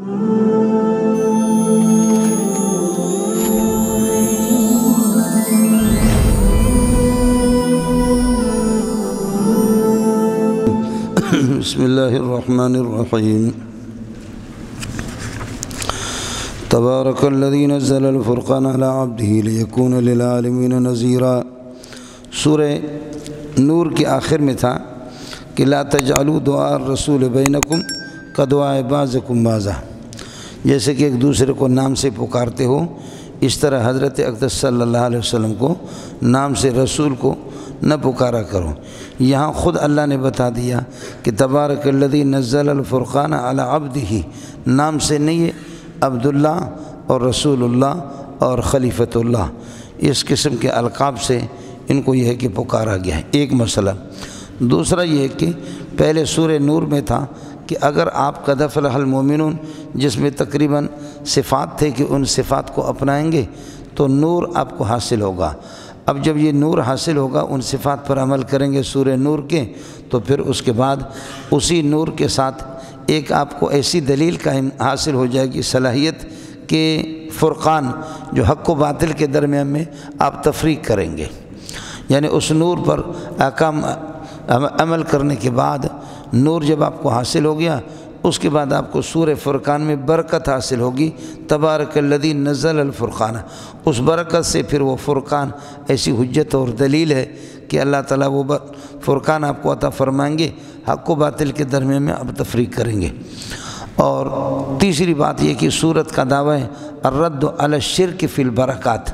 بسم اللہ الرحمن الرحیم تبارک الذی نزل الفرقان علی عبدہ لیکون للعالمین نذیرا۔ سورہ نور کے آخر میں تھا کہ لا تجعلوا دعاء الرسول بینکم کدعاء بعضکم بعضا، جیسے کہ ایک دوسرے کو نام سے پکارتے ہو اس طرح حضرت اقدس صلی اللہ علیہ وسلم کو نام سے رسول کو نہ پکارا کرو۔ یہاں خود اللہ نے بتا دیا کہ تبارک الذی نزل الفرقان علی عبدہ، نام سے نہیں ہے، عبداللہ اور رسول اللہ اور خلیفۃ اللہ، اس قسم کے القاب سے ان کو یہ ہے کہ پکارا گیا ہے۔ ایک مسئلہ۔ دوسرا یہ ہے کہ پہلے سورہ نور میں تھا کہ اگر آپ قد افلح المؤمنون، جس میں تقریباً صفات تھے کہ ان صفات کو اپنائیں گے تو نور آپ کو حاصل ہوگا۔ اب جب یہ نور حاصل ہوگا، ان صفات پر عمل کریں گے سورہ نور کے، تو پھر اس کے بعد اسی نور کے ساتھ ایک آپ کو ایسی دلیل کا حاصل ہو جائے گی، صلاحیت کہ فرقان جو حق و باطل کے درمیان میں آپ تفریق کریں گے، یعنی اس نور پر احکام عمل کرنے کے بعد نور جب آپ کو حاصل ہو گیا، اس کے بعد آپ کو سورہ فرقان میں برکت حاصل ہوگی۔ تبارک الذی نزل الفرقان، اس برکت سے پھر وہ فرقان ایسی حجت اور دلیل ہے کہ اللہ تعالیٰ وہ فرقان آپ کو عطا فرمائیں گے، حق و باطل کے درمیان میں آپ تفریق کریں گے۔ اور تیسری بات یہ کہ سورت کا دعویٰ ہے الرد علی الشرک فی البرکات،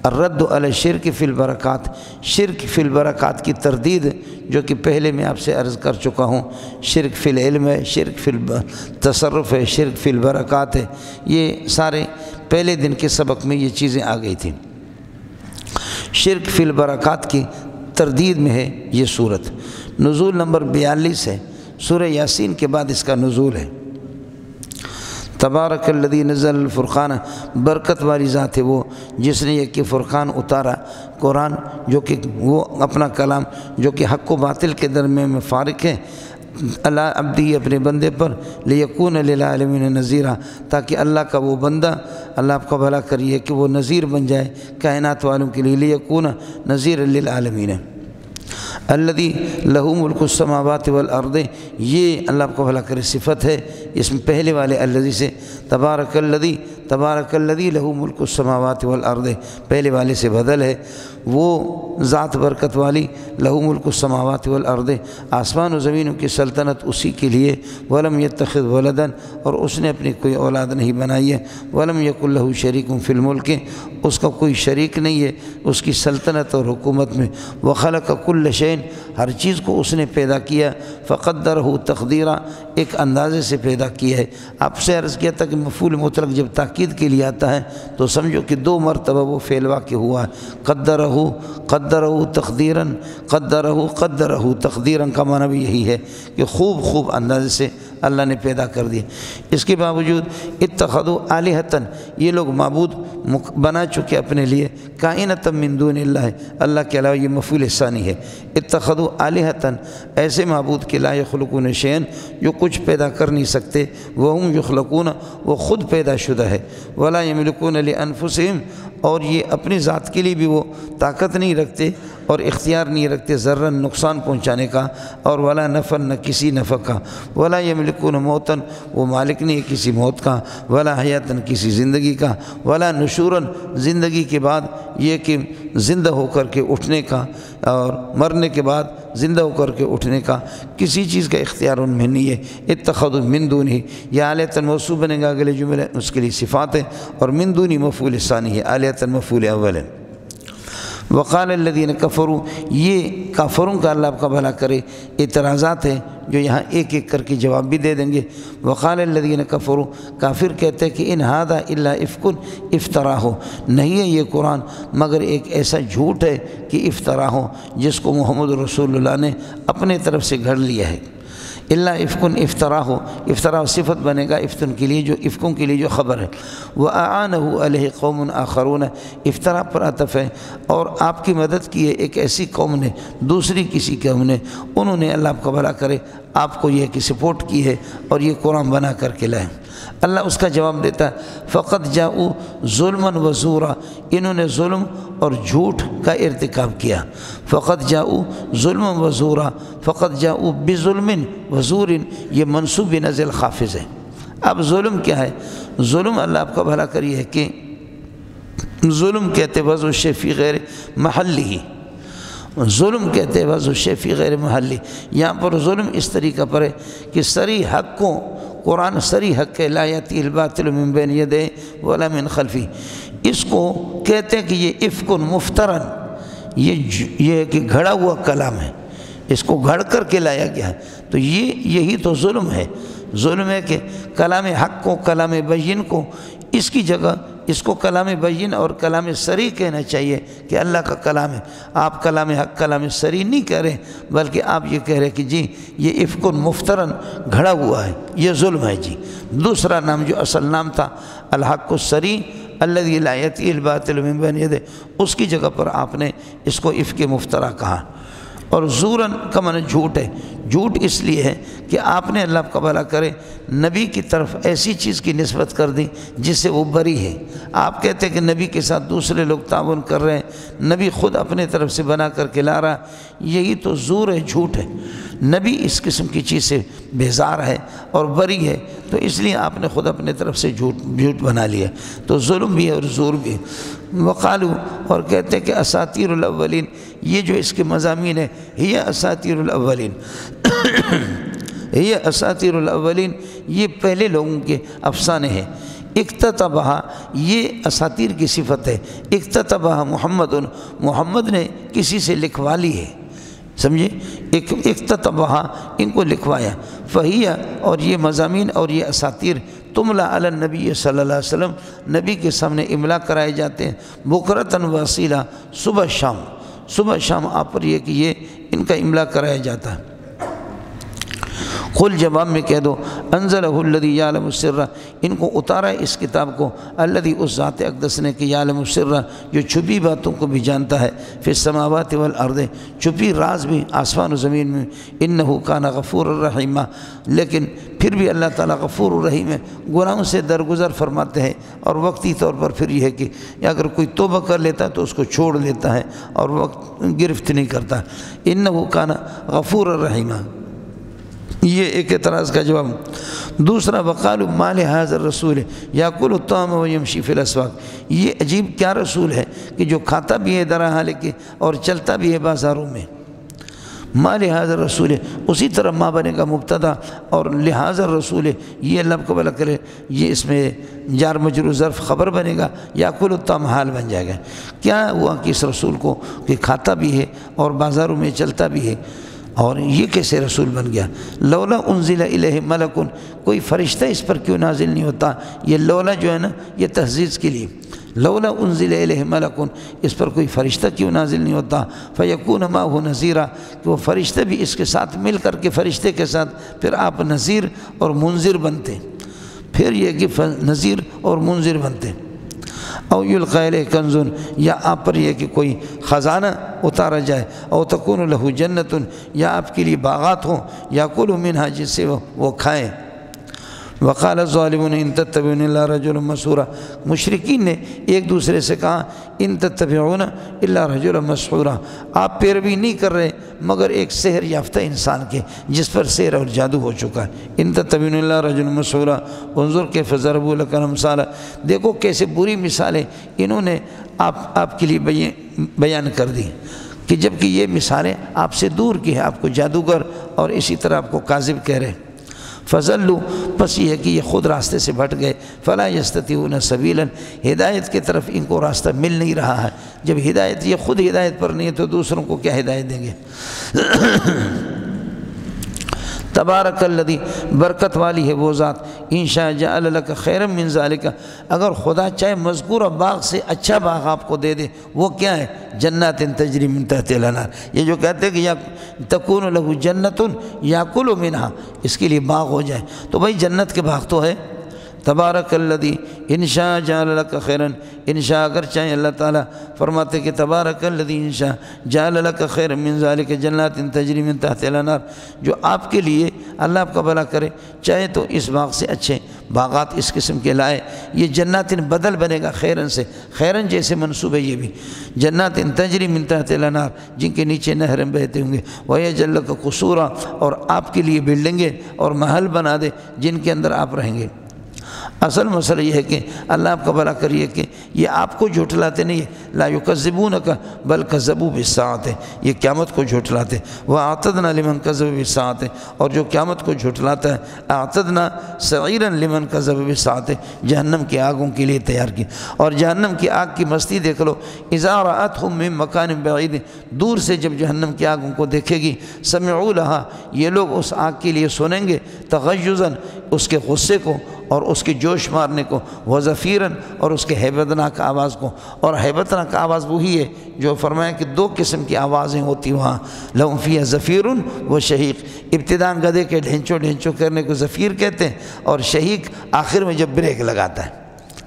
الرد علی الشرک فی البرکات، شرک فی البرکات کی تردید، جو کہ پہلے میں آپ سے عرض کر چکا ہوں، شرک فی العلم ہے، شرک فی التصرف ہے، شرک فی البرکات ہے، یہ سارے پہلے دن کے سبق میں یہ چیزیں آ گئی تھیں۔ شرک فی البرکات کی تردید میں ہے یہ صورت۔ نزول نمبر 42 ہے، سورہ یاسین کے بعد اس کا نزول ہے۔ تبارک الذی نزل الفرقان، برکت والی ذات ہے وہ جس نے یہ کہ فرقان اتارا، قرآن جو کہ وہ اپنا کلام جو کہ حق و باطل کے درمیان میں فارق ہے، اللہ عبدی اپنے بندے پر، لیکون للعالمین نذیرا، تاکہ اللہ کا وہ بندہ اللہ آپ کا بھلا کریے کہ وہ نذیر بن جائے کائنات والوں کے لیے، لیکون نذیر للعالمین۔ الذی لہ ملک السماوات والارض، یہ اللہ آپ کو بھلا کرے صفت ہے، اس میں پہلے والے الذی سے تبارک الذی لہ ملک السماوات والارض پہلے والے سے بدل ہے، وہ ذات برکت والی، لہ ملک السماوات والارض، آسمان و زمینوں کی سلطنت اسی کے لیے، ولم یتخذ ولدا، اور اس نے اپنی کوئی اولاد نہیں بنائی ہے، ولم یکن لہ شریک فی الملک، اس کا کوئی شریک نہیں ہے اس کی سلطنت اور حکومت میں، وخلق کل شیء، ہر چیز کو اس نے پیدا کیا، فقدرہ تقدیرا، ایک اندازے سے پیدا کیا ہے۔ آپ سے عرض کیا تھا کہ مفعول مطلق جب تاکید کے لیے آتا ہے تو سمجھو کہ 2 مرتبہ وہ فعل واقع ہوا ہے، قدرہ تقدیرا، قدرہ تقدیرا کا معنی بھی یہی ہے کہ خوب اندازے سے اللہ نے پیدا کر دیا۔ اس کے باوجود اتخذوا آلہۃ، یہ لوگ معبود بنا چکے اپنے لیے، کائنۃ من دون اللہ، اللہ کے علاوہ، یہ مفعول ثانی ہے، اتخذوا آلہۃ، ایسے معبود کہ لا یخلقون شیئا، جو کچھ پیدا کر نہیں سکتے، وہم یخلقون، وہ خود پیدا شدہ ہے، ولا یملکون لانفسہم، اور یہ اپنی ذات کے لیے بھی وہ طاقت نہیں رکھتے اور اختیار نہیں رکھتے ذرا نقصان پہنچانے کا، اور ولا نفع، نہ کسی نفع کا، ولا یملکون موتاً، وہ مالک نہیں ہے کسی موت کا، ولا حیاتاً، کسی زندگی کا، ولا نشوراً، زندگی کے بعد یہ کہ زندہ ہو کر کے اٹھنے کا، اور مرنے کے بعد زندہ ہو کر کے اٹھنے کا، کسی چیز کا اختیار ان میں نہیں ہے۔ اتخذوا من دونہ، یہ آلیۃ موصوف بنے گا اگلے جملے، اس کے لیے صفات ہے، اور من دونہ مفعول ثانی ہے، آلیۃ مفعول اول ہے۔ وقال الذین کفروا، یہ کافروں کا اللہ آپ کا بھلا کرے اعتراضات ہیں جو یہاں ایک ایک کر کے جواب بھی دے دیں گے۔ وقال الذین کفروا، کافر کہتے ہیں کہ ان ھذا الا افک، افطرا نہیں ہے یہ قرآن مگر ایک ایسا جھوٹ ہے کہ افطرا جس کو محمد رسول اللہ نے اپنے طرف سے گھڑ لیا ہے۔ الا افکن، افطرا صفت بنے گا افطن کے لیے، جو افکوں کے لیے جو خبر ہے۔ وَأَعَانَهُ عَلَيْهِ قَوْمٌ آخَرُونَ، افطرا پر عطف ہے، اور آپ کی مدد کی ہے ایک ایسی قوم نے، دوسری کسی قوم نے، انہوں نے اللہ آپ کا بھلا کرے آپ کو یہ کہ سپورٹ کی ہے اور یہ قرآن بنا کر کے لائیں۔ اللہ اس کا جواب دیتا ہے فقط جاؤ ظلمًا وزورا، انہوں نے ظلم اور جھوٹ کا ارتکاب کیا۔ فقط جاؤ ظلمًا وزورا، فقط جاؤ بظلم وزور، یہ منصوب نزل خافض ہے۔ اب ظلم کیا ہے؟ ظلم اللہ آپ کا بھلا کریے ہے کہ ظلم کہتے وضع الشیء فی غیر محلی ہی، ظلم کہتے وضع الشیء فی غیر محلی۔ یہاں پر ظلم اس طریقہ پر ہے کہ صریح حق کو، قرآن صریح حق ہے لا یأتیہ الباطل من بین یدیہ ولا من خلفہ، اس کو کہتے ہیں کہ یہ افک مفترن، یہ کہ گھڑا ہوا کلام ہے، اس کو گھڑ کر کے لایا گیا ہے۔ تو یہی تو ظلم ہے۔ ظلم ہے کہ کلام حق کو، کلام بین کو، اس کی جگہ اس کو کلام بین اور کلام صریح کہنا چاہیے کہ اللہ کا کلام ہے۔ آپ کلام حق، کلام صریح نہیں کہہ رہے، بلکہ آپ یہ کہہ رہے کہ جی یہ افک مفترن گھڑا ہوا ہے، یہ ظلم ہے جی۔ دوسرا نام جو اصل نام تھا الحق الصریح الذی لا یأتیہ الباطل من بین یدیہ، اس کی جگہ پر آپ نے اس کو افک مفترا کہا۔ اور زوراً کا معنی جھوٹ ہے۔ جھوٹ اس لیے ہے کہ آپ نے اللہ کا بھلا کرے نبی کی طرف ایسی چیز کی نسبت کر دی جس سے وہ بری ہے۔ آپ کہتے ہیں کہ نبی کے ساتھ دوسرے لوگ تعاون کر رہے ہیں، نبی خود اپنے طرف سے بنا کر کے لا رہا، یہی تو زور ہے، جھوٹ ہے۔ نبی اس قسم کی چیز سے بیزار ہے اور بری ہے، تو اس لیے آپ نے خود اپنے طرف سے جھوٹ بنا لیا۔ تو ظلم بھی ہے اور زور بھی ہے۔ وقالو، اور کہتے ہیں کہ اساطیر الاولین، یہ جو اس کے مضامین ہے یہ اساطیر الاولین یہ اساطیر الاولین، یہ پہلے لوگوں کے افسانے ہیں۔ اکتتبہا، یہ اساطیر کی صفت ہے۔ اکتتبہا محمد نے کسی سے لکھوا لی ہے، سمجھے؟ اکتتبہا، ان کو لکھوایا۔ فہیہ، اور یہ مضامین اور یہ اساطیر تملا علی النبی صلی اللہ علیہ وسلم، نبی کے سامنے املا کرائے جاتے ہیں، بکرتاً وصیلا، صبح شام آپ پر یہ کہ یہ ان کا املا کرایا جاتا ہے۔ قل، جواب میں کہہ دو، انزلہ الذی یعلم السر، ان کو اتارا ہے اس کتاب کو الذی، اس ذات اقدس نے کہ یعلم السر، جو چھپی باتوں کو بھی جانتا ہے، فی السماوات والارض، چھپی راز بھی آسمان و زمین میں، انہ کان غفور الرحیم، لیکن پھر بھی اللہ تعالیٰ غفور الرحیم ہے، گناہوں سے درگزر فرماتے ہیں، اور وقتی طور پر پھر یہ ہے کہ اگر کوئی توبہ کر لیتا ہے تو اس کو چھوڑ دیتا ہے اور وقت گرفت نہیں کرتا۔ انہ کان غفور الرحیم، یہ ایک اعتراض کا جواب۔ دوسرا، وقالوا ما لهذا الرسول یاکل الطعام ویمشی فی الاسواق، یہ عجیب کیا رسول ہے کہ جو کھاتا بھی ہے درا حال کے اور چلتا بھی ہے بازاروں میں۔ ما لهذا الرسول، اسی طرح ما بنے گا مبتدا، اور لہذا الرسول، یہ اللہ کو بھلا کرے، یہ اس میں جار مجرور ظرف خبر بنے گا، یاکل الطعام حال بن جائے گا۔ کیا ہوا کہ اس رسول کو کہ کھاتا بھی ہے اور بازاروں میں چلتا بھی ہے، اور یہ کیسے رسول بن گیا؟ لولا انزل الیہ ملک، کوئی فرشتہ اس پر کیوں نازل نہیں ہوتا؟ یہ لولا جو ہے نا، یہ تحزیز کے لیے، لولا انزل الیہ ملک، اس پر کوئی فرشتہ کیوں نازل نہیں ہوتا؟ فیکون معہ نذیرا، کہ وہ فرشتے بھی اس کے ساتھ مل کر کے، فرشتے کے ساتھ پھر آپ نذیر اور منذر بنتے، پھر یہ کہ نذیر اور منذر بنتے۔ او یلقی الیہ کنز، یا آپ پر یہ کہ کوئی خزانہ اتارا جائے، او تکون لہ جنت، یا آپ کے لیے باغات ہوں، یاکل منہا، جس سے وہ کھائیں۔ وقال الظالمون ان تتبعون الا رجلا مسحورا، مشرکین نے ایک دوسرے سے کہا ان تتبعون الا رجلا مسحورا، آپ پیروی نہیں کر رہے مگر ایک سحر یافتہ انسان کے جس پر سحر اور جادو ہو چکا ہے۔ ان تتبعون الا رجلا مسحورا انظر کیف ضربوا لک الامثال، دیکھو کیسے بری مثالیں انہوں نے آپ کے لیے بیان کر دی، کہ جبکہ یہ مثالیں آپ سے دور کی ہیں، آپ کو جادوگر اور اسی طرح آپ کو کاذب کہہ رہے ہیں۔ فضلوا، پس یہ ہے کہ یہ خود راستے سے بھٹ گئے، فلا یستطیعون سبیلا، ہدایت کی طرف ان کو راستہ مل نہیں رہا ہے۔ جب ہدایت، یہ خود ہدایت پر نہیں ہے تو دوسروں کو کیا ہدایت دیں گے؟ تبارک الذی، برکت والی ہے وہ ذات، ان شاء جعل لک خیرا من ذالک، اگر خدا چاہے مذکورہ باغ سے اچھا باغ آپ کو دے دے، وہ کیا ہے؟ جنات تجری من تحتہا الانہار، یہ جو کہتے ہیں کہ یا تکون لہ جنت یاکل منہا، اس کے لیے باغ ہو جائے، تو بھائی جنت کے باغ تو ہے۔ تبارک الذی انشاء جعل لک خیرا، انشاء اگر چاہیں اللہ تعالیٰ فرماتے کہ تبارک الذی انشاء جعل لک خیرا من ذلک جنات تجری من تحتها الانہار، جو آپ کے لیے اللہ آپ کا بھلا کرے، چاہے تو اس باغ سے اچھے باغات اس قسم کے لائے، یہ جنات بدل بنے گا خیرن سے، خیرن جیسے منصوب ہے یہ بھی، جنات تجری من تحتها الانہار جن کے نیچے نہریں بہتے ہوں گے، وَيَجْعَلْ لَكَ قُصُورًا اور آپ کے لیے بلڈنگیں اور محل بنا دے جن کے اندر آپ رہیں گے۔ اصل مسئلہ یہ ہے کہ اللہ آپ کا بھلا کریے کہ یہ آپ کو جھٹلاتے نہیں ہے، لا یکذبونک بل کذبوا بالساعۃ، یہ قیامت کو جھٹلاتے، وَأَعْتَدْنَا لِمَنْ كَذَّبَ بِالسَّاعَةِ اور جو قیامت کو جھٹلاتا ہے، اعتدنا سعیرا لمن کذب بالساعۃ، جہنم کی آگوں کے لیے تیار کی، اور جہنم کی آگ کی مستی دیکھ لو، اذا رأتهم من مکان بعید، دور سے جب جہنم کی آگوں کو دیکھے گی، سمعوا لها، یہ لوگ اس آگ کے لیے سنیں گے، تغیظا اس کے غصے کو اور اس کے جوش مارنے کو، وزفیراً اور اس کے ہیبتناک آواز کو، اور ہیبتناک آواز وہی ہے جو فرمایا کہ دو قسم کی آوازیں ہوتی وہاں، لہم فیہا زفیر و شہیق، ابتداء گدھے کے ڈھینچو کرنے کو زفیر کہتے ہیں، اور شہیق آخر میں جب بریک لگاتا ہے،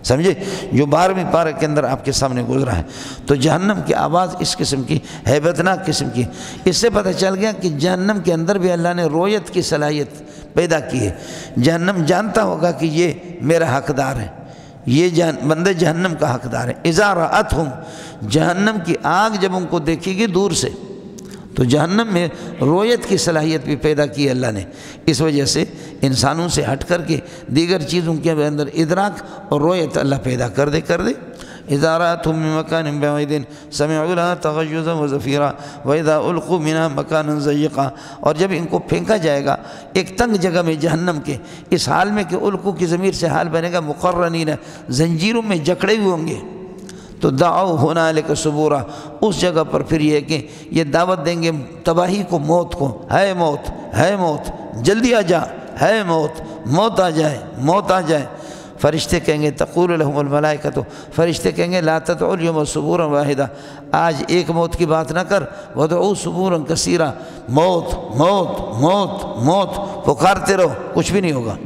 سمجھے، جو 12ویں پارے کے اندر آپ کے سامنے گزرا ہے۔ تو جہنم کی آواز اس قسم کی، ہیبتناک قسم کی، اس سے پتہ چل گیا کہ جہنم کے اندر بھی اللہ نے رویت کی صلاحیت پیدا کی ہے، جہنم جانتا ہوگا کہ یہ میرا حقدار ہے، یہ بندے جہنم کا حقدار ہے۔ اذا رأتہم، جہنم کی آگ جب ان کو دیکھے گی دور سے، تو جہنم میں رویت کی صلاحیت بھی پیدا کی اللہ نے، اس وجہ سے انسانوں سے ہٹ کر کے دیگر چیزوں کے اندر ادراک اور رویت اللہ پیدا کر دے۔ اذا رأتهم من مكان بعيد سمعوا لها تغيظا وزفيرا واذا القوا منها مكانا ضيقا، اور جب ان کو پھینکا جائے گا ایک تنگ جگہ میں جہنم کے، اس حال میں کہ القوا کی ضمیر سے حال بنے گا مقرنین، زنجیروں میں جکڑے ہوئے ہوں گے، تو دعوا هنالك ثبورا، اس جگہ پر پھر یہ کہ یہ دعوت دیں گے تباہی کو، موت کو، ہے موت، ہے موت، جلدی آ جا، ہے موت، موت آ جائے، موت آ جائے۔ فرشتے کہیں گے تقول لهم الملائکۃ، فرشتے کہیں گے لا تدعوا اليوم ثبورا واحدا، آج ایک موت کی بات نہ کر، وادعوا ثبورا کثیرا، موت موت موت موت پکارتے رہو، کچھ بھی نہیں ہوگا۔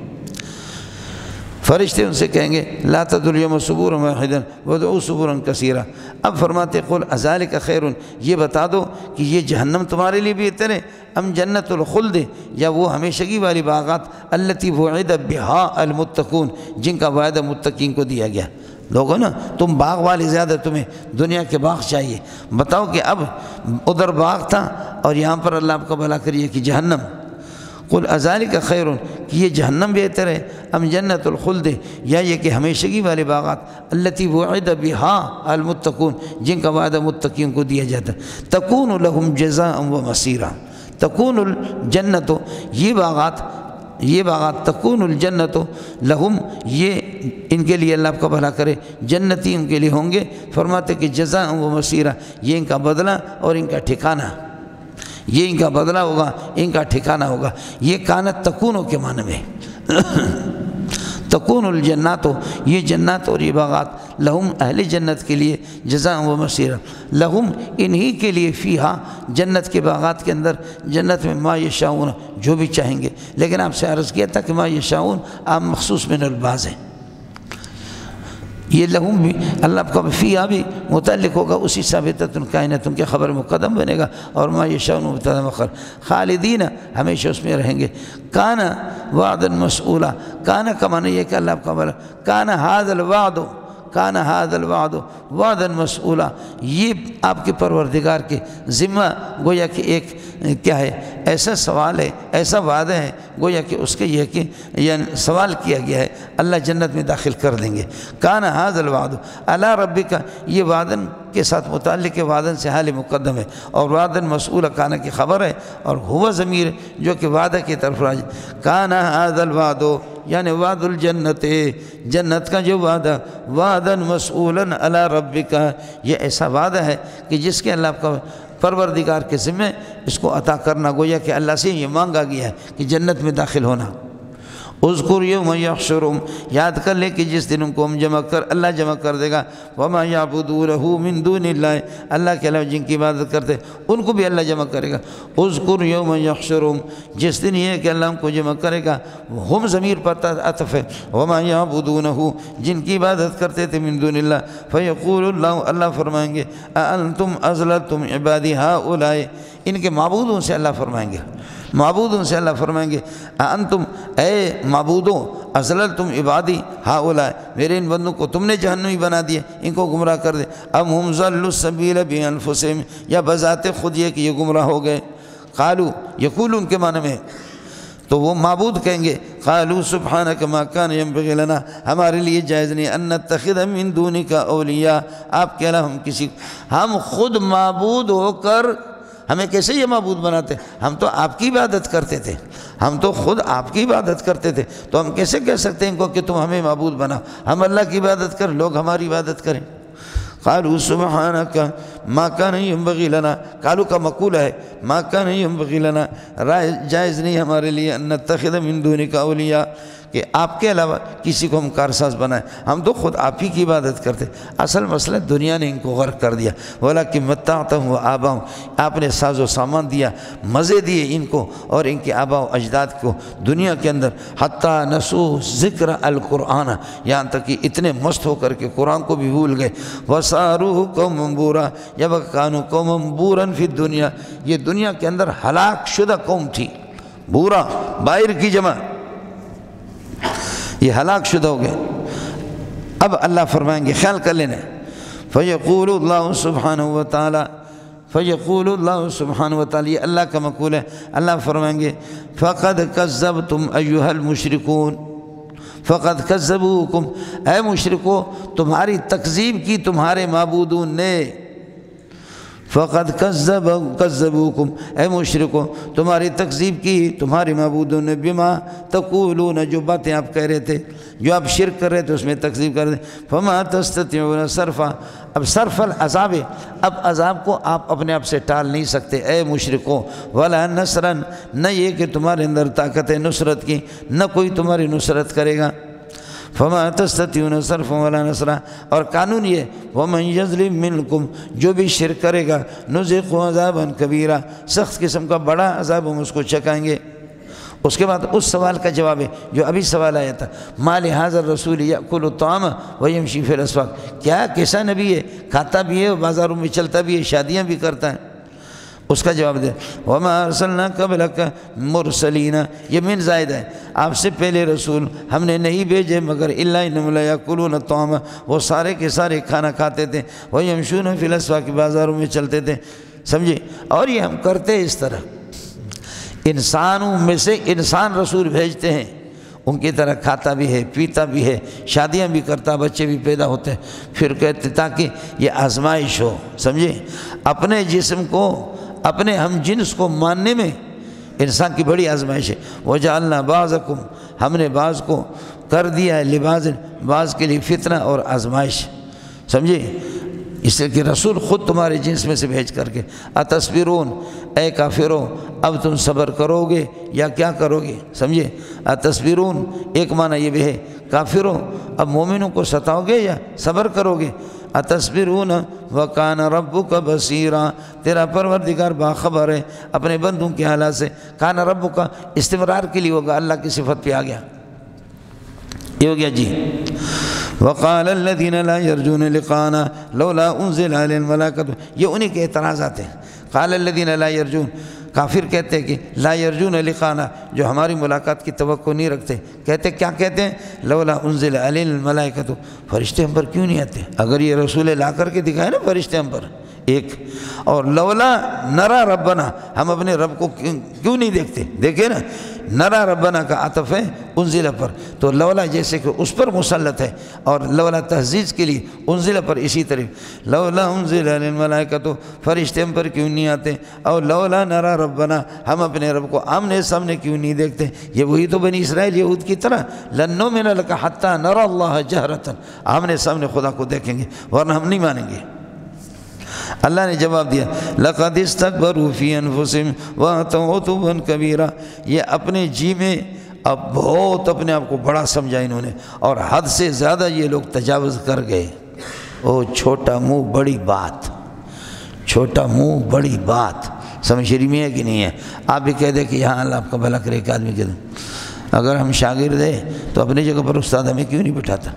فرشتے ان سے کہیں گے لا تدعوا اليوم ثبورا واحدا وادعوا ثبورا کثیرا۔ اب فرماتے قل اذالک خیر، یہ بتا دو کہ یہ جہنم تمہارے لیے بہتر ہے، ام جنت الخلد، یا وہ ہمیشگی والی باغات، التی وعد بہا المتقون، جن کا وعدہ متقین کو دیا گیا۔ لوگوں نا تم باغ والے زیادہ، تمہیں دنیا کے باغ چاہیے، بتاؤ کہ اب ادھر باغ تھا اور یہاں پر اللہ آپ کا بھلا کریے کہ جہنم۔ قل اذالک خیر، کہ یہ جہنم بہتر ہے، ام جنت الخلد، یا یہ کہ ہمیشگی والے باغات، التی وعد بہا المتقون، جن کا وعدہ متقین کو دیا جاتا ہے، تکون لہم جزاء و مصیرا، تکون الجنت، یہ باغات تکون الجنت لہم، یہ ان کے لیے اللہ آپ کا بھلا کرے، جنتی ان کے لیے ہوں گے، فرماتے کہ جزاء و مصیرا، یہ ان کا بدلہ اور ان کا ٹھکانہ، یہ ان کا بدلہ ہوگا، ان کا ٹھکانہ ہوگا۔ یہ کانت تکونوں کے معنی میں تکون الجنات، یہ جنات اور یہ باغات، لہم اہل جنت کے لیے، جزاء و مصیرا، لہم انہی کے لیے، فیہا جنت کے باغات کے اندر، جنت میں ما یشاؤون، جو بھی چاہیں گے، لیکن آپ سے عرض کیا تھا کہ ما یشاؤون آپ مخصوص من الباز ہے، یہ لہم بھی اللہ کا فیہا بھی متعلق ہوگا اسی ثابتۃ کائنۃ کے خبر مقدم بنے گا، اور ما یشاؤون مبتدا مؤخر، خالدین ہمیشہ اس میں رہیں گے۔ کان وعدا مسئولا، کان کا معنی یہ کہ اللہ آپ کا بھلا، کان ھذا الوعد، کان ھذا الوعد وعدا مسئولا، یہ آپ کے پروردگار کے ذمہ گویا کہ ایک کیا ہے، ایسا سوال ہے، ایسا وعدہ ہے، گویا کہ اس کے یہ کہ یعنی سوال کیا گیا ہے، اللہ جنت میں داخل کر دیں گے۔ کان ھذا الوعد علی ربک، یہ وعدن کے ساتھ متعلق ہے، وعدن سے حال مقدم ہے، اور وعدن مسئول کانا کی خبر ہے، اور ہوا ضمیر جو کہ وعدہ کی طرف راجع، کان ھذا الوعد یعنی وعد الجنت، جنت کا جو وعدہ، وعدن مسئولا علی ربک، یہ ایسا وعدہ ہے کہ جس کے اللہ آپ کا پروردگار کے ذمہ اس کو عطا کرنا، گویا کہ اللہ سے یہ مانگا گیا ہے کہ جنت میں داخل ہونا۔ اذکر یوم یحشرہم، یاد کر لے کہ جس دن ان کو ہم اللہ جمع کر دے گا، وما یعبدونہ من دون اللہ، اللہ کے علاوہ جن کی عبادت کرتے ان کو بھی اللہ جمع کرے گا۔ اذکر یوم یحشرہم، جس دن یہ ہے کہ اللہ ان کو جمع کرے گا، ہم ضمیر پر عطف ہے، وما یعبدونہ جن کی عبادت کرتے تھے من دون اللہ، فیقول اللہ، اللہ فرمائیں گے اانتم اضللتم عبادی ہؤلاء، ان کے معبودوں سے اللہ فرمائیں گے، معبودوں سے اللہ فرمائیں گے انتم اے معبودوں اضللتم عبادی ہؤلاء، میرے ان بندوں کو تم نے جہنمی بنا دیا، ان کو گمراہ کر دے، ام ہم ضلوا السبیل بانفسہم، یا بذات خود یہ کہ یہ گمراہ ہو گئے، قالوا یقولون کے معنی میں، تو وہ معبود کہیں گے قالوا سبحانک ما کان ینبغی لنا، ہمارے لیے جائز نہیں ان نتخذ من دونک اولیاء، آپ کے علاوہ ہم خود معبود ہو کر ہمیں کیسے یہ معبود بناتے؟ ہم تو آپ کی عبادت کرتے تھے، ہم تو خود آپ کی عبادت کرتے تھے، تو ہم کیسے کہہ سکتے ہیں ان کو کہ تم ہمیں معبود بناؤ؟ ہم اللہ کی عبادت کریں، لوگ ہماری عبادت کریں۔ قالوا سبحانک ما کان ینبغی لنا، قالوا کا مقول ہے ما کان ینبغی لنا، جائز نہیں ہمارے لیے ان نتخذ من دونک اولیاء، کہ آپ کے علاوہ کسی کو ہم کارساز بنائیں، ہم تو خود آپ ہی کی عبادت کرتے۔ اصل مسئلہ دنیا نے ان کو غرق کر دیا، وَلَكِن مَتَّعْتَهُمْ وَآبَاءَهُمْ، آپ نے ساز و سامان دیا، مزے دیے ان کو اور ان کے آباء و اجداد کو دنیا کے اندر، حتیٰ نسوا ذکر القرآن، یہاں تک کہ اتنے مست ہو کر کے قرآن کو بھی بھول گئے، وَصَارُوا قَوْمًا بُورًا يَبْغُونَ قَوْمًا بُورًا فِي الدُّنْيَا، یہ دنیا کے اندر ہلاک شدہ قوم تھی، بورا بائر کی جمع، یہ ہلاک شدہ ہو گئے۔ اب اللہ فرمائیں گے، خیال کر لینا، فیقول اللہ سبحانہ وتعالی، فیقول اللہ سبحانہ وتعالی، یہ اللہ کا مقول ہے، اللہ فرمائیں گے فقد کذبتم ایھا المشرکون، فقد کذبوکم، اے مشرکو تمہاری تکذیب کی تمہارے معبودوں نے، فقد کذبوکم، اے مشرکو تمہاری تکذیب کی تمہارے معبودوں نے، بما تقولون، جو باتیں آپ کہہ رہے تھے، جو آپ شرک کر رہے تھے اس میں تکذیب کر رہے تھے، فما تستطيعون صرفا، اب صرف العذاب، اب عذاب کو آپ اپنے آپ سے ٹال نہیں سکتے اے مشرکو، ولا نصرا، نہ یہ کہ تمہارے اندر طاقت ہے نصرت کی، نہ کوئی تمہاری نصرت کرے گا، فما تستطيعون صرفا ولا نصرا، اور قانون یہ ومن یظلم منکم، جو بھی شرک کرے گا نذقہ عذابا کبیرا، سخت قسم کا بڑا عذاب ہم اس کو چکائیں گے۔ اس کے بعد اس سوال کا جواب ہے جو ابھی سوال آیا تھا، ما لہذا الرسول یأکل الطعام ویمشی فی الاسواق، کیا کیسا نبی ہے، کھاتا بھی ہے بازاروں میں چلتا بھی ہے، شادیاں بھی کرتا ہے، اس کا جواب دے وما ارسلنا قبلک مرسلین، یہ من زائد ہے، آپ سے پہلے رسول ہم نے نہیں بھیجے مگر الا انہم لیاکلون الطعام، وہ سارے کے سارے کھانا کھاتے تھے، ویمشون فی الاسواق، بازاروں میں چلتے تھے، سمجھے، اور یہ ہم کرتے اس طرح، انسانوں میں سے انسان رسول بھیجتے ہیں، ان کی طرح کھاتا بھی ہے، پیتا بھی ہے، شادیاں بھی کرتا، بچے بھی پیدا ہوتے ہیں، پھر کہتے تاکہ یہ آزمائش ہو، سمجھے، اپنے جسم کو، اپنے ہم جنس کو ماننے میں انسان کی بڑی آزمائش ہے، وجعلنا بعضکم، ہم نے بعض کو کر دیا ہے لباس، بعض کے لیے فتنہ اور آزمائش، سمجھے، اس لیے کہ رسول خود تمہارے جنس میں سے بھیج کر کے، اتصبرون، اے کافروں اب تم صبر کرو گے یا کیا کرو گے، سمجھے، اتصبرون ایک معنی یہ بھی ہے، کافروں اب مومنوں کو ستاؤ گے یا صبر کرو گے، اتصبرون وکان ربک بصیرا، تیرا پروردگار باخبر ہے اپنے بندوں کے حالات سے، کان ربک استمرار کے لیے ہوگا، اللہ کی صفت پہ آ گیا، یہ ہو گیا جی۔ وقال الذين لا يرجون لقاءنا لولا انزل علينا الملائكة، یہ انہی کے اعتراضات ہیں، قال الذين لا يرجون، کافر کہتے ہیں کہ لا يرجون لقاءنا، جو ہماری ملاقات کی توقع نہیں رکھتے، کہتے کیا کہتے ہیں، لولا انزل علينا الملائكة، فرشتے ہم پر کیوں نہیں آتے، اگر یہ رسول لا کر کے دکھائے نا فرشتے ہم پر ایک، اور لولا نرا ربنا، ہم اپنے رب کو کیوں نہیں دیکھتے، دیکھے نا، نرا ربنا کا عطف ہے انزل پر، تو لولا جیسے کہ اس پر مسلط ہے، اور لولا تحزیز کے لیے انزل پر اسی طرح، لولا انزل علی الملائکہ، تو فرشتے ہم پر کیوں نہیں آتے، اور لولا نرا ربنا، ہم اپنے رب کو آمنے سامنے کیوں نہیں دیکھتے، یہ وہی تو بنی اسرائیل یہود کی طرح، لن نؤمن لک حتی نرى اللہ جہرۃ، آمنے سامنے خدا کو دیکھیں گے ورنہ ہم نہیں مانیں گے۔ اللہ نے جواب دیا لقد استكبروا في انفسهم واتوا عتوا كبيرا، یہ اپنے جی میں اب بہت اپنے آپ کو بڑا سمجھا انہوں نے، اور حد سے زیادہ یہ لوگ تجاوز کر گئے۔ او چھوٹا منہ بڑی بات، چھوٹا منہ بڑی بات، سمجھ میں ہے کہ نہیں ہے؟ آپ بھی کہہ دیں کہ یہاں اللہ آپ کا بھلا کرے، ایک آدمی کہہ دیں اگر ہم شاگرد ہیں تو اپنی جگہ پر استاد ہمیں کیوں نہیں بٹھاتا؟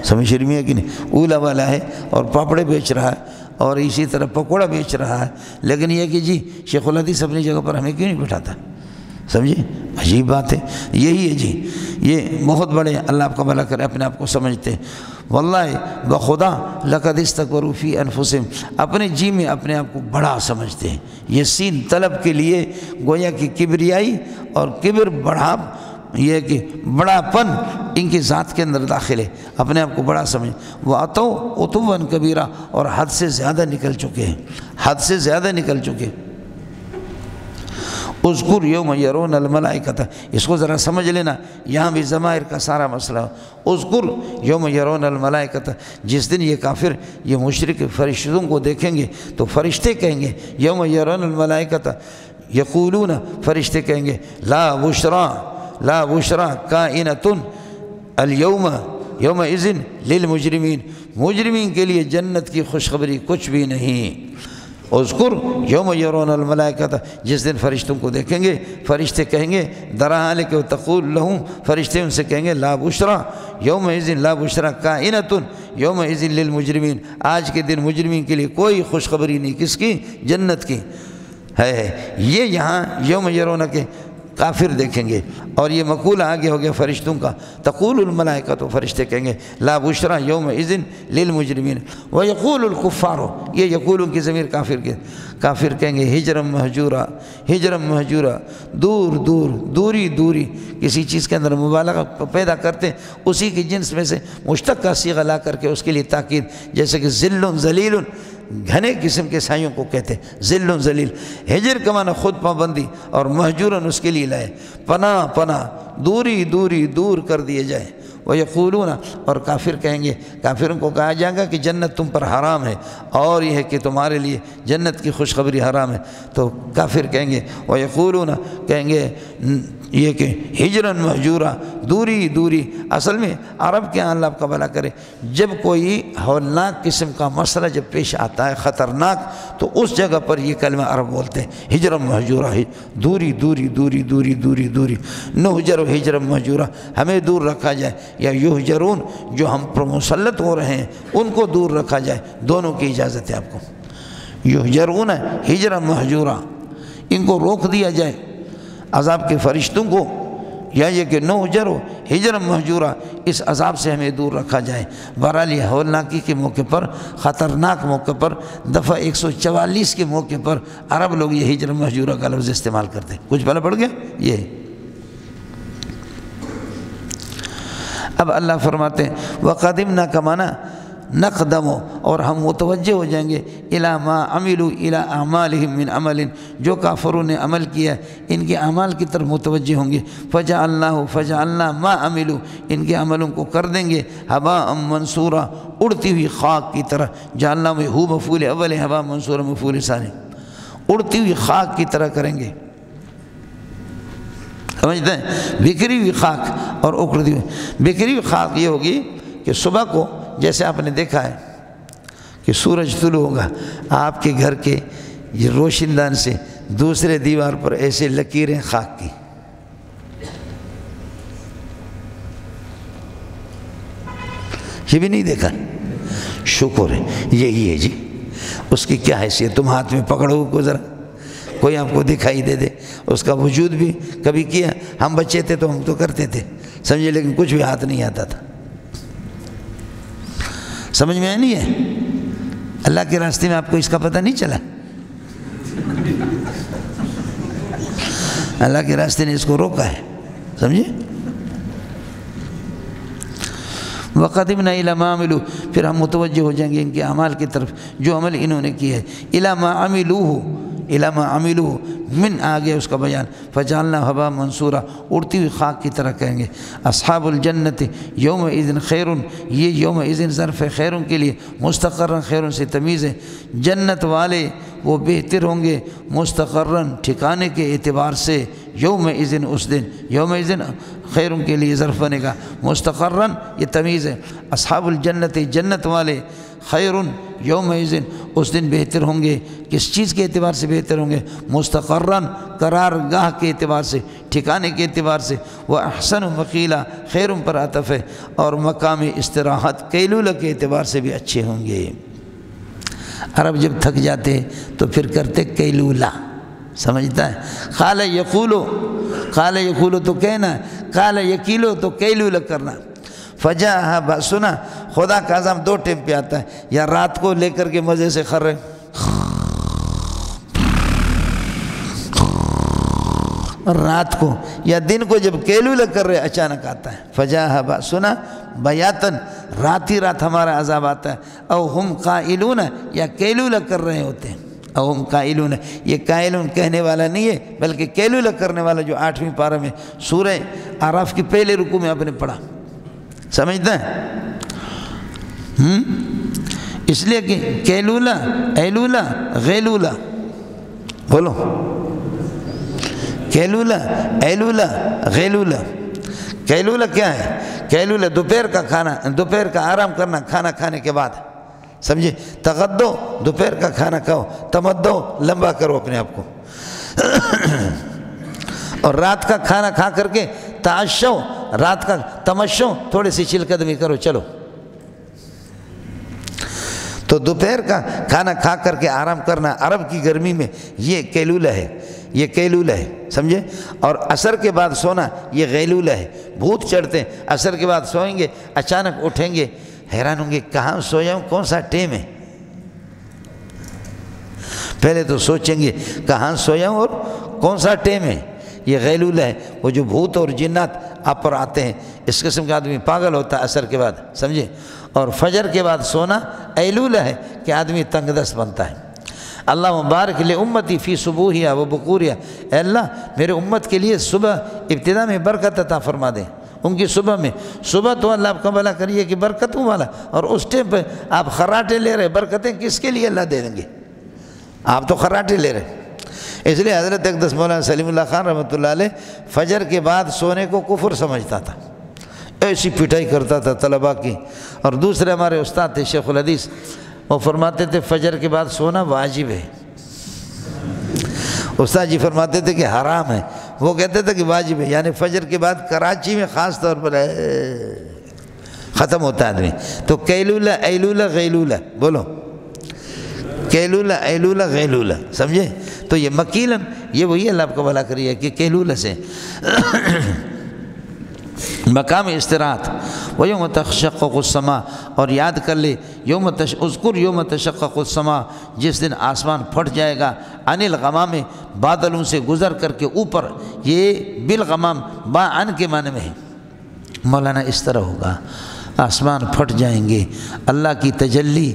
سمجھ میں ہے کہ نہیں؟ اولا والا ہے اور پاپڑے بیچ رہا ہے اور اسی طرح پکوڑا بیچ رہا ہے، لیکن یہ کہ جی شیخ الحدیث اپنی جگہ پر ہمیں کیوں نہیں بٹھاتا؟ سمجھے؟ عجیب بات ہے۔ یہی ہے جی، یہ بہت بڑے اللہ آپ کا بھلا کرے اپنے آپ کو سمجھتے ہیں۔ واللہ بخدا لقد استکبروا فی انفسہم، اپنے جی میں اپنے آپ کو بڑا سمجھتے ہیں۔ یہ سین طلب کے لیے گویا کہ کبریائی اور کبر بڑھا، یہ کہ بڑا پن ان کی ذات کے اندر داخل ہے، اپنے آپ کو بڑا سمجھ۔ وَأَتَوْا عُتُوًّا کبیرہ، اور حد سے زیادہ نکل چکے ہیں، حد سے زیادہ نکل چکے ہیں۔ اذکر یوم یرون الملائکۃ، اس کو ذرا سمجھ لینا، یہاں بھی ضمائر کا سارا مسئلہ۔ اذکر یوم یرون الملائکۃ، جس دن یہ کافر یہ مشرک فرشتوں کو دیکھیں گے تو فرشتے کہیں گے، یوم یرون الملائکۃ یقولون، فرشتے کہیں گے لا بشرا لا بشرا کائنۃ اليوم یومئذ للمجرمین، مجرمین کے لیے جنت کی خوشخبری کچھ بھی نہیں۔ اذکر یوم یرون الملائکۃ، جس دن فرشتوں کو دیکھیں گے فرشتے کہیں گے درحال کہ تقول لہم، فرشتے ان سے کہیں گے لا بشرا یومئذ لا بشرا کائنۃ یومئذ للمجرمین، آج کے دن مجرمین کے لیے کوئی خوشخبری نہیں، کس کی؟ جنت کی ہے۔ یہ یہاں یوم یرون کے کافر دیکھیں گے، اور یہ مقول آگے ہو گیا فرشتوں کا، تقول الملائکہ، تو فرشتے کہیں گے لا بشرا یومئذ للمجرمین۔ ویقول الکفار، یہ یقولوں کی ضمیر کافر کے، کافر کہیں گے ہجرم مہجورا ہجرم مہجورا، دور دور، دوری دوری، کسی چیز کے اندر مبالغہ پیدا کرتے اسی کی جنس میں سے مشتق کا صیغہ لا کر کے اس کے لیے تاکید، جیسے کہ ذل ذلیل، گھنے قسم کے سائیوں کو کہتے ہیں ذل ذلیل۔ ہجر کا معنی خود پابندی، اور مہجورن اس کے لیے لائے پناہ پناہ، دوری دوری، دور کر دیے جائے۔ وَيَقُولُونَ، اور کافر کہیں گے، کافروں کو کہا جائے گا کہ جنت تم پر حرام ہے، اور یہ ہے کہ تمہارے لیے جنت کی خوشخبری حرام ہے، تو کافر کہیں گے وَيَقُولُونَ، کہیں گے یہ کہ ہجرن مہجورا، دوری دوری۔ اصل میں عرب کے اللہ آپ کا بھلا کرے، جب کوئی ہولناک قسم کا مسئلہ جب پیش آتا ہے خطرناک، تو اس جگہ پر یہ کلمہ عرب بولتے ہیں ہجرن مہجورا، دوری دوری دوری دوری دوری دوری، نہجر و ہجرن مہجورا، ہمیں دور رکھا جائے، یا یہجرون، جو ہم پر مسلط ہو رہے ہیں ان کو دور رکھا جائے، دونوں کی اجازت ہے آپ کو۔ یہجرون ہجرن مہجورا، ان کو روک دیا جائے عذاب کے فرشتوں کو، یا یہ کہ نہجر و ہجرن مہجورا، اس عذاب سے ہمیں دور رکھا جائے۔ بہرحال یہ ہولناکی کے موقع پر، خطرناک موقع پر، دفعہ 144 کے موقع پر عرب لوگ یہ ہجرن مہجورا کا لفظ استعمال کرتے ہیں۔ کچھ بھلا پڑ گیا یہ؟ اب اللہ فرماتے ہیں وَقَدِمْنَا کا معنی نقدم، اور ہم متوجہ ہو جائیں گے اِلَى مَا عَمِلُوا إِلَىٰ أَعْمَالِهِمْ مِنْ عَمَلٍ، جو کافروں نے عمل کیا ان کے اعمال کی طرف متوجہ ہوں گے۔ فَجَعَلْنَا مَا عَمِلُوا، ان کے عملوں کو کر دیں گے هَبَاءً مَنْثُورًا، اڑتی ہوئی خاک کی طرح۔ جعلنا میں ہو مفعول اول ہے، هَبَاءً مَنْثُورًا مفعول ثانی، اڑتی ہوئی خاک کی طرح کریں گے۔ سمجھتے ہیں؟ بکھری ہوئی خاک اور اکڑتی ہوئی، بکھری ہوئی خاک یہ ہوگی کہ صبح کو جیسے آپ نے دیکھا ہے کہ سورج طلوع ہوگا، آپ کے گھر کے یہ روشن دان سے دوسرے دیوار پر ایسے لکیریں خاک کی، یہ بھی نہیں دیکھا؟ شکر ہے، یہی ہے جی، اس کی کیا حیثیت؟ تم ہاتھ میں پکڑو کو ذرا، کوئی آپ کو دکھائی دے دے، اس کا وجود بھی کبھی کیا؟ ہم بچے تھے تو ہم تو کرتے تھے سمجھے، لیکن کچھ بھی ہاتھ نہیں آتا تھا۔ سمجھ میں نہیں ہے؟ اللہ کے راستے میں آپ کو اس کا پتہ نہیں چلا؟ اللہ کے راستے نے اس کو روکا ہے، سمجھے؟ وَقَدِمْنَا إِلَىٰ مَا عَمِلُوا، پھر ہم متوجہ ہو جائیں گے ان کے اعمال کی طرف جو عمل انہوں نے کیا ہے۔ إِلَىٰ مَا عَمِلُوهُ، إِلَىٰ مَا عَمِلُوهُ، من آگے اس کا بیان، فَجَعَلْنَا هَبَاءً مَنْثُورًا، اڑتی ہوئی خاک کی طرح کہیں گے۔ اصحاب الجنت یومئذ خیر، یہ یومئذ ظرف خیروں کے لیے، مستقرن خیروں سے تمیز ہے، جنت والے وہ بہتر ہوں گے، مستقرن ٹھکانے کے اعتبار سے، یومئذ اس دن، یومئذ خیروں کے لیے ظرف بنے گا، مستقرن یہ تمیز ہے، اصحاب الجنت جنت والے خیرن یومئذ اس دن بہتر ہوں گے، کس چیز کے اعتبار سے بہتر ہوں گے؟ مستقرن قرار گاہ کے اعتبار سے، ٹھکانے کے اعتبار سے، وہ احسن مقیلا خیروں پر عطف ہے، اور مقام استراحت قیلولہ کے اعتبار سے بھی اچھے ہوں گے۔ عرب جب تھک جاتے تو پھر کرتے قیلولہ، سمجھتا ہے؟ قال یقولو تو کہنا ہے، قال یقیلو تو قیلولہ کرنا۔ فجاء بأسنا، خدا کا عذاب دو ٹائم پہ آتا ہے، یا رات کو لے کر کے مزے سے کر رہے رات کو، یا دن کو جب قیلولہ کر رہے اچانک آتا ہے۔ فجاء بأسنا بیاتن، رات ہی رات ہمارا عذاب آتا ہے، او ہم قائلون، یا قیلولہ کر رہے ہوتے ہیں، او ہم قائلون، یہ قائلون کہنے والا نہیں ہے بلکہ قیلولہ کرنے والا، جو 8ویں پارہ میں سورہ اعراف کی پہلے رکوع میں آپ نے پڑھا، سمجھتا ہے؟ اس لیے کہ قیلولہ ایلولہ غیلولہ، بولو قیلولہ ایلولہ غیلولہ۔ قیلولہ کیا ہے؟ قیلولہ دوپہر کا کھانا، دوپہر کا آرام کرنا کھانا کھانے کے بعد، سمجھے؟ تغدو دوپہر کا کھانا کھاؤ، تمدو لمبا کرو اپنے آپ کو، اور رات کا کھانا کھا کر کے تعشو، رات کا تمشو، تھوڑی سی چل قدمی کرو، چلو۔ تو دوپہر کا کھانا کھا کر کے آرام کرنا عرب کی گرمی میں یہ قیلولہ ہے، یہ قیلولہ ہے، سمجھے؟ اور عصر کے بعد سونا یہ غیلولہ ہے۔ بھوت چڑھتے ہیں، عصر کے بعد سوئیں گے، اچانک اٹھیں گے، حیران ہوں گے کہاں سویا ہوں، کون سا ٹائم ہے؟ پہلے تو سوچیں گے کہاں سویا ہوں اور کون سا ٹائم ہے، یہ غیلولہ ہے۔ وہ جو بھوت اور جنات آپ پر آتے ہیں، اس قسم کا آدمی پاگل ہوتا ہے عصر کے بعد، سمجھے؟ اور فجر کے بعد سونا ایلولہ ہے کہ آدمی تنگ دست بنتا ہے۔ اللہ مبارک لامتی فی صبوحہا و بکورہا، اے اللہ میرے امت کے لیے صبح ابتدا میں برکت عطا فرما دیں، ان کی صبح میں، صبح تو اللہ آپ کا بھلا کریے کہ برکتوں والا، اور اس ٹائم پہ آپ خراٹے لے رہے، برکتیں کس کے لیے اللہ دے دیں گے؟ آپ تو خراٹے لے رہے۔ اس لیے حضرت اقدس مولانا سلیم اللہ خان رحمۃ اللہ علیہ فجر کے بعد سونے کو کفر سمجھتا تھا، ایسی پٹائی کرتا تھا طلباء کی۔ اور دوسرے ہمارے استاد تھے شیخ الحدیث، وہ فرماتے تھے فجر کے بعد سونا واجب ہے۔ استاد جی فرماتے تھے کہ حرام ہے، وہ کہتے تھے کہ واجب ہے، یعنی فجر کے بعد کراچی میں خاص طور پر ختم ہوتا ہے آدمی۔ تو قیلولہ ایلولہ غیلولہ، بولو قیلولہ ایلولہ غیلولہ، سمجھے؟ تو یہ مکیلن، یہ وہی اللہ آپ کو بھلا کریے کہ قیلولہ سے مقام استراحت۔ وَيَوْمَ تَشَقَّقُ السَّمَاءُ، اور یاد کر لے اذکر یوم تشقق السماء، جس دن آسمان پھٹ جائے گا، عن الغمام، بادلوں سے گزر کر کے اوپر، یہ بالغمام با عن کے معنی میں ہے۔ مولانا اس طرح ہوگا، آسمان پھٹ جائیں گے، اللہ کی تجلی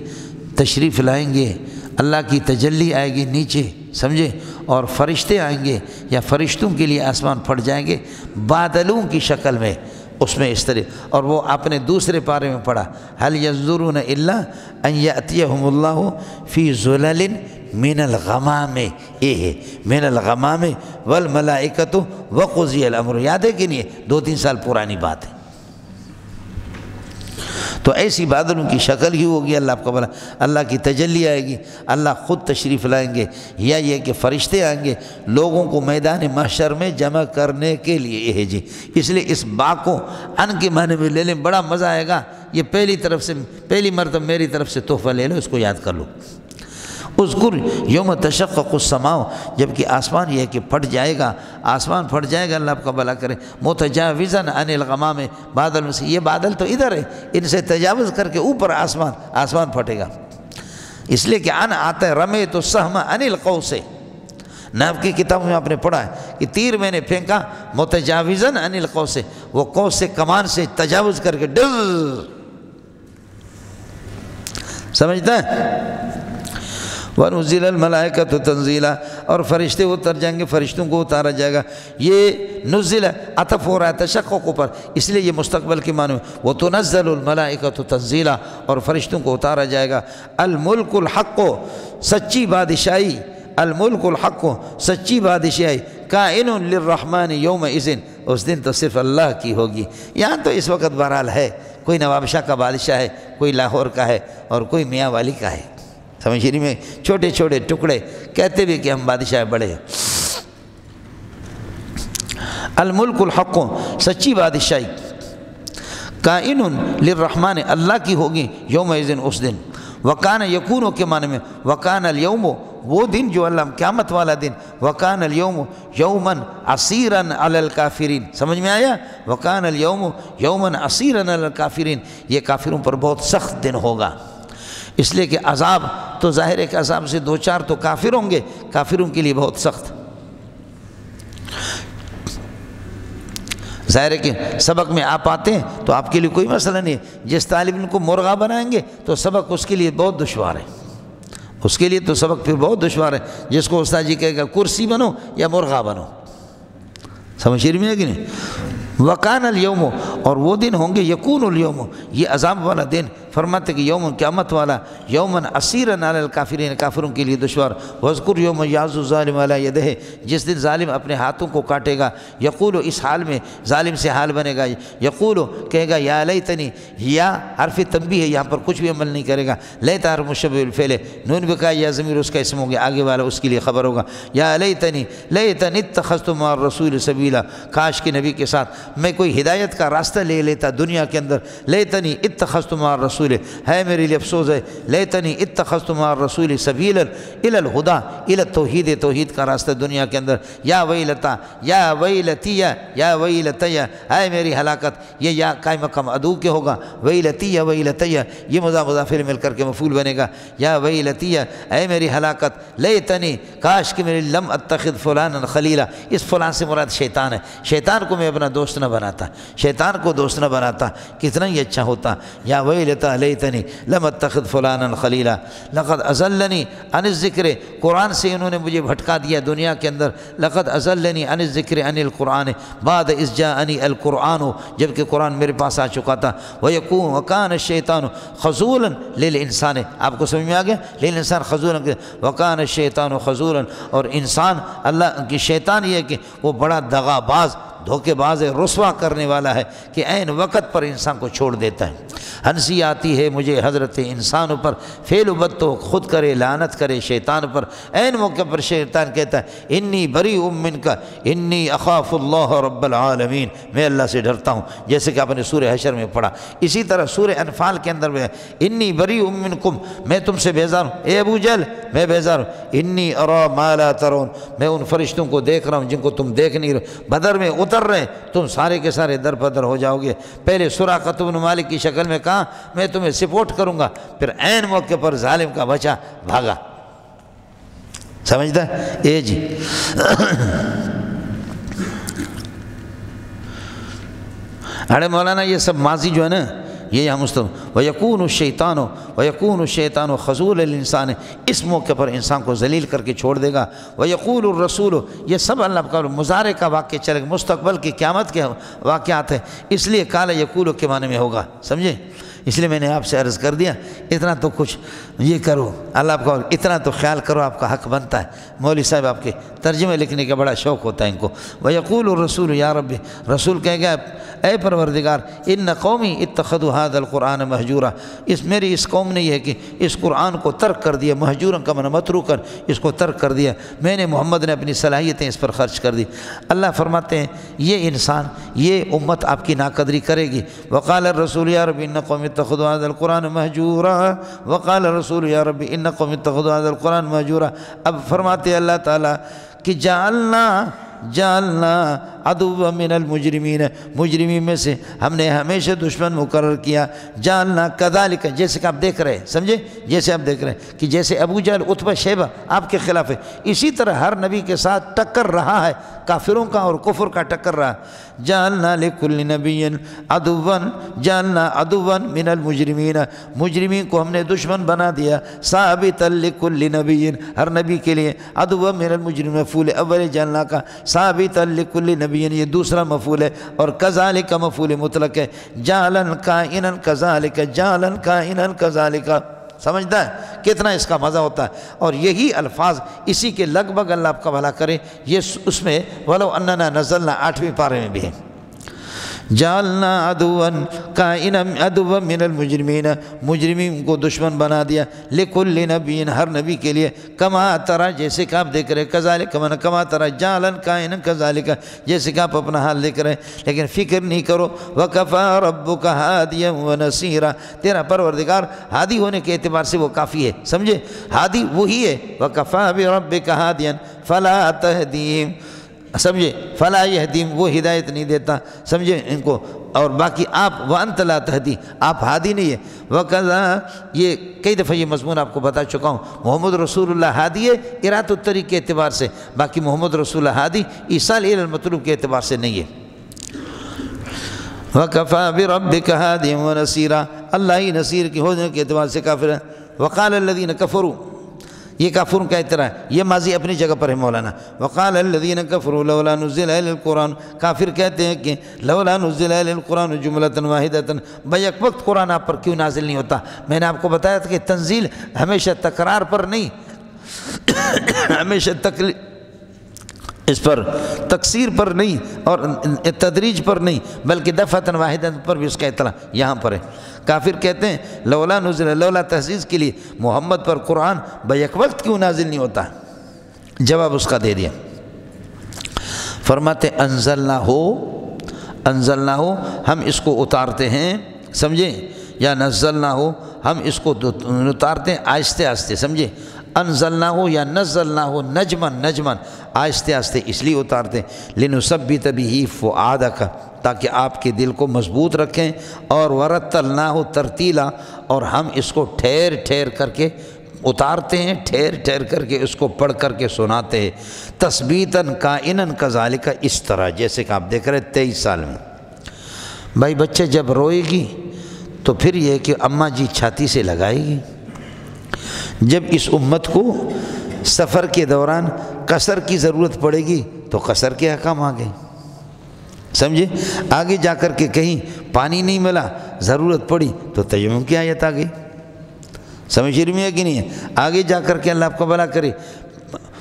تشریف لائیں گے، اللہ کی تجلی آئے گی نیچے، سمجھے؟ اور فرشتے آئیں گے، یا فرشتوں کے لیے آسمان پھٹ جائیں گے بادلوں کی شکل میں، اس میں اس طرح۔ اور وہ آپ نے دوسرے پارے میں پڑھا، هل ينظرون الا ان يأتيهم الله في ظلل من الغمام، یہ ہے من الغمام والملائکۃ وقضی الامر، یاد ہے کہ نہیں؟ 2-3 سال پرانی بات ہے۔ تو ایسی بادلوں کی شکل ہی ہوگی، اللہ آپ کو بلا، اللہ کی تجلی آئے گی، اللہ خود تشریف لائیں گے، یا یہ کہ فرشتے آئیں گے لوگوں کو میدان محشر میں جمع کرنے کے لیے، یہ ہے جی۔ اس لیے اس با کو ان کے معنی میں لے لیں، بڑا مزہ آئے گا۔ یہ پہلی مرتبہ میری طرف سے تحفہ لے لو، اس کو یاد کر لو۔ اذکر یوم تشقق السماء، جبکہ آسمان یہ کہ پھٹ جائے گا، آسمان پھٹ جائے گا، اللہ آپ کا بھلا کرے، متجاوزاً عن الغمام، بادلوں سے، یہ بادل تو ادھر ہے، ان سے تجاوز کر کے اوپر آسمان پھٹے گا۔ اس لیے کہ عن آتا ہے رمیت السہم عن القوس، نحو کی کتابوں میں آپ نے پڑھا ہے کہ تیر میں نے پھینکا متجاوزاً عن القوس، وہ قوس سے، کمان سے تجاوز کر کے ڈر، سمجھتا ہے؟ وَنُزِّلَ الْمَلَائِكَةُ تَنزِيلًا، اور فرشتے اتر جائیں گے، فرشتوں کو اتارا جائے گا۔ یہ نزل عطف ہو رہا ہے تشقق پر، اس لیے یہ مستقبل کے معنی میں، وَتُنَزَّلُ الْمَلَائِكَةُ تَنزِيلًا، اور فرشتوں کو اتارا جائے گا۔ الملک الحق، سچی بادشاہی، الملک الحق، سچی بادشاہی، کائن للرحمن یومئذ، اس دن تو صرف اللہ کی ہوگی۔ یہاں تو اس وقت بہرحال ہے، کوئی نواب شاہ کا بادشاہ ہے، کوئی لاہور کا ہے اور کوئی میاں والی کا ہے، سمجھ رہی میں، چھوٹے چھوٹے ٹکڑے کہتے بھی کہ ہم بادشاہ بڑے ہیں۔ الملک الحق، سچی بادشاہی، کائن للرحمن، اللہ کی ہوگی، یومئذ، اس دن۔ وکان یکون کے معنی میں وکان الیوم، وہ دن جو اللہ قیامت والا دن، وکان الیوم یوما عسیرا علی الکافرین، سمجھ میں آیا؟ وکان الیوم یوما عسیرا علی الکافرین، یہ کافروں پر بہت سخت دن ہوگا، اس لیے کہ عذاب تو ظاہر ہے کہ عذاب سے دو چار تو کافر ہوں گے، کافروں کے لیے بہت سخت۔ ظاہر ہے کہ سبق میں آپ آتے ہیں تو آپ کے لیے کوئی مسئلہ نہیں ہے، جس طالب علم کو مرغا بنائیں گے تو سبق اس کے لیے بہت دشوار ہے، اس کے لیے تو سبق پھر بہت دشوار ہے، جس کو استاد جی کہے گا کرسی بنو یا مرغا بنو، سمجھ رہی ہے کہ نہیں؟ وکان الیوم، اور وہ دن ہوں گے، یکون الیوم، یہ عذاب والا دن، فرماتے کہ یوم قیامت والا، یومن عسیرا علی الکافرین، کافروں کے لیے دشوار۔ وذکر یوم یعض الظالم علی یدہ، جس دن ظالم اپنے ہاتھوں کو کاٹے گا، یقول، اس حال میں ظالم سے حال بنے گا، یقول، کہے گا یا لیتنی، یا حرف تنبیہ ہے، یہاں پر کچھ بھی عمل نہیں کرے گا، لیت حرف مشبہ بالفعل، نون بھی کہا یا ضمیر اس کا اسم ہو گیا، آگے والا اس کے لیے خبر ہوگا، یا لیتنی اتخذت مع الرسول سبیلا، کاش کے نبی کے ساتھ میں کوئی ہدایت کا راستہ لے لیتا دنیا کے اندر، لیتنی اتخذت مع الرسول، ہے میرے لیے افسوس ہے، لیتنی اتخذت مع الرسول سبیلا الی الہدی، الی التوحید، توحید کا راستہ دنیا کے اندر، یا ویلتا، یا ویلتی، یا ویلتی، ہے میری ہلاکت، یہ یا قائم مقام ادو کے ہوگا، ویلتی یا ویلتی، یہ مضاف مل کر کے مفعول بنے گا، یا ویلتی، اے میری ہلاکت، لیتنی، کاش کہ میری لم اتخذ فلانا خلیلا، اس فلان سے مراد شیطان ہے، شیطان کو میں اپنا دوست نہ بناتا، شیطان کو دوست نہ بناتا، کتنا ہی اچھا ہوتا، یا ویلتا لیتنی لم اتخذ فلانا خلیلا لقد اضلنی عن الذکر، قرآن سے انہوں نے مجھے بھٹکا دیا دنیا کے اندر، لقد اضلنی عن الذکر عن القرآن بعد اذ جاءنی القرآن، جبکہ قرآن میرے پاس آ چکا تھا، ویکون وکان الشیطان خذولا للانسان، آپ کو سمجھ میں آ گیا، للانسان خذولا، وکان الشیطان خذولا، اور انسان اللہ کی شیطان یہ ہے کہ وہ بڑا دغا باز، دھوکے باز ہے، رسوا کرنے والا ہے کہ عین وقت پر انسان کو چھوڑ دیتا ہے۔ ہنسی آتی ہے مجھے حضرت انسانوں پر، فعل و بد تو خود کرے، لعنت کرے شیطان پر، عین موقع پر شیطان کہتا ہے انی بریء منک انی اخاف اللہ رب العالمین، میں اللہ سے ڈرتا ہوں، جیسے کہ آپ نے سورہ حشر میں پڑھا۔ اسی طرح سورہ انفال کے اندر میں انی بریء منکم، میں تم سے بیزار ہوں، اے ابو جہل میں بیزار ہوں، انی ارا ما لا ترون، میں ان فرشتوں کو دیکھ رہا ہوں جن کو تم دیکھ نہیں رہے، بدر میں اتر رہے، تم سارے کے سارے در بدر ہو جاؤ گے، پہلے سراقۃ بن مالک کی شکل میں کہا میں تمہیں سپورٹ کروں گا، پھر عین موقع پر ظالم کا بچہ بھاگا، سمجھتا ہے؟ اے جی ارے مولانا یہ سب ماضی جو ہے نا، یہ یہاں مستقبل، وَيَكُونُ الشَّيْطَانُ وَيَكُونُ الشَّيْطَانُ خَذُولًا لِلْإِنسَانِ، اس موقع پر انسان کو ذلیل کر کے چھوڑ دے گا، وَيَقُولُ الرَّسُولُ، یہ سب اللہ کا مضارع کا واقعہ چلے گا، مستقبل کی قیامت کے واقعات ہیں، اس لیے قال یقول کے معنی میں ہوگا، سمجھے؟ اس لیے میں نے آپ سے عرض کر دیا اتنا تو کچھ یہ کرو، اللہ آپ کا اتنا تو خیال کرو، آپ کا حق بنتا ہے۔ مولوی صاحب آپ کے ترجمے لکھنے کا بڑا شوق ہوتا ہے ان کو۔ وَيَقُولُ الرَّسُولُ یا رب، رسول کہے گا اے پروردگار، ان قومی اتخذوا هذا القرآن مہجورا، میری اس قوم نے یہ ہے کہ اس قرآن کو ترک کر دیا، مہجورا کا معنی متروکا، اس کو ترک کر دیا، میں نے محمد نے اپنی صلاحیتیں اس پر خرچ کر دی۔ اللہ فرماتے ہیں یہ انسان، یہ امت آپ کی ناقدری کرے گی۔ وقال الرسول یا رب ان قوم اتخذوا هذا القرآن مہجورا، وقال الرسول یا رب ان قوم اتخذوا هذا القرآن مہجورا۔ اب فرماتے اللہ تعالیٰ کہ جعلنا عدوا من المجرمین، مجرمین میں سے ہم نے ہمیشہ دشمن مقرر کیا، جعلنا کذالک، جیسے کہ آپ دیکھ رہے ہیں، سمجھے؟ جیسے آپ دیکھ رہے ہیں کہ جیسے ابو جہل عتبہ شیبہ آپ کے خلاف ہے، اسی طرح ہر نبی کے ساتھ ٹکر رہا ہے، کافروں کا اور کفر کا ٹکر رہا۔ جعلنا لکل نبی جعلنا عدوا من المجرمین، مجرمین کو ہم نے دشمن بنا دیا، ثابتا لکل نبی، ہر نبی کے لیے، عدوا من المجرمین، مفعول اول جعلنا کا، ثابتا لکل نبی یہ دوسرا مفعول ہے، اور کذالک مفعول مطلق ہے، جعلن کائنا کذالک، جعلن کائنا کذالک، سمجھتا ہے کتنا اس کا مزہ ہوتا ہے. اور یہی الفاظ اسی کے لگ بھگ اللہ آپ کا بھلا کرے یہ اس میں ولو اننا نزلنا 8ویں پارے میں بھی ہے. جعلنا عدوا کائنا عدوا من المجرمین، مجرمین کو دشمن بنا دیا. لکل نبی، ہر نبی کے لیے. کما ترى، جیسے کہ آپ دیکھ رہے. کذالک کما ترى جعلا کائنا کذالک، جیسے کہ آپ اپنا حال دیکھ رہے لیکن فکر نہیں کرو. وکفى ربک ہادیا ونصیرا، تیرا پروردگار ہادی ہونے کے اعتبار سے وہ کافی ہے. سمجھے، ہادی وہی ہے. وکفى بربک ہادیا فلا تهدیہم، سمجھے، فلا یہدیم، وہ ہدایت نہیں دیتا. سمجھے ان کو. اور باقی آپ وانت لا تہدی، آپ ہادی نہیں ہے. وکذا، یہ کئی دفعہ یہ مضمون آپ کو بتا چکا ہوں. محمد رسول اللہ ہادی ہے ارات الطریق کے اعتبار سے، باقی محمد رسول اللہ ہادی ایصال الی المطلوب کے اعتبار سے نہیں ہے. وکفى بربک ہادیا ونصیرا، اللہ ہی نصیر کی ہونے کے اعتبار سے کافر ہے. وقال الذین کفروا، یہ کافروں کا اعتراض ہے، یہ ماضی اپنی جگہ پر ہے مولانا. وقال الذین کفروا لولا نزل علی القرآن، کافر کہتے ہیں کہ لولا نزل علی القرآن جملۃ واحدۃ، بیک وقت قرآن آپ پر کیوں نازل نہیں ہوتا. میں نے آپ کو بتایا تھا کہ تنزیل ہمیشہ تکرار پر نہیں، ہمیشہ اس پر تکثیر پر نہیں اور تدریج پر نہیں، بلکہ دفعۃ واحدۃ پر بھی اس کا اطلاع یہاں پر ہے. کافر کہتے ہیں لولا نزل، لولا تحزیز کے لیے محمد پر قرآن بیک وقت کیوں نازل نہیں ہوتا. جواب اس کا دے دیا. فرماتے انزلنا ہو، ہم اس کو اتارتے ہیں. سمجھے، یا نزلنا ہو، ہم اس کو اتارتے ہیں آہستہ آہستہ. سمجھے، انزلنا ہو یا نزلنا ہو نجمن آہستہ آہستہ اس لیے اتارتے ہیں. لنثبت به فؤادک، تاکہ آپ کے دل کو مضبوط رکھیں. اور ورتلناہ ترتیلا، اور ہم اس کو ٹھہر ٹھہر کر کے اتارتے ہیں، ٹھہر ٹھہر کر کے اس کو پڑھ کر کے سناتے ہیں. تثبیتاً کائناً کذالک، اس طرح جیسے کہ آپ دیکھ رہے 23 سال میں. بھائی بچے جب روئے گی تو پھر یہ کہ اماں جی چھاتی سے لگائے گی. جب اس امت کو سفر کے دوران قصر کی ضرورت پڑے گی تو قصر کے احکام آ گئے. سمجھے، آگے جا کر کے کہیں پانی نہیں ملا، ضرورت پڑی تو تیمم کی آیت آ گئی. سمجھ میں ہے کہ نہیں ہے. آگے جا کر کے اللہ آپ کو بھلا کرے،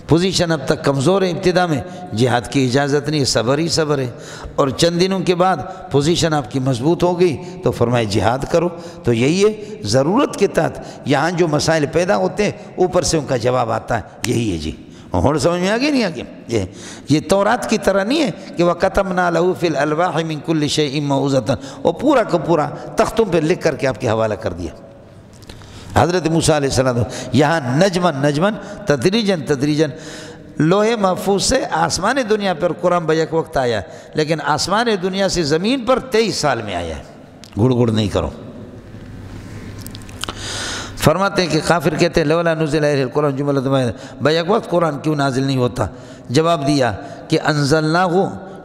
پوزیشن اب تک کمزور ہے، ابتدا میں جہاد کی اجازت نہیں، صبر ہی صبر ہے. اور چند دنوں کے بعد پوزیشن آپ کی مضبوط ہو گئی تو فرمائے جہاد کرو. تو یہی ہے ضرورت کے تحت یہاں جو مسائل پیدا ہوتے ہیں اوپر سے ان کا جواب آتا ہے. یہی ہے جی. اور سمجھ میں آگے نہیں آگے. یہ تورات کی طرح نہیں ہے کہ وَكَتَبْنَا لَهُ فِي الْأَلْوَاحِ مِن كُلِّ شَيْءٍ مَوْعِظَةً، وہ پورا کا پورا تختوں پہ لکھ کر کے آپ کے حوالہ کر دیا. حضرت موسیٰ علیہ السلام یہاں نجمن تدریجن لوح محفوظ سے آسمان دنیا پر قرآن بیک وقت آیا ہے، لیکن آسمان دنیا سے زمین پر 23 سال میں آیا ہے. گڑ نہیں کرو. فرماتے ہیں کہ کافر کہتے ہیں لولا نزل علیہ القرآن جملۃ واحدۃ، بیک وقت قرآن کیوں نازل نہیں ہوتا. جواب دیا کہ انزلناہ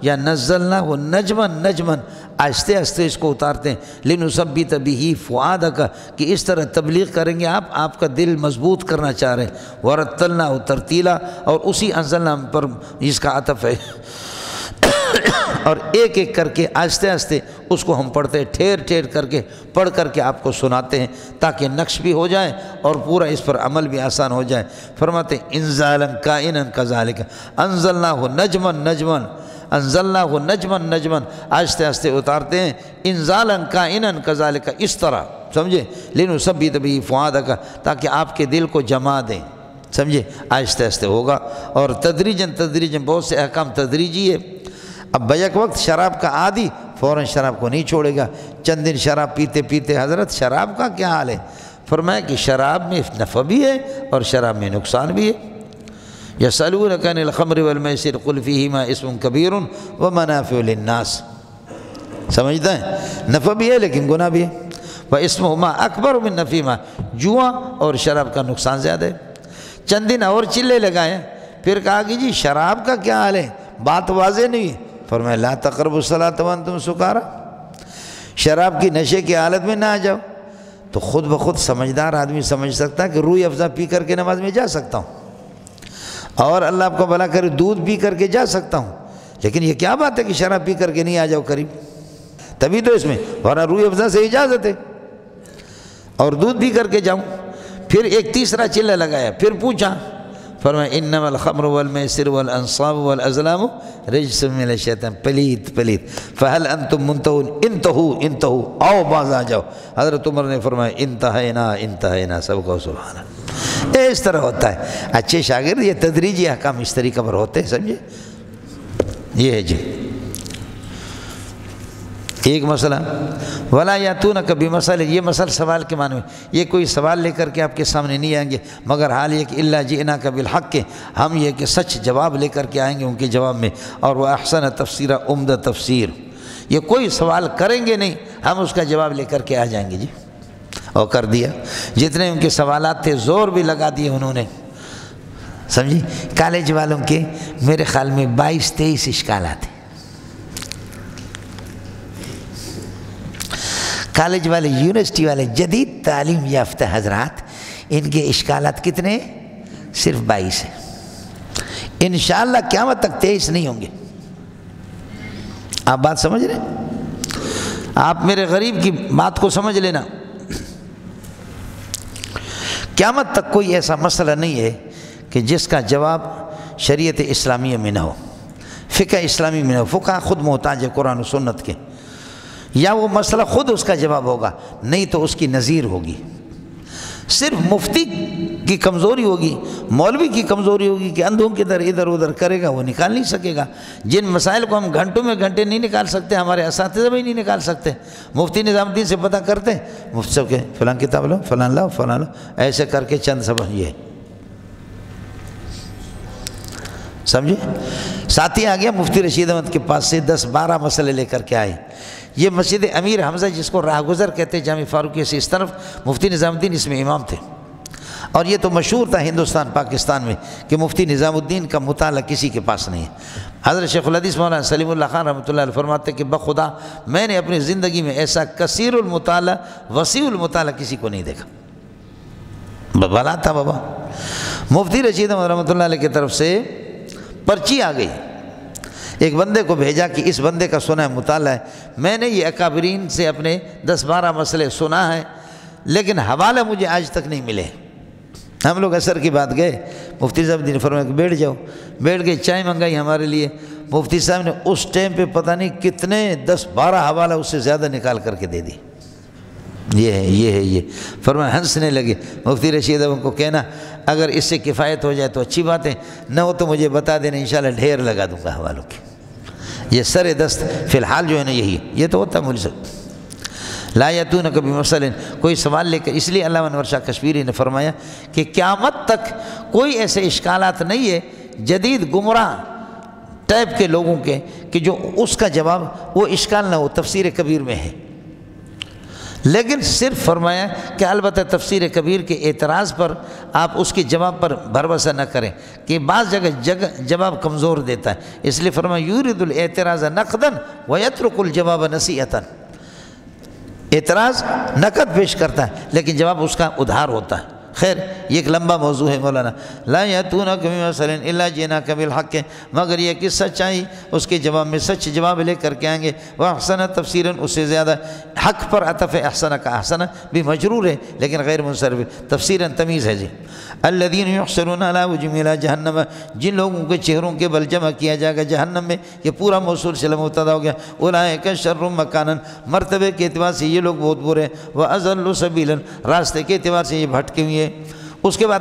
یا نزلناہ نجمن آہستہ آہستہ اس کو اتارتے ہیں. لنثبت به فؤادک، کہ اس طرح تبلیغ کریں گے آپ کا دل مضبوط کرنا چاہ رہے ہیں. ورتلناہ ترتیلا، اور اسی انزلنا پر اس کا عطف ہے. اور ایک ایک کر کے آہستہ آہستہ اس کو ہم پڑھتے ہیں، ٹھہر ٹھہر کر کے پڑھ کر کے آپ کو سناتے ہیں تاکہ نقش بھی ہو جائے اور پورا اس پر عمل بھی آسان ہو جائے. فرماتے ہیں انزالا کائنا کذالک انزلناہ نجمن آہستہ آہستہ اتارتے ہیں. انزالا کائنا کذالک، اس طرح. سمجھے، لنثبت به فؤادک، تاکہ آپ کے دل کو جما دیں. سمجھے، آہستہ آہستہ ہوگا. اور تدریجن بہت سے احکام تدریجی ہے. اب بیک وقت شراب کا عادی فوراً شراب کو نہیں چھوڑے گا. چند دن شراب پیتے پیتے حضرت شراب کا کیا حال ہے. فرمایا کہ شراب میں نفع بھی ہے اور شراب میں نقصان بھی ہے. یسألونک عن الخمر والمیسر قل فیہما اسم کبیر ومنافع للناس. سمجھتا ہے، نفع بھی ہے لیکن گناہ بھی ہے. واسمہما اکبر من نفعہما، جوا اور شراب کا نقصان زیادہ ہے. چند دن اور چلے لگائے، پھر کہا کہ جی شراب کا کیا حال ہے، بات واضح نہیں ہے. فرمایا لا تقربوا الصلاۃ وانتم سکارا، شراب کی نشے کی حالت میں نہ آ جاؤ. تو خود بخود سمجھدار آدمی سمجھ سکتا ہے کہ روح افزا پی کر کے نماز میں جا سکتا ہوں، اور اللہ آپ کو بھلا کرے دودھ پی کر کے جا سکتا ہوں. لیکن یہ کیا بات ہے کہ شراب پی کر کے نہیں آ جاؤ قریب. تبھی تو اس میں ورنہ روح افزا سے اجازت ہے اور دودھ پی کر کے جاؤں. پھر ایک تیسرا چلہ لگایا، پھر پوچھا، فرمایا انما الخمر والمیسر والانصاب والازلام رجس من الشیطان، پلید پلید، فہل انتم منتہون، انتہو آؤ باز آ جاؤ۔ حضرت عمر نے فرمایا انتہینا، سب کو سبحان اللہ۔ اس طرح ہوتا ہے اچھے شاگرد، یہ تدریجی احکام اس طریقہ پر ہوتے ہیں، سمجھے؟ یہ ہے جی ایک مسئلہ، ولا یاتونک بمثل، یہ مسئلہ سوال کے معنی میں، یہ کوئی سوال لے کر کے آپ کے سامنے نہیں آئیں گے، مگر حال یہ کہ الا جئناک بالحق، کہ ہم یہ کہ سچ جواب لے کر کے آئیں گے ان کے جواب میں، اور وہ احسن تفسیر، عمدہ تفسیر۔ یہ کوئی سوال کریں گے نہیں، ہم اس کا جواب لے کر کے آ جائیں گے جی، اور کر دیا۔ جتنے ان کے سوالات تھے زور بھی لگا دیے انہوں نے، سمجھی؟ کالج والوں کے میرے خیال میں 22-23 اشکالات ہیں۔ کالج والے، یونیورسٹی والے، جدید تعلیم یافتہ حضرات، ان کے اشکالات کتنے؟ صرف 22 ہیں۔ انشاءاللہ قیامت تک 23 نہیں ہوں گے۔ آپ بات سمجھ رہے ہیں؟ آپ میرے غریب کی بات کو سمجھ لینا، قیامت تک کوئی ایسا مسئلہ نہیں ہے کہ جس کا جواب شریعت اسلامیہ میں نہ ہو، فقہ اسلامی میں نہ ہو۔ فقہ خود محتاج ہے قرآن و سنت کے، یا وہ مسئلہ خود اس کا جواب ہوگا، نہیں تو اس کی نظیر ہوگی۔ صرف مفتی کی کمزوری ہوگی، مولوی کی کمزوری ہوگی کہ اندھوں کے در ادھر ادھر کرے گا، وہ نکال نہیں سکے گا۔ جن مسائل کو ہم گھنٹوں میں گھنٹے نہیں نکال سکتے، ہمارے اساتذہ بھی نہیں نکال سکتے۔ مفتی نظام الدین سے پتہ کرتے، مفتی صاحب کے فلاں کتاب لو، فلاں لاؤ، فلاں لاؤ، ایسے کر کے چند سبق یہ سمجھے۔ ساتھی آ گیا مفتی رشید احمد کے پاس سے 10-12 مسئلے لے کر کے آئے۔ یہ مسجد امیر حمزہ جس کو راہ گزر کہتے جامع فاروقیہ سے اس طرف، مفتی نظام الدین اس میں امام تھے، اور یہ تو مشہور تھا ہندوستان پاکستان میں کہ مفتی نظام الدین کا مطالعہ کسی کے پاس نہیں ہے۔ حضرت شیخ الحدیث مولانا سلیم اللہ خان رحمۃ اللہ علیہ فرماتے کہ بخدا میں نے اپنی زندگی میں ایسا کثیر المطالعہ، وسیع المطالعہ کسی کو نہیں دیکھا۔ بلا تھا بابا۔ مفتی رشید احمد رحمۃ اللہ علیہ کی طرف سے پرچی آ گئی، ایک بندے کو بھیجا کہ اس بندے کا سنا ہے مطالعہ ہے، میں نے یہ اکابرین سے اپنے 10-12 مسئلے سنا ہے، لیکن حوالہ مجھے آج تک نہیں ملے۔ ہم لوگ عصر کی بات گئے، مفتی صاحب نے فرمایا کہ بیٹھ جاؤ، بیٹھ گئے، چائے منگائی ہمارے لیے۔ مفتی صاحب نے اس ٹائم پہ پتہ نہیں کتنے 10-12 حوالہ اس سے زیادہ نکال کر کے دے دی۔ یہ فرمایا، ہنسنے لگے۔ مفتی رشید احمد کو کہنا اگر اس سے کفایت ہو جائے تو اچھی بات ہے، نہ ہو تو مجھے بتا دینا، انشاءاللہ ڈھیر لگا دوں گا حوالوں کی۔ یہ سر دست فی الحال جو ہے نا یہی ہے، یہ تو ہوتا ہے مجھ سے۔ لا یاتونک بمثل، کوئی سوال لے کر، اس لیے علامہ انور شاہ کشمیری نے فرمایا کہ قیامت تک کوئی ایسے اشکالات نہیں ہے جدید گمراہ ٹائپ کے لوگوں کے کہ جو اس کا جواب وہ اشکال نہ ہو، تفسیر کبیر میں ہے۔ لیکن صرف فرمایا کہ البتہ تفسیر کبیر کے اعتراض پر آپ اس کے جواب پر بھروسہ نہ کریں کہ بعض جگہ جواب کمزور دیتا ہے، اس لیے فرمایا یورید الاعتراض نقدا ویترک الجواب نصیحتا، اعتراض نقد پیش کرتا ہے لیکن جواب اس کا ادھار ہوتا ہے۔ خیر یہ ایک لمبا موضوع ہے مولانا۔ لا یاتونک بمثل الا جئناک بالحق، مگر یہ کہ سچائی اس کے جواب میں سچ جواب لے کر کے آئیں گے۔ واحسن تفسیرا، اس سے زیادہ حق پر عطف احسن کا احسن بھی مجرور ہے لیکن غیر منصرف، تفسیرا تمیز ہے جی۔ الذین یحشرون علی وجوہہم الی جہنم، جن لوگوں کے چہروں کے بل جمع کیا جائے گا جہنم میں، یہ پورا موصول سے مبتدا ہو گیا۔ اولئک شر مکانا، مرتبے کے اعتبار سے یہ لوگ بہت برے ہیں، واضل سبیلا، راستے کے اعتبار سے یہ بھٹکے ہوئے ہیں۔ اس کے بعد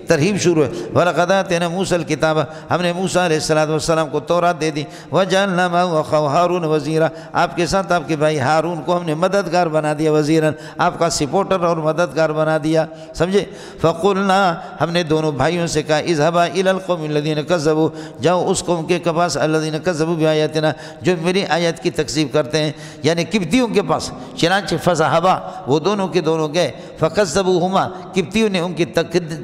ترہیب شروع ہے۔ وَلَقَدْ آتَيْنَا مُوسَى الْكِتَابَ، ہم نے موسیٰ علیہ السلام کو تورات دے دی۔ وَجَعَلْنَا مَعَهُ أَخَاهُ هَارُونَ وَزِيرًا، آپ کے ساتھ آپ کے بھائی ہارون کو ہم نے مددگار بنا دیا، وزیراً آپ کا سپورٹر اور مددگار بنا دیا، سمجھے۔ فَقُلْنَا، ہم نے دونوں بھائیوں سے کہا اذهبا إِلَى الْقَوْمِ الَّذِينَ كَذَّبُوا، جاؤ اس قوم کے پاس الَّذِينَ كَذَّبُوا بِآيَاتِنَا، جو میری آیت کی تکذیب کرتے ہیں، یعنی قبطیوں کے پاس۔ چنانچہ فَذَهَبا، وہ دونوں کے دونوں گئے، فَكَذَّبُوهُمَا، قبطیوں نے ان کی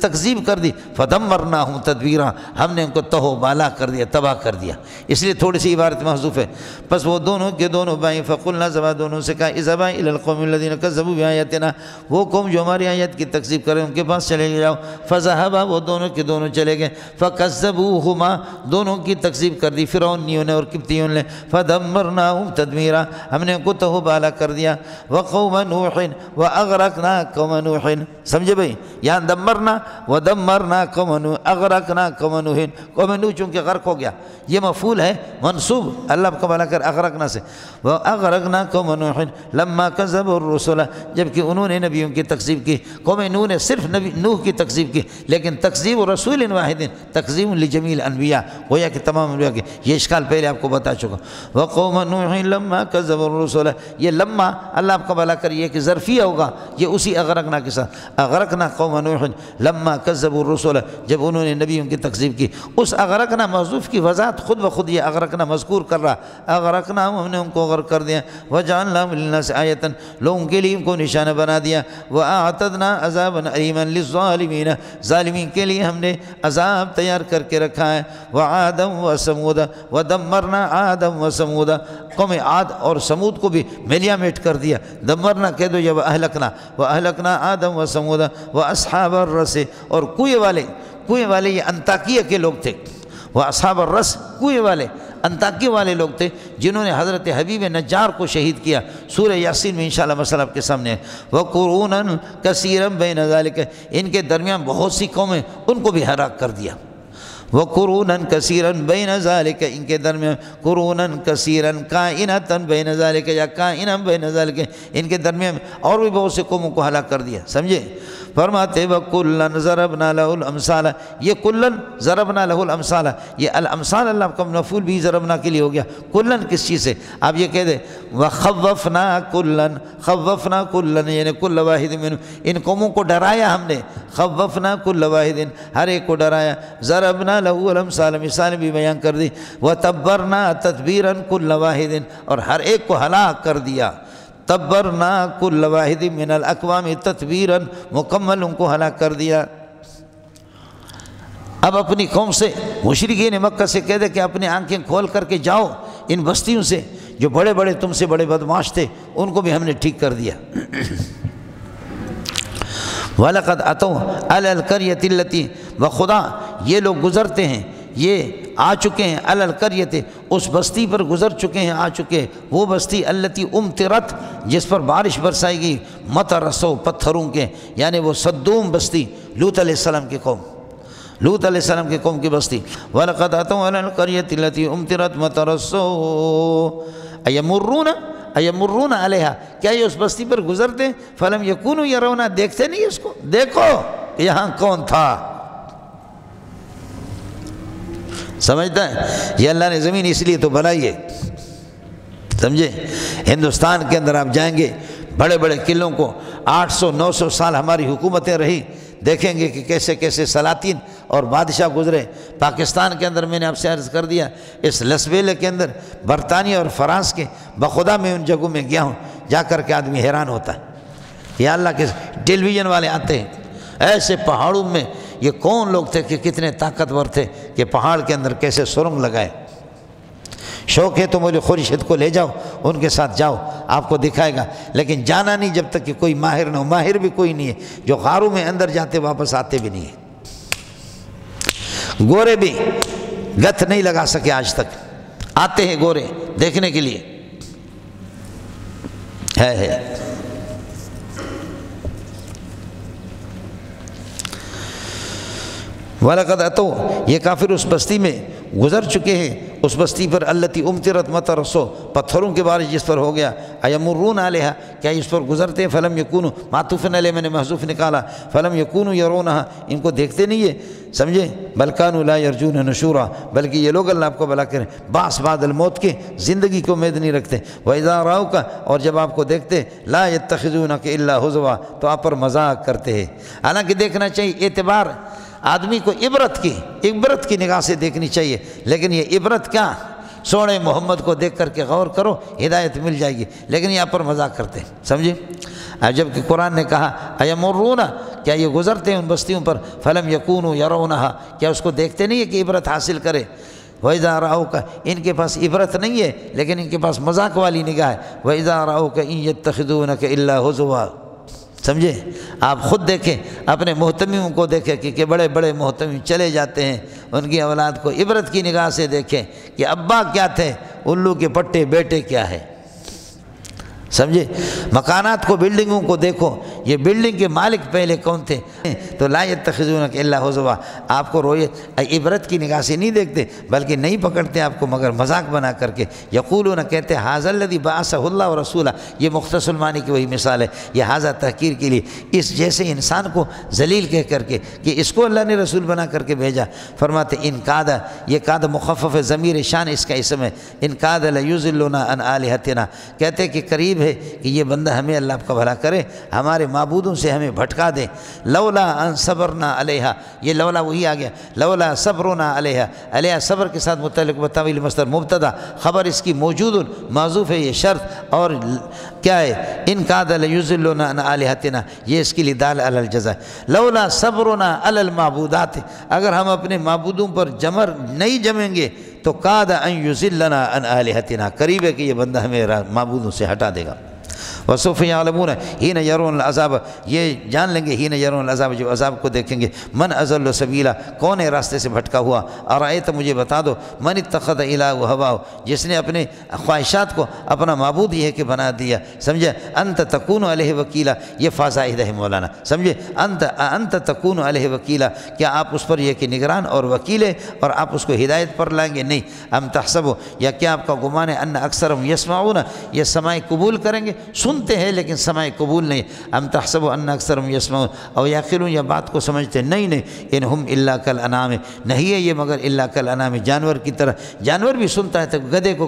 تکذیب کر دی، فدمرناہم تدبیرا، ہم نے ان کو تہو بالا کر دیا، تباہ کر دیا۔ اس لیے تھوڑی سی عبارت محذوف ہے۔ پس وہ دونوں کے دونوں بھائی، فقلنا، زبا دونوں سے کہا اذهبا الى القوم الذين كذبوا بآياتنا، وہ قوم جو ہماری آیت کی تکذیب کرے ان کے پاس چلے جاؤ۔ فذهبا، وہ دونوں کے دونوں چلے گئے، فكذبوهما، دونوں کی تکذیب کر دی فرعونیوں نے اور قبطیوں نے۔ فدمرناہم تدمیرا، ہم نے ان کو تہو بالا کر دیا۔ وقوم نوح، واغرقنا قوم قوم نوح، سمجھے بھائی؟ یہاں دمرنا و دمرنا قوم نوح، اغرقنا قوم نوح، قوم نوح چونکہ غرق ہو گیا، یہ مفعول ہے منصوب اللہ کا بھلا کر اغرقنا سے، واغرقنا قوم نوح لما كذبوا الرسل، جبکہ انہوں نے نبیوں کی تکذیب کی۔ قوم نوح نے صرف نبی نوح کی تکذیب کی، لیکن تکذیب رسول واحد تکذیب لجمیع الانبیاء، گویا کہ تمام انبیاء کی، یہ اشکال پہلے آپ کو بتا چکا۔ وقوم نوح لما كذبوا الرسل، یہ لما اللہ آپ کا بھلا کر یہ کہ ظرفیہ ہوگا، یہ اسی اغرقنا کے ساتھ، اغرقنا قوم نوح لما كذبوا الرسل، جب انہوں نے نبیوں کی تکذیب کی۔ اس اغرقنا محذوف کی وضاحت خود بخود یہ اغرقنا مذکور کر رہا، اغرقنا ہم نے ان کو غرق کر دیا، وجعلنا للناس آیۃ، لوگوں کے لیے ان کو نشانہ بنا دیا، واعتدنا عذابا الیما للظالمین، ظالمین کے لیے ہم نے عذاب تیار کر کے رکھا ہے۔ وعادا وثمود ودمرنا عادا وثمود، قوم عاد اور سمود کو بھی ملیا میٹ کر دیا، دمرنا کہہ دو یا واہلکنا عادا وثمود واصحاب الرس، اور کوئے والے یہ انطاکیہ کے لوگ تھے، واصحاب الرس کوئے والے انطاکیہ والے لوگ تھے جنہوں نے حضرت حبیب نجار کو شہید کیا، سورہ یاسین میں انشاءاللہ مسئلہ آپ کے سامنے ہے۔ وَقُرُونًا كَثِيرًا بَيْنَ ذَلِكَ، ان کے درمیان بہت سی قومیں، ان کو بھی ہلاک کر دیا۔ وَقُرُونًا كَثِيرًا بَيْنَ ذَلِكَ، ان کے درمیان قُرُونًا كَثِيرًا كَائِنَةً بَيْنَ ذَلِكَ یا كَائِنًا بَيْنَ ذَلِكَ، ان کے درمیان اور بھی بہت سے قوموں کو ہلاک کر دیا، سمجھے؟ فرماتے وَكُلًّا ضَرَبْنَا لَهُ الْأَمْثَالَ، یہ کلن ضربنا لہ الامثال، یہ الامثال اللہ کا مفعول بھی ضربنا کے لیے ہو گیا، کلن کس چیز سے؟ آپ یہ کہہ دیں وَخَوَّفْنَا كُلًّا، خَوَّفْنَا كُلًّا یعنی کل واحد من، ان قوموں کو ڈرایا ہم نے، خوفنا کل واحد، ہر ایک کو ڈرایا، ضربنا لہ الامثال مثال بھی بیان کر دی، وَتَبَّرْنَا تَتْبِيرًا كُلَّ وَاحِدٍ، اور ہر ایک کو ہلاک کر دیا، تبرنا کل واحد من الاقوام تتبیرا، مکمل ان کو ہلاک کر دیا۔ اب اپنی قوم سے مشرکین مکہ سے کہہ دے کہ اپنی آنکھیں کھول کر کے جاؤ ان بستیوں سے جو بڑے بڑے تم سے بڑے بدماش تھے، ان کو بھی ہم نے ٹھیک کر دیا۔ وَلَقَدْ أَتَوْا عَلَى الْقَرْيَةِ الَّتِي، وخدا یہ لوگ گزرتے ہیں، یہ آ چکے ہیں، علی القریۃ اس بستی پر گزر چکے ہیں، آ چکے ہیں، وہ بستی التی امطرت جس پر بارش برسائی گئی، مطرسو پتھروں کے، یعنی وہ صدوم بستی، لوط علیہ السلام کی قوم، لوط علیہ السلام کی قوم کی بستی۔ وَلَقَدْ أَتَوْا عَلَى الْقَرْيَةِ الَّتِي أُمْطِرَتْ مَطَرَسُّ ایمرون علیہا، کیا یہ اس بستی پر گزرتے؟ فَلَمْ يَكُونُوا يَرَوْنَا، دیکھتے نہیں اس کو، دیکھو یہاں کون تھا، سمجھتا ہے؟ یہ اللہ نے زمین اس لیے تو بنائی ہے، سمجھے؟ ہندوستان کے اندر آپ جائیں گے، بڑے بڑے قلعوں کو 800-900 سال ہماری حکومتیں رہی، دیکھیں گے کہ کیسے کیسے سلاطین اور بادشاہ گزرے۔ پاکستان کے اندر میں نے آپ سے عرض کر دیا، اس لسبیلے کے اندر برطانیہ اور فرانس کے، بخدا میں ان جگہوں میں گیا ہوں، جا کر کے آدمی حیران ہوتا ہے، یا اللہ کے ٹیلی ویژن والے آتے ہیں، ایسے پہاڑوں میں یہ کون لوگ تھے کہ کتنے طاقتور تھے کہ پہاڑ کے اندر کیسے سرنگ لگائے۔ شوق ہے تو مجھے خورشید کو لے جاؤ، ان کے ساتھ جاؤ، آپ کو دکھائے گا، لیکن جانا نہیں جب تک کہ کوئی ماہر نہ ہو، ماہر بھی کوئی نہیں ہے، جو غاروں میں اندر جاتے واپس آتے بھی نہیں ہیں، گورے بھی گتھ نہیں لگا سکے آج تک، آتے ہیں گورے دیکھنے کے لیے، ہے وَلَقَدْ أَتَوْا، یہ کافر اس بستی میں گزر چکے ہیں، اس بستی پر التی امطرت مطرسو، پتھروں کے بارش جس پر ہو گیا، ایمرون علیہا، کیا اس پر گزرتے ہیں؟ فلم یکونوا، معطوف علیہ میں نے محذوف نکالا، فلم یکونوا یرونہا، ان کو دیکھتے نہیں ہے، سمجھے؟ بل کانوا لا یرجون نشورا، بلکہ یہ لوگ اللہ آپ کو بھلا کریں بعث بعد الموت کے، زندگی کو امید نہیں رکھتے۔ وَإِذَا رَأَوْكَ، اور جب آپ کو دیکھتے، لا يَتَّخِذُونَكَ إِلَّا هُزُوًا، تو آپ پر مذاق کرتے ہیں۔ حالانکہ دیکھنا چاہیے، اعتبار آدمی کو عبرت کی نگاہ سے دیکھنی چاہیے، لیکن یہ عبرت کیا؟ سونے محمد کو دیکھ کر کے غور کرو، ہدایت مل جائے گی، لیکن یہاں پر مذاق کرتے ہیں، سمجھے؟ جبکہ قرآن نے کہا ایمرون، کیا یہ گزرتے ہیں ان بستیوں پر، فلم یکونوا یرونہا، کیا اس کو دیکھتے نہیں ہے کہ عبرت حاصل کرے؟ وَإِذَا رَأَوْكَ، ان کے پاس عبرت نہیں ہے لیکن ان کے پاس مذاق والی نگاہ ہے۔ وَإِذَا رَأَوْكَ إِن يَتَّخِذُونَكَ إِلَّا هُزُوًا، سمجھے؟ آپ خود دیکھیں، اپنے محتمیوں کو دیکھیں کہ بڑے بڑے محتمی چلے جاتے ہیں، ان کی اولاد کو عبرت کی نگاہ سے دیکھیں کہ ابا کیا تھے، الو کے پٹے بیٹے کیا ہے، سمجھے؟ مکانات کو، بلڈنگوں کو دیکھو، یہ بلڈنگ کے مالک پہلے کون تھے؟ تو لا یتخذونک الا حضوا، آپ کو رویت عبرت کی نگاہ سے نہیں دیکھتے بلکہ نہیں پکڑتے آپ کو مگر مذاق بنا کر کے۔ یقولون، کہتے ہیں ھذا الذی بعثہ اللہ ورسولہ، یہ مختصر المعنی کی وہی مثال ہے، یہ ھذا تحقیر کے لیے، اس جیسے انسان کو ذلیل کہہ کر کے کہ اس کو اللہ نے رسول بنا کر کے بھیجا۔ فرماتے ان کاد، یہ کاد مخفف ضمیر شان اس کا اسم ہے، ان کاد لیضلنا عن آلہتنا، کہتے کہ قریب ہے کہ یہ بندہ ہمیں اللہ کا بھلا کرے، ہمارے معبودوں سے ہمیں بھٹکا دے۔ لولا ان صبرنا علیہا، یہ لولا وہی آ گیا، لولا صبرنا علیہا، علیہا صبر کے ساتھ متعلق بتاویل مصدر مبتدا، خبر اس کی موجود معذوف ہے، یہ شرط، اور کیا ہے؟ ان کاد لیضلنا عن آلہتنا، یہ اس کے لیے دال علی الجزاء۔ لولا صبرنا علی المعبودات، اگر ہم اپنے معبودوں پر جمر نہیں جمیں گے تو کاد ان یضلنا عن آلہتنا، قریب ہے کہ یہ بندہ ہمیں معبودوں سے ہٹا دے گا۔ وسوف یعلمون حین یرون العذاب، یہ جان لیں گے حین یرون العذاب، جو عذاب کو دیکھیں گے، من اضل سبیلا، کون ہے راستے سے بھٹکا ہوا، ارائیت، مجھے بتا دو، من اتخذ الہ ہواہ، جس نے اپنے خواہشات کو اپنا معبود یہ کہ بنا دیا، سمجھے؟ انت تکون علیہ وکیلا، یہ فا زائدہ ہے مولانا، سمجھے؟ انت تکون علیہ وکیلا، کیا آپ اس پر یہ کہ نگران اور وکیل ہے اور آپ اس کو ہدایت پر لائیں گے؟ نہیں۔ ام تحسبو، یا کیا آپ کا گمان ہے، ان اکثرهم یسمعون، یہ سماع قبول کریں گے، سنتے ہیں لیکن سماع قبول نہیں۔ ام تحسبوا ان اکثرهم یسمعون او یعقلون، یا بات کو سمجھتے نہیں، ان ہم الا کالانعام، نہیں ہے یہ مگر الا کالانعام، جانور کی طرح۔ جانور بھی سنتا ہے تو گدھے کو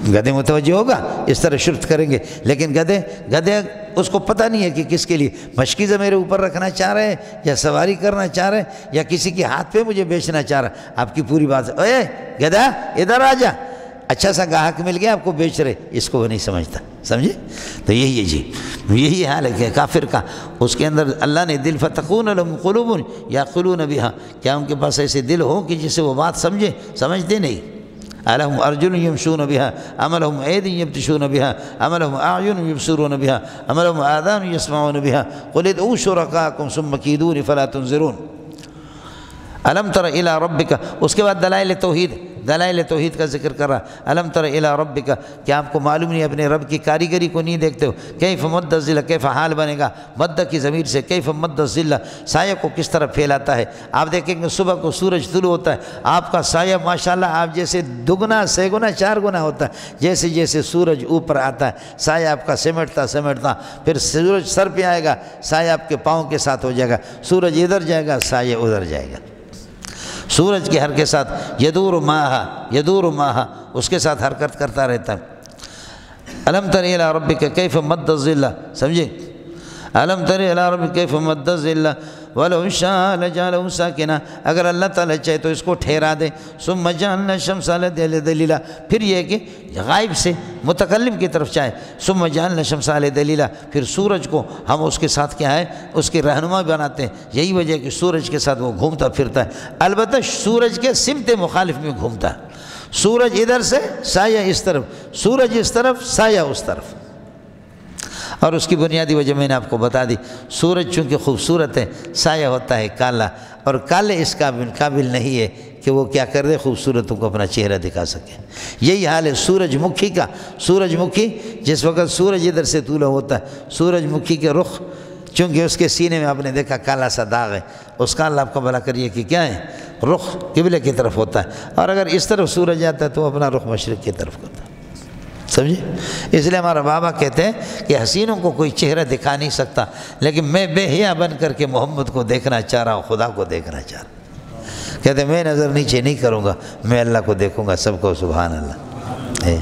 گدھے متوجہ ہوگا، اس طرح شرط کریں گے، لیکن گدھے اس کو پتہ نہیں ہے کہ کس کے لیے مشکیزہ میرے اوپر رکھنا چاہ رہے ہیں یا سواری کرنا چاہ رہے ہیں یا کسی کے ہاتھ پہ مجھے بیچنا چاہ رہا ہے۔ آپ کی پوری بات ہے، اے گدھا ادھر آ جا، اچھا سا گاہک مل گیا آپ کو بیچ رہے، اس کو وہ نہیں سمجھتا، سمجھے؟ تو یہی ہے جی، یہی حال ہے کہ کافر کا، اس کے اندر اللہ نے دل فتقون لهم قلوب یعقلون بها، کیا ان کے پاس ایسے دل ہو کہ جس سے وہ بات سمجھتے نہیں؟ الہم ارجل یمشون بها ام لهم اید یبطشون بها ام لهم اعین یبصرون بها ام لهم آذان یسمعون بها قل ادعوا شرکاءکم ثم کیدون فلا تنظرون۔ الم تر الی ربک، اس کے بعد دلائل توحید کا ذکر کر رہا۔ الم تر الی ربک، کیا آپ کو معلوم نہیں اپنے رب کی کاریگری کو نہیں دیکھتے ہو؟ کیف مد الظل، کیف حال بنے گا مد کی ضمیر سے، کیف مد الظل، سایہ کو کس طرح پھیلاتا ہے۔ آپ دیکھیں گے صبح کو سورج طلوع ہوتا ہے، آپ کا سایہ ماشاءاللہ آپ جیسے دگنا سے گنا 4 گنا ہوتا ہے، جیسے جیسے سورج اوپر آتا ہے سایہ آپ کا سمیٹتا پھر سورج سر پہ آئے گا، سایہ آپ کے پاؤں کے ساتھ ہو جائے گا، سورج ادھر جائے گا، سایہ ادھر جائے گا، سورج کے حرکت کے ساتھ یدور ماہا اس کے ساتھ حرکت کرتا رہتا ہے۔ الم تر الی ربک کیف مد الظل، سمجھے؟ الم تر الی ربک کیف مد الظل ولو شاء لجعله ساکنا، اگر اللہ تعالیٰ چاہے تو اس کو ٹھہرا دے۔ ثم جعلنا الشمس دلیلا، پھر یہ کہ غائب سے متکلم کی طرف چاہے، ثم جعلنا الشمس دلیلا، پھر سورج کو ہم اس کے ساتھ کیا ہے، اس کے رہنما بناتے ہیں۔ یہی وجہ ہے کہ سورج کے ساتھ وہ گھومتا پھرتا ہے، البتہ سورج کے سمت مخالف میں گھومتا ہے، سورج ادھر سے سایہ اس طرف، سورج اس طرف سایہ اس طرف۔ اور اس کی بنیادی وجہ میں نے آپ کو بتا دی، سورج چونکہ خوبصورت ہے، سایہ ہوتا ہے کالا، اور کالے اس قابل نہیں ہے کہ وہ کیا کر دے، خوبصورتوں کو اپنا چہرہ دکھا سکے۔ یہی حال ہے سورج مکھی کا، سورج مکھی جس وقت سورج ادھر سے طلوع ہوتا ہے، سورج مکھی کے رخ، چونکہ اس کے سینے میں آپ نے دیکھا کالا سا داغ ہے، اس کا اللہ آپ کا بھلا کریے کہ کیا ہے، رخ قبلے کی طرف ہوتا ہے، اور اگر اس طرف سورج آتا ہے تو اپنا رخ مشرق کی طرف کرتا ہے، سمجھے؟ اس لیے ہمارا بابا کہتے ہیں کہ حسینوں کو کوئی چہرہ دکھا نہیں سکتا، لیکن میں بے حیا بن کر کے محمد کو دیکھنا چاہ رہا ہوں، خدا کو دیکھنا چاہ رہا ہوں۔ کہتے ہیں میں نظر نیچے نہیں کروں گا، میں اللہ کو دیکھوں گا، سب کو سبحان اللہ۔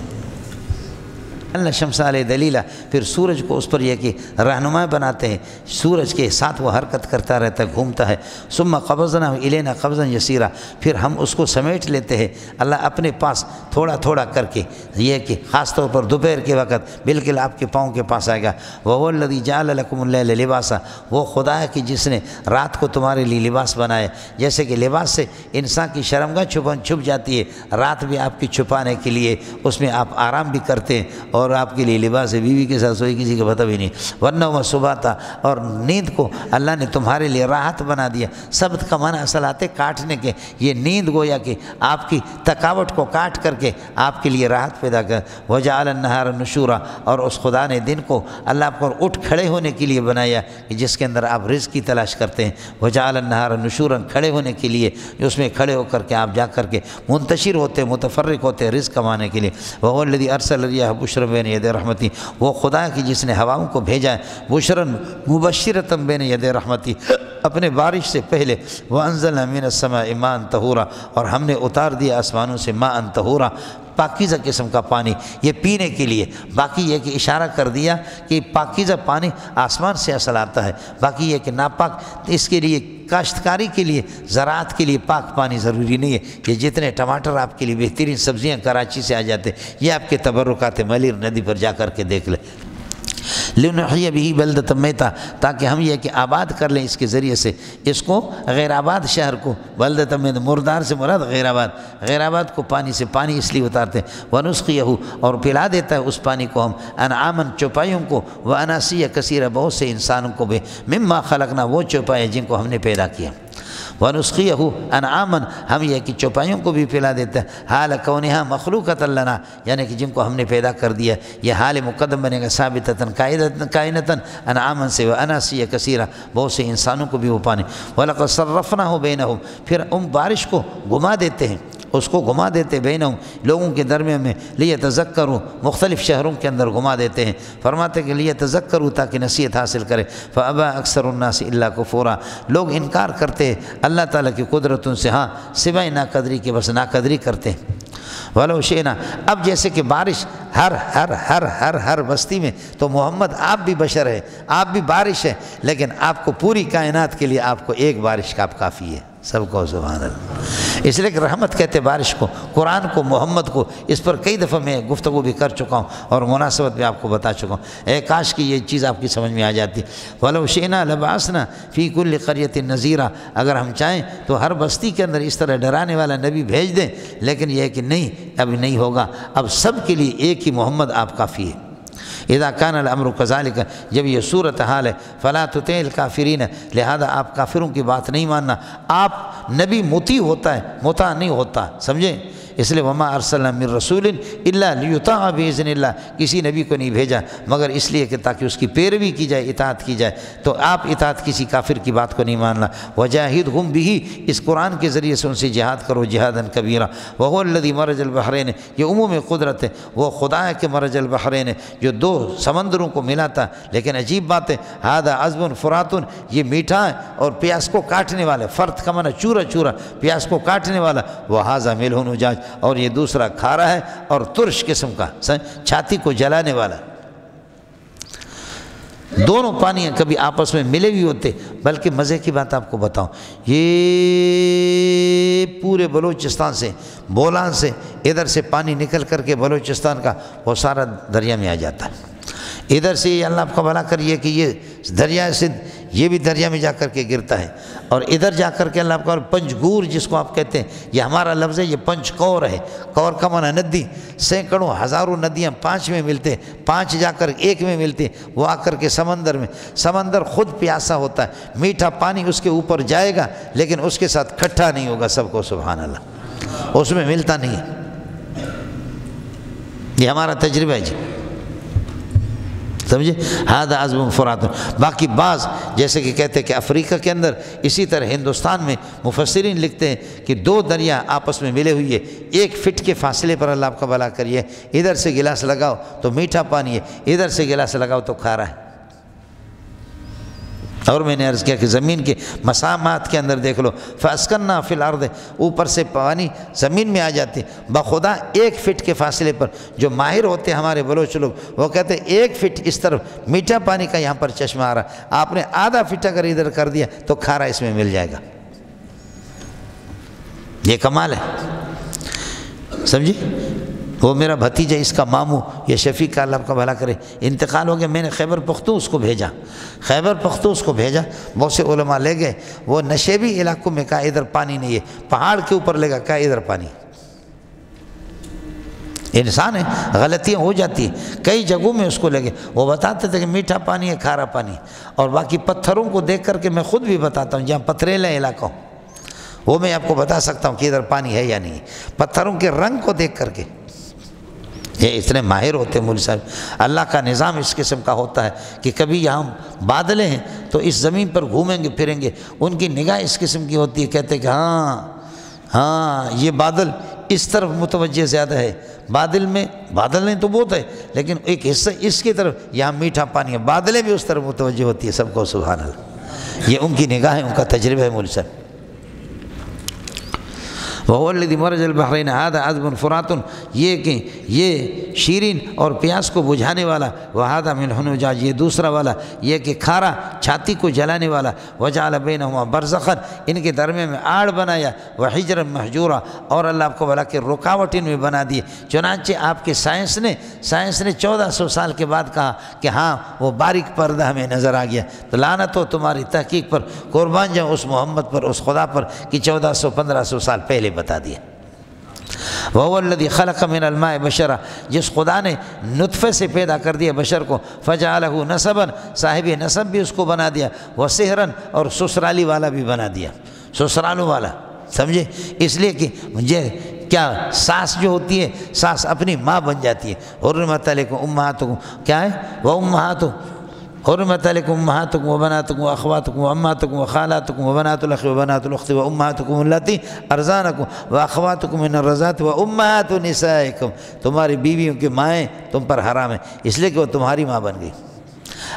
اللہ شمس علیہ دلیلا، پھر سورج کو اس پر یہ کہ رہنما بناتے ہیں، سورج کے ساتھ وہ حرکت کرتا رہتا ہے، گھومتا ہے۔ ثم قبضنا الینا قبضا یسیرا، پھر ہم اس کو سمیٹ لیتے ہیں اللہ اپنے پاس تھوڑا تھوڑا کر کے، یہ کہ خاص طور پر دوپہر کے وقت بالکل آپ کے پاؤں کے پاس آئے گا۔ وَهُوَ الَّذِي جَعَلَ لَكُمُ اللَّيْلَ لِبَاسًا، وہ خدا ہے کہ جس نے رات کو تمہارے لیے لباس بنایا، جیسے کہ لباس سے انسان کی شرمگاہ چھپ جاتی ہے، رات بھی آپ کی چھپانے کے لیے اس میں آپ آرام بھی کرتے ہیں اور آپ کے لیے لباس ہے، بیوی کے ساتھ سوئی کسی کا پتہ بھی نہیں، ورنہ وہ صبح تھا، اور نیند کو اللہ نے تمہارے لیے راحت بنا دیا۔ سبت کا معنی اصل آتے کاٹنے کے، یہ نیند گویا کہ آپ کی تھکاوٹ کو کاٹ کر کے آپ کے لیے راحت پیدا کر۔ وجعل النہار نشورا، اور اس خدا نے دن کو اللہ آپ کو اٹھ کھڑے ہونے کے لیے بنایا کہ جس کے اندر آپ رزق کی تلاش کرتے ہیں۔ وجعل النہار نشورا، کھڑے ہونے کے لیے، اس میں کھڑے ہو کر کے آپ جا کر کے منتشر ہوتے، متفرق ہوتے رزق کمانے کے لیے۔ وهو الذی ارسل الرياح بشرا بین یدی رحمتی، وہ خدا ہے کہ جس نے ہواؤں کو بھیجا ہے بشرا مبشرۃ بین یدی رحمتی، اپنے بارش سے پہلے۔ وانزلنا من السماء ماء طہورا، اور ہم نے اتار دیا آسمانوں سے ماء طہورا، پاکیزہ قسم کا پانی، یہ پینے کے لیے۔ باقی یہ کہ اشارہ کر دیا کہ پاکیزہ پانی آسمان سے اصل آتا ہے، باقی یہ کہ ناپاک، اس کے لیے کاشتکاری کے لیے، زراعت کے لیے پاک پانی ضروری نہیں ہے۔ یہ جتنے ٹماٹر آپ کے لیے بہترین سبزیاں کراچی سے آ جاتے، یہ آپ کے تبرکات ملیر ندی پر جا کر کے دیکھ لیں۔ لنحیی بہ بلدۃ میتا، تاکہ ہم یہ کہ آباد کر لیں اس کے ذریعے سے اس کو، غیر آباد شہر کو۔ بلدۃ میتا، مردار سے مراد غیر آباد، غیر آباد کو پانی سے، پانی اس لیے اتارتے ہیں۔ ونسقیہ، اور پلا دیتا ہے اس پانی کو ہم، انعاما، چوپایوں کو، واناسیہ کثیرہ، بہت سے انسانوں کو بھی، مما خلقنا، وہ چوپائے جن کو ہم نے پیدا کیا۔ ونسقیہ انعاما، ہم یہ کہ چوپایوں کو بھی پلا دیتا ہے، حال کونہا مخلوقۃ لنا، یعنی کہ جن کو ہم نے پیدا کر دیا، یہ حال مقدم بنے گا ثابتۃ کائنۃ، انعاما سے، واناسیہ کثیرہ، بہت سے انسانوں کو بھی وہ پانی۔ وَلَقَدْ صَرَّفْنَاهُ بَيْنَهُمْ، پھر ہم بارش کو گھما دیتے ہیں، اس کو گھما دیتے بینہم، لوگوں کے درمیان میں، لیتذکروا، مختلف شہروں کے اندر گھما دیتے ہیں۔ فرماتے کہ لیتذکروا، تاکہ نصیحت حاصل کرے۔ فابى اکثر الناس الا کفورا، لوگ انکار کرتے ہیں اللہ تعالیٰ کی قدرتوں سے، ہاں سوائے ناقدری کے، بس ناقدری کرتے ہیں۔ ولو شئنا، اب جیسے کہ بارش ہر ہر ہر ہر ہر بستی میں، تو محمد آپ بھی بشر ہے، آپ بھی بارش ہے، لیکن آپ کو پوری کائنات کے لیے آپ کو ایک بارش کا کافی ہے۔ سب کو سبحان اللہ۔ اس لیے کہ رحمت کہتے بارش کو، قرآن کو، محمد کو، اس پر کئی دفعہ میں گفتگو بھی کر چکا ہوں اور مناسبت بھی آپ کو بتا چکا ہوں۔ کاش کی یہ چیز آپ کی سمجھ میں آ جاتی۔ وَلَوْ شِئْنَا لَبَعَثْنَا فِي كُلِّ قَرْيَةٍ نَذِيرًا، اگر ہم چاہیں تو ہر بستی کے اندر اس طرح ڈرانے والا نبی بھیج دیں، لیکن یہ ہے کہ نہیں، اب نہیں ہوگا، اب سب کے لیے ایک ہی محمد آپ کافی ہے۔ اذا کان الامر کذالک، جب یہ صورتحال ہے، فلا تطع الکافرین، لہذا آپ کافروں کی بات نہیں ماننا۔ آپ نبی مطیع ہوتا ہے، مطاع نہیں ہوتا، سمجھیں؟ اس لیے وما ارسلنا من رسول الا لیطاع باذن اللہ، کسی نبی کو نہیں بھیجا مگر اس لیے کہ تاکہ اس کی پیروی کی جائے، اطاعت کی جائے۔ تو آپ اطاعت کسی کافر کی بات کو نہیں ماننا۔ وجاہدہم بہ، اس قرآن کے ذریعے سے ان سے جہاد کرو، جہادا کبیرہ۔ وہو الذی مرج البحرین، یہ عموم قدرت ہے، وہ خدا ہے کہ مرج البحرین، جو دو سمندروں کو ملاتا۔ لیکن عجیب بات ہے، ھذا عذب فرات، یہ میٹھا ہے اور پیاس کو کاٹنے والا، فرت کا معنی چورا چورا، پیاس کو کاٹنے والا۔ وھذا ملح اجاج، اور یہ دوسرا کھارا ہے اور ترش قسم کا، چھاتی کو جلانے والا۔ دونوں پانیاں کبھی آپس میں ملے بھی ہوتے۔ بلکہ مزے کی بات آپ کو بتاؤں، یہ پورے بلوچستان سے، بولان سے، ادھر سے پانی نکل کر کے بلوچستان کا وہ سارا دریا میں آ جاتا ہے۔ ادھر سے یہ اللہ آپ کا بھلا کریے کہ یہ دریا سندھ، یہ بھی دریا میں جا کر کے گرتا ہے، اور ادھر جا کر کے اللہ آپ کا پنجگور جس کو آپ کہتے ہیں، یہ ہمارا لفظ ہے، یہ پنج کور ہے، کور کا معنی ندی، سینکڑوں ہزاروں ندیاں پانچ میں ملتے، پانچ جا کر ایک میں ملتے، وہ آ کر کے سمندر میں، سمندر خود پیاسا ہوتا ہے، میٹھا پانی اس کے اوپر جائے گا لیکن اس کے ساتھ کھٹا نہیں ہوگا۔ سب کو سبحان اللہ، اس میں ملتا نہیں ہے۔ یہ ہمارا تجربہ ہے جی، سمجھے؟ ھذا عذب فرات۔ باقی بعض جیسے کہ کہتے ہیں کہ افریقہ کے اندر، اسی طرح ہندوستان میں مفسرین لکھتے ہیں کہ دو دریا آپس میں ملے ہوئی ہے، 1 فٹ کے فاصلے پر اللہ آپ کا بھلا کریے، ادھر سے گلاس لگاؤ تو میٹھا پانی ہے، ادھر سے گلاس لگاؤ تو کھارا ہے۔ اور میں نے عرض کیا کہ زمین کے مسامات کے اندر دیکھ لو، فَأَسْكَنَّا فِي الْأَرْضِ، اوپر سے پانی زمین میں آ جاتی، بخدا 1 فٹ کے فاصلے پر۔ جو ماہر ہوتے ہیں ہمارے بلوچ لوگ، وہ کہتے ہیں 1 فٹ اس طرف میٹھا پانی کا یہاں پر چشمہ آ رہا، آپ نے آدھا فٹ اگر ادھر کر دیا تو کھارا اس میں مل جائے گا۔ یہ کمال ہے، سمجھی؟ وہ میرا بھتیجا، اس کا ماموں، یہ شفیق کا اللہ کا بھلا کرے، انتقال ہو گیا۔ میں نے خیبر پختونخوا کو بھیجا، خیبر پختونخوا کو بھیجا، بہت سے علماء لے گئے، وہ نشیبی علاقوں میں کہا ادھر پانی نہیں ہے، پہاڑ کے اوپر لے گا کہا ادھر پانی۔ انسان ہے، غلطیاں ہو جاتی ہیں، کئی جگہوں میں اس کو لگے، وہ بتاتے تھے کہ میٹھا پانی ہے کھارا پانی، اور باقی پتھروں کو دیکھ کر کے میں خود بھی بتاتا ہوں، جہاں پتھریلا علاقہ ہوں وہ میں آپ کو بتا سکتا ہوں کہ ادھر پانی ہے یا نہیں، پتھروں کے رنگ کو دیکھ کر کے۔ یہ اتنے ماہر ہوتے ہیں مولوی صاحب، اللہ کا نظام اس قسم کا ہوتا ہے کہ کبھی یہاں بادلیں ہیں تو اس زمین پر گھومیں گے پھریں گے، ان کی نگاہ اس قسم کی ہوتی ہے، کہتے ہیں کہ ہاں یہ بادل اس طرف متوجہ زیادہ ہے، بادلیں تو بہت ہے لیکن ایک حصہ اس کی طرف، یہاں میٹھا پانی ہے، بادلیں بھی اس طرف متوجہ ہوتی ہے، سب کو سبحان اللہ، یہ ان کی نگاہ ہے، ان کا تجربہ ہے مولوی صاحب۔ وَهُوَ الَّذِي مَرَجَ الْبَحْرَيْنِ هَذَا عَذْبٌ فُرَاتٌ، یہ کہ یہ شیرین اور پیاس کو بجھانے والا، وَهَذَا مِلْحٌ أُجَاجٌ، یہ دوسرا والا یہ کہ کھارا چھاتی کو جلانے والا، وَجَعَلَ بَيْنَهُمَا بَرْزَخًا، ان کے درمیان میں آڑ بنایا، وَحِجْرًا مَحْجُورًا، اور اللہ آپ کو بلا کہ رکاوٹ ان میں بنا دی۔ چنانچہ آپ کے سائنس نے 1400 سال کے بعد کہا کہ ہاں وہ باریک پردہ ہمیں نظر آ گیا، تو لعنت ہو تمہاری تحقیق پر، قربان جاؤں اس محمد پر، اس خدا پر کہ 1400-1500 سال پہلے بتا دیا۔ وَهُوَ الَّذِي خَلَقَ مِنَ الْمَاءِ بَشَرًا، جس خدا نے نطفے سے پیدا کر دیا بشر کو، فَجَعَلَهُ نَسَبًا، صاحب نسب بھی اس کو بنا دیا، وَسِحْرًا، اور سسرالی والا بھی بنا دیا، سسرالوں والا، سمجھے؟ اس لیے کہ مجھے کیا ساس جو ہوتی ہے، ساس اپنی ماں بن جاتی ہے۔ حرمت علیکم امہاتکم، کیا ہے؟ وَأُمَّهَاتُ حرمت علیکم امہاتکم وبناتکم واخواتکم وامہاتکم وخالاتکم وبنات الاخ وبنات الاخت وامہاتکم اللاتی ارضانکم واخواتکم من الرضاعۃ وامہات نسائکم، تمہاری بیویوں کی مائیں تم پر حرام ہیں، اس لیے کہ وہ تمہاری ماں بن گئی۔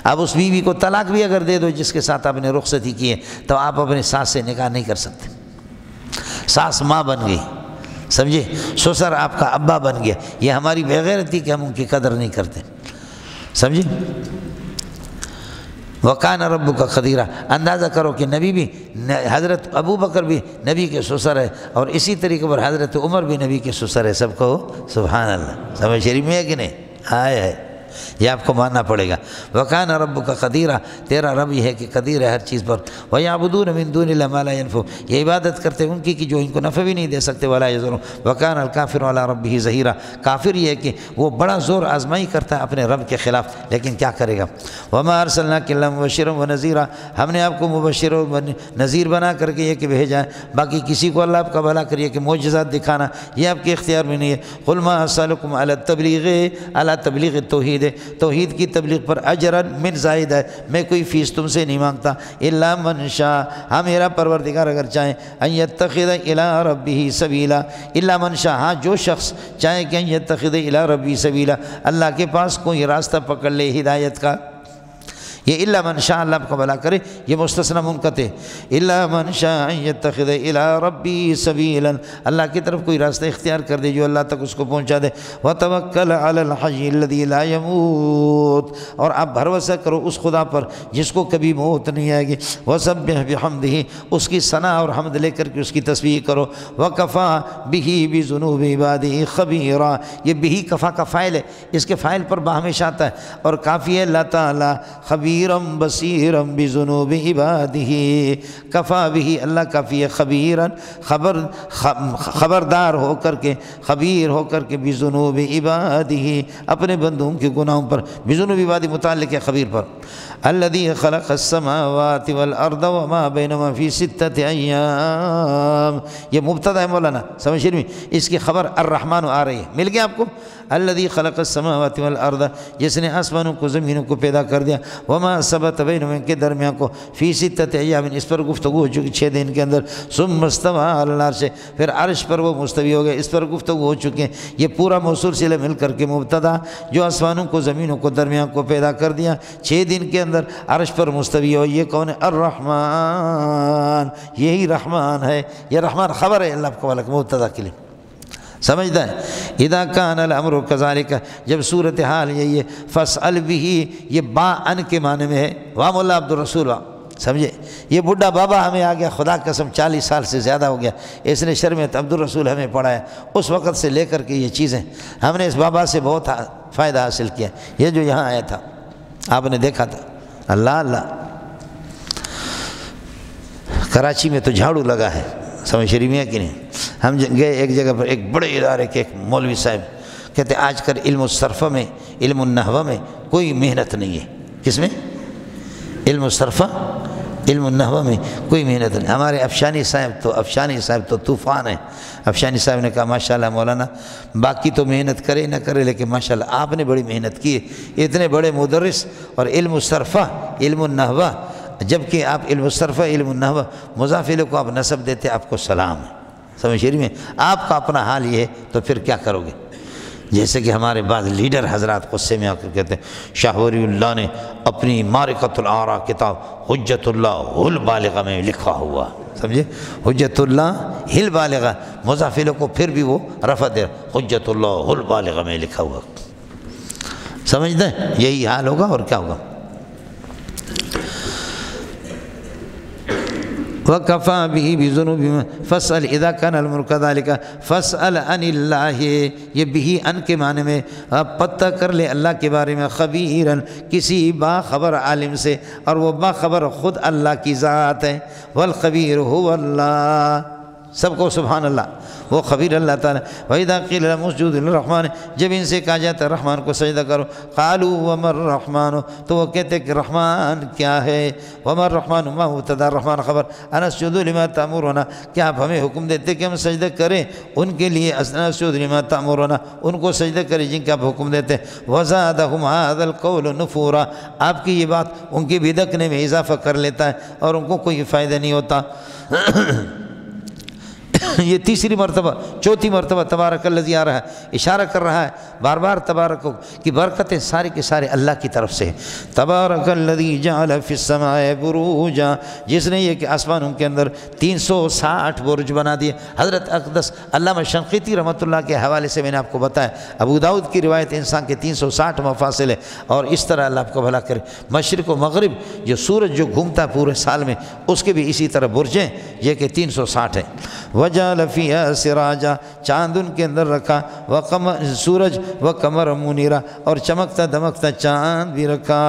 اب اس بیوی کو طلاق بھی اگر دے دو جس کے ساتھ آپ نے رخصتی کی ہے، تو آپ اپنے ساس سے نکاح نہیں کر سکتے، ساس ماں بن گئی، سمجھے؟ سسر آپ کا ابا بن گیا، یہ ہماری بےغیرتی کہ ہم ان کی قدر نہیں کرتے، سمجھے؟ وَقَانَ رَبُّكَ قَدِيرًا، اندازہ کرو کہ نبی بھی، حضرت ابو بکر بھی نبی کے سسر ہے، اور اسی طریقے پر حضرت عمر بھی نبی کے سسر ہے، سب کو سبحان اللہ، سمجھ شریف میں ہے کہ نہیں؟ ہے، یہ آپ کو ماننا پڑے گا۔ وَقَانَ رَبُّكَ قَدِيرًا، تیرا رب یہ ہے کہ قدیر ہے ہر چیز پر۔ وَيَعْبُدُونَ مِن دُونِ اللَّهِ مَا لَا يَنفَعُهُمْ، یہ عبادت کرتے ہیں ان کی کہ جو ان کو نفع بھی نہیں دے سکتے، وَلَا يَضُرُّهُمْ۔ وَكَانَ الْكَافِرُ عَلَىٰ رَبِّهِ ظَهِيرًا، کافر یہ ہے کہ وہ بڑا زور آزمائی کرتا ہے اپنے رب کے خلاف، لیکن کیا کرے گا؟ وَمَا أَرْسَلْنَاكَ إِلَّا مُبَشِّرًا وَنَذِيرًا، ہم نے آپ کو مبشر و نذیر بنا کر کے یہ کہ بھیجا ہے، باقی کسی کو اللہ آپ کا بھلا کریے کہ معجزات دکھانا یہ آپ کے اختیار میں نہیں ہے۔ قُلْ مَا أَسْأَلُكُمْ عَلَى التَّبْلِيغِ، عَلَى تبلیغ التوحید، توحید کی تبلیغ پر اجرن من زائد ہے، میں کوئی فیس تم سے نہیں مانگتا، الا من شاء، ہاں میرا پروردگار اگر چاہیں، ان یتخذ الی ربہ سبیلا، الا من شاء، ہاں جو شخص چاہے کہ ان یتخذ الی ربہ سبیلا، اللہ کے پاس کوئی راستہ پکڑ لے ہدایت کا، یہ الا من شاء اللہ آپ کو بھلا کرے، یہ مستثنی منقطع، الا من شاء ان یتخذ الی ربہ سبیلا، اللہ کی طرف کوئی راستہ اختیار کر دے جو اللہ تک اس کو پہنچا دے۔ وتوکل علی الحی الذی لا یموت، اور آپ بھروسہ کرو اس خدا پر جس کو کبھی موت نہیں آئے گی۔ وسبح بحمدہ، اس کی ثنا اور حمد لے کر کے اس کی تسبیح کرو۔ وکفی بہ بذنوب عبادہ خبیرا، یہ بہ کفا کا فاعل ہے، اس کے فاعل پر با ہمیشہ آتا ہے، اور کافی ہے اللہ تعالی خبیرم بصیرم بذنوب عبادہ، کفا بہ، اللہ کافی ہے، خبیرن خبردار ہو کر کے، خبیر ہو کر کے، بذنوب عبادہ اپنے بندوں کے گناہوں پر، بذنوب عبادہ متعلق ہے خبیر پر۔ الذی خلق السماوات والارض وما بینہما فی ستۃ ایام، یہ مبتدا ہے مولانا، سمجھ رہے ہیں؟ اس کی خبر الرحمن آ رہی ہے، مل گیا آپ کو؟ الذی خلق السماوات والارض، جس نے آسمانوں کو زمینوں کو پیدا کر دیا، وما ثبت بینہما، کے درمیان کو، فی ستۃ ایام، اس پر گفتگو ہو چکی 6 دن کے اندر، ثم استوى علی العرش، پھر عرش پر وہ مستوی ہو گئے، اس پر گفتگو ہو چکے ہیں، یہ پورا موصول صلہ مل کر کے مبتدا، جو آسمانوں کو زمینوں کو درمیان کو پیدا کر دیا 6 دن کے اندر، عرش پر مستوی ہو، یہ کون ہے؟ الرحمن، یہی رحمان ہے، یہ رحمان خبر ہے اللہ کو والا مبتدا کے لیے، سمجھتا ہے؟ اذا کان الامر کذالک، جب صورتحال یہی ہے، فاسأل بہ، یہ با ان کے معنی میں ہے، وام اللہ عبد الرسول، سمجھے؟ یہ بڈھا بابا ہمیں آ گیا، خدا قسم 40 سال سے زیادہ ہو گیا، اس نے شرمت عبد الرسول ہمیں پڑھایا، اس وقت سے لے کر کے یہ چیزیں ہم نے اس بابا سے بہت فائدہ حاصل کیا، یہ جو یہاں آیا تھا آپ نے دیکھا تھا، اللہ اللہ، کراچی میں تو جھاڑو لگا ہے، سمجھ شریف میں ہے کہ نہیں؟ ہم گئے ایک جگہ پر، ایک بڑے ادارے کے ایک مولوی صاحب کہتے آج کل علم الصرفہ میں، علم النحو میں کوئی محنت نہیں ہے۔ کس میں؟ علم الصرفہ، علم النحو میں کوئی محنت نہیں۔ ہمارے افشانی صاحب تو طوفان ہیں۔ افشانی صاحب نے کہا ماشاءاللہ مولانا، باقی تو محنت کرے نہ کرے لیکن ماشاءاللہ آپ نے بڑی محنت کی ہے، اتنے بڑے مدرس، اور علم الصرفہ علم النحو، جبکہ آپ علم الصرفہ علم النحو مضافلے کو آپ نسب دیتے، آپ کو سلام ہے۔ سمجھ رہی میں؟ آپ کا اپنا حال یہ ہے تو پھر کیا کرو گے؟ جیسے کہ ہمارے بعض لیڈر حضرات غصے میں آ کر کہتے ہیں شاہ ولی اللہ نے اپنی معرکۃ الآراء کتاب حجت اللہ البالغہ میں لکھا ہوا، سمجھے؟ حجت اللہ البالغہ، مضافلے کو پھر بھی وہ رفع دے، حجت اللہ البالغہ میں لکھا ہوا۔ سمجھتے ہیں؟ یہی حال ہوگا اور کیا ہوگا۔ وَكَفَى بِهِ بِذُنُوبِ فَاسْأَلْ إِذَا كَانَ الْأَمْرُ كَذَلِكَ فَاسْأَلْ عَنِ اللَّهِ، یہ بھی ان کے معنی میں آپ پتہ کر لے اللہ کے بارے میں، خبیراً کسی باخبر عالم سے، اور وہ باخبر خود اللہ کی ذات ہے۔ والخبیر هو اللہ، سب کو سبحان اللہ، وہ خبیر اللہ تعالیٰ۔ وَإِذَا قِيلَ لَهُمُ اسْجُدُوا لِلرَّحْمَنِ، جب ان سے کہا جاتا ہے رحمان کو سجدہ کرو، قَالُوا وَمَا الرَّحْمَنُ، تو وہ کہتے کہ رحمان کیا ہے؟ وَمَا الرَّحْمَنُ مَا مُبْتَدَا، رحمان خبر، أَنَسْجُدُ لِمَا تَأْمُرُنَا، کیا آپ ہمیں حکم دیتے کہ ہم سجدہ کریں ان کے لیے؟ أَنَسْجُدُ لِمَا تَأْمُرُنَا، ان کو سجدہ کریں جن کا آپ حکم دیتے۔ وَزَادَهُمْ هَذَا الْقَوْلُ نُفُورًا، آپ کی یہ بات ان کی بدکنے میں اضافہ کر لیتا ہے اور ان کو کوئی فائدہ نہیں ہوتا۔ یہ تیسری مرتبہ، چوتھی مرتبہ تبارک الذی آ رہا ہے، اشارہ کر رہا ہے بار بار تبارک کی برکتیں سارے کے سارے اللہ کی طرف سے۔ تبارک الذی جعل فی السماء بروجا، جس نے یہ کہ آسمانوں کے اندر 360 برج بنا دیے۔ حضرت اقدس علامہ شنقیطی رحمۃ اللہ کے حوالے سے میں نے آپ کو بتایا، ابو داؤد کی روایت انسان کے 360 مفاصل ہے، اور اس طرح اللہ آپ کو بھلا کرے۔ مشرق و مغرب جو سورج جو گھومتا پورے سال میں، اس کے بھی اسی طرح برجیں یہ کہ 360 ہیں۔ وجعل فیہا سراجا، چاند ان کے اندر رکھا، سورج وقمر منیرا، اور چمکتا دمکتا چاند بھی رکھا۔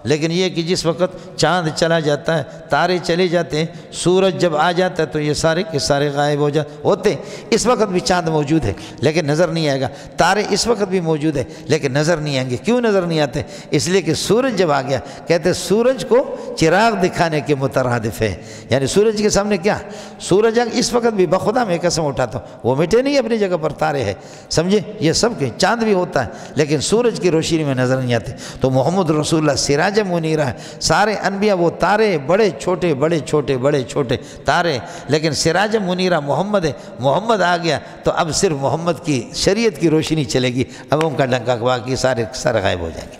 لیکن یہ کہ جس وقت چاند چلا جاتا ہے، تارے چلے جاتے ہیں، سورج جب آ جاتا ہے تو یہ سارے کے سارے غائب ہوتے۔ اس وقت بھی چاند موجود ہے لیکن نظر نہیں آئے گا، تارے اس وقت بھی موجود ہے لیکن نظر نہیں آئیں گے۔ کیوں نظر نہیں آتے؟ اس لیے کہ سورج جب آ گیا، کہتے سورج کو چراغ دکھانے کے مترادف ہے، یعنی سورج کے سامنے کیا؟ سورج اس وقت بھی بخدا میں قسم اٹھاتا ہوں وہ مٹے نہیں اپنی جگہ پر، تارے ہیں، سمجھے؟ یہ سب کے چاند بھی ہوتا ہے لیکن سورج کی روشنی میں نظر نہیں آتے۔ تو محمد رسول اللہ سراج منیرہ ہے، سارے انبیاء وہ تارے، بڑے چھوٹے بڑے چھوٹے بڑے چھوٹے تارے، لیکن سراج منیرہ محمد ہے۔ محمد آ گیا تو اب صرف محمد کی شریعت کی روشنی چلے گی، اب ان کا ڈنکا باقی سارے غائب ہو جائیں گے۔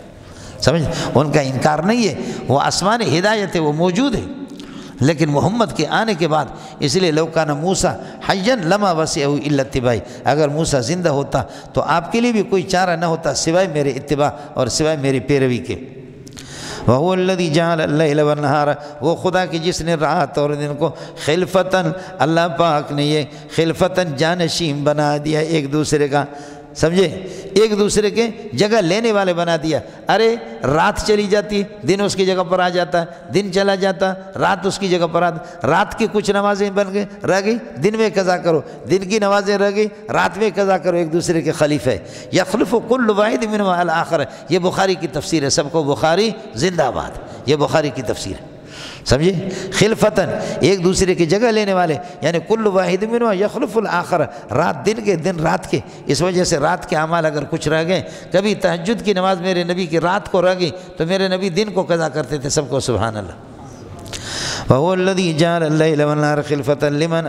سمجھ؟ ان کا انکار نہیں ہے، وہ آسمان ہدایت ہے، وہ موجود ہے، لیکن محمد کے آنے کے بعد، اس لیے لو کان موسیٰ حیا لما وسعہ الا اتباعی، اگر موسیٰ زندہ ہوتا تو آپ کے لیے بھی کوئی چارہ نہ ہوتا سوائے میرے اتباع اور سوائے میری پیروی کے۔ وَهُوَ الَّذِي جَعَلَ اللَّيْلَ وَالنَّهَارَ، وہ خدا کی جس نے رات اور دن کو خلفتاً، اللہ پاک نے یہ خلفتاً جانشین بنا دیا ایک دوسرے کا، سمجھے؟ ایک دوسرے کے جگہ لینے والے بنا دیا۔ ارے رات چلی جاتی، دن اس کی جگہ پر آ جاتا ہے، دن چلا جاتا، رات اس کی جگہ پر آتا، رات کی کچھ نمازیں بن گئی رہ گئی، دن میں قضا کرو، دن کی نمازیں رہ گئی، رات میں قضا کرو، ایک دوسرے کے خلیفہ۔ یخلف کل واحد منہما الآخر، یہ بخاری کی تفسیر ہے، سب کو بخاری زندہ باد، یہ بخاری کی تفسیر ہے، سمجھے؟ خلفتاً، ایک دوسرے کی جگہ لینے والے، یعنی کل واحد منہما یخلف الآخر، رات دن کے دن رات کے، اس وجہ سے رات کے اعمال اگر کچھ رہ گئے، کبھی تہجد کی نماز میرے نبی کی رات کو رہ گئی تو میرے نبی دن کو قضا کرتے تھے، سب کو سبحان اللہ۔ وَهُوَ الَّذِي جَعَلَ اللَّيْلَ وَالنَّهَارَ خِلْفَةً لِمَنْ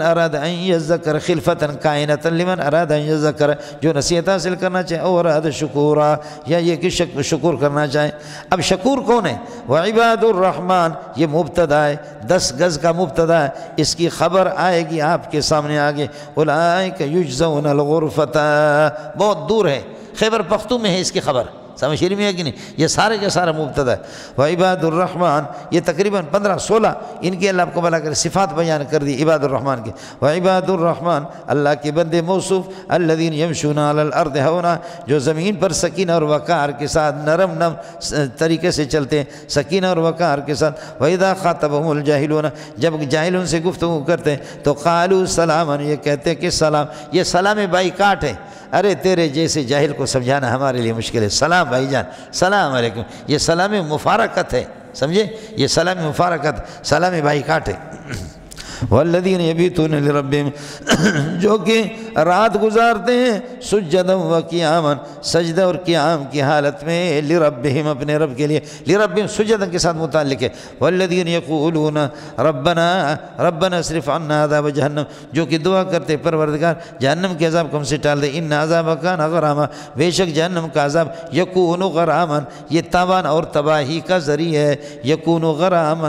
أَرَادَ أَنْ يَذَّكَّرَ، خِلْفَةً کائنةً لِمَنْ أَرَادَ أَنْ يَذَّكَّرَ، جو نصیحت حاصل کرنا چاہے، اور أَرَادَ شُكُورًا، یا یہ کہ شکر کرنا چاہے۔ اب شکور کون ہے؟ وَعِبَادُ الرحمن، یہ مبتدا ہے، 10 گز کا مبتدا ہے، اس کی خبر آئے گی آپ کے سامنے آگے۔ أُولَٰئِكَ يُجْزَوْنَ الْغُرْفَةَ، بہت دور ہے، خیبر پختون میں ہے اس کی خبر، سمجھ میں ہے کہ نہیں؟ یہ سارے کا سارا مبتدا ہے۔ وعباد الرحمن، یہ تقریباً 15-16 ان کی اللہ کو بلا کر صفات بیان کر دی عباد الرحمن کی۔ وعباد الرحمن، اللہ کے بندے موصوف، الذین یمشون علی الارض ہونا، جو زمین پر سکینہ اور وقار کے ساتھ نرم طریقے سے چلتے ہیں، سکینہ اور وقار کے ساتھ۔ وَإِذَا خَاطَبَهُمُ الْجَاهِلُونَ، جب جاہل ان سے گفتگو کرتے ہیں تو قالوا سلاما، یہ کہتے ہیں کہ سلام۔ یہ سلام بائی کاٹ ہے، ارے تیرے جیسے جاہل کو سمجھانا ہمارے لیے مشکل ہے۔ سلام بھائی جان، سلام علیکم، یہ سلام مفارقت ہے، سمجھے؟ یہ سلام مفارقت، سلام بھائی کاٹ ہے۔ والذین یبیتون لربہم، جو کہ رات گزارتے ہیں سجدا و قیاما، سجدہ اور قیام کی حالت میں، لربہم، اپنے رب کے لیے، لربہم سجدہ کے ساتھ متعلق ہے۔ والذین یقولون ربنا اصرف عنا عذاب جہنم، جو کہ دعا کرتے پروردگار جہنم کے عذاب کو ہم سے ٹال دے۔ ان عذاب کان غراما، بے شک جہنم کا عذاب یکون غراما، یہ تاوان اور تباہی کا ذریعہ ہے۔ یکون غراما،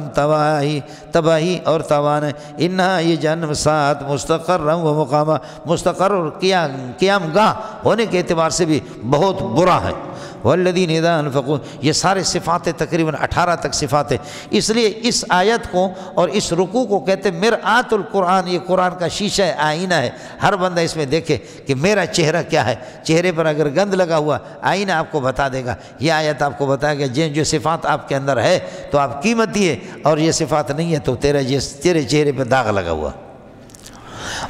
تباہی اور تاوان ہے۔ انہا، یہ جہنم ساتھ مستقر و مقامہ، مستقر اور قیام گاہ ہونے کے اعتبار سے بھی بہت برا ہے۔ والذین اذا انفقوا، یہ سارے صفات تقریباً 18 تک صفات ہیں۔ اس لیے اس آیت کو اور اس رکوع کو کہتے ہیں مرآت القرآن، یہ قرآن کا شیشہ ہے، آئینہ ہے۔ ہر بندہ اس میں دیکھے کہ میرا چہرہ کیا ہے۔ چہرے پر اگر گند لگا ہوا، آئینہ آپ کو بتا دے گا، یہ آیت آپ کو بتائے گا جو صفات آپ کے اندر ہے تو آپ قیمتی ہے، اور یہ صفات نہیں ہے تو تیرے چہرے پہ داغ لگا ہوا۔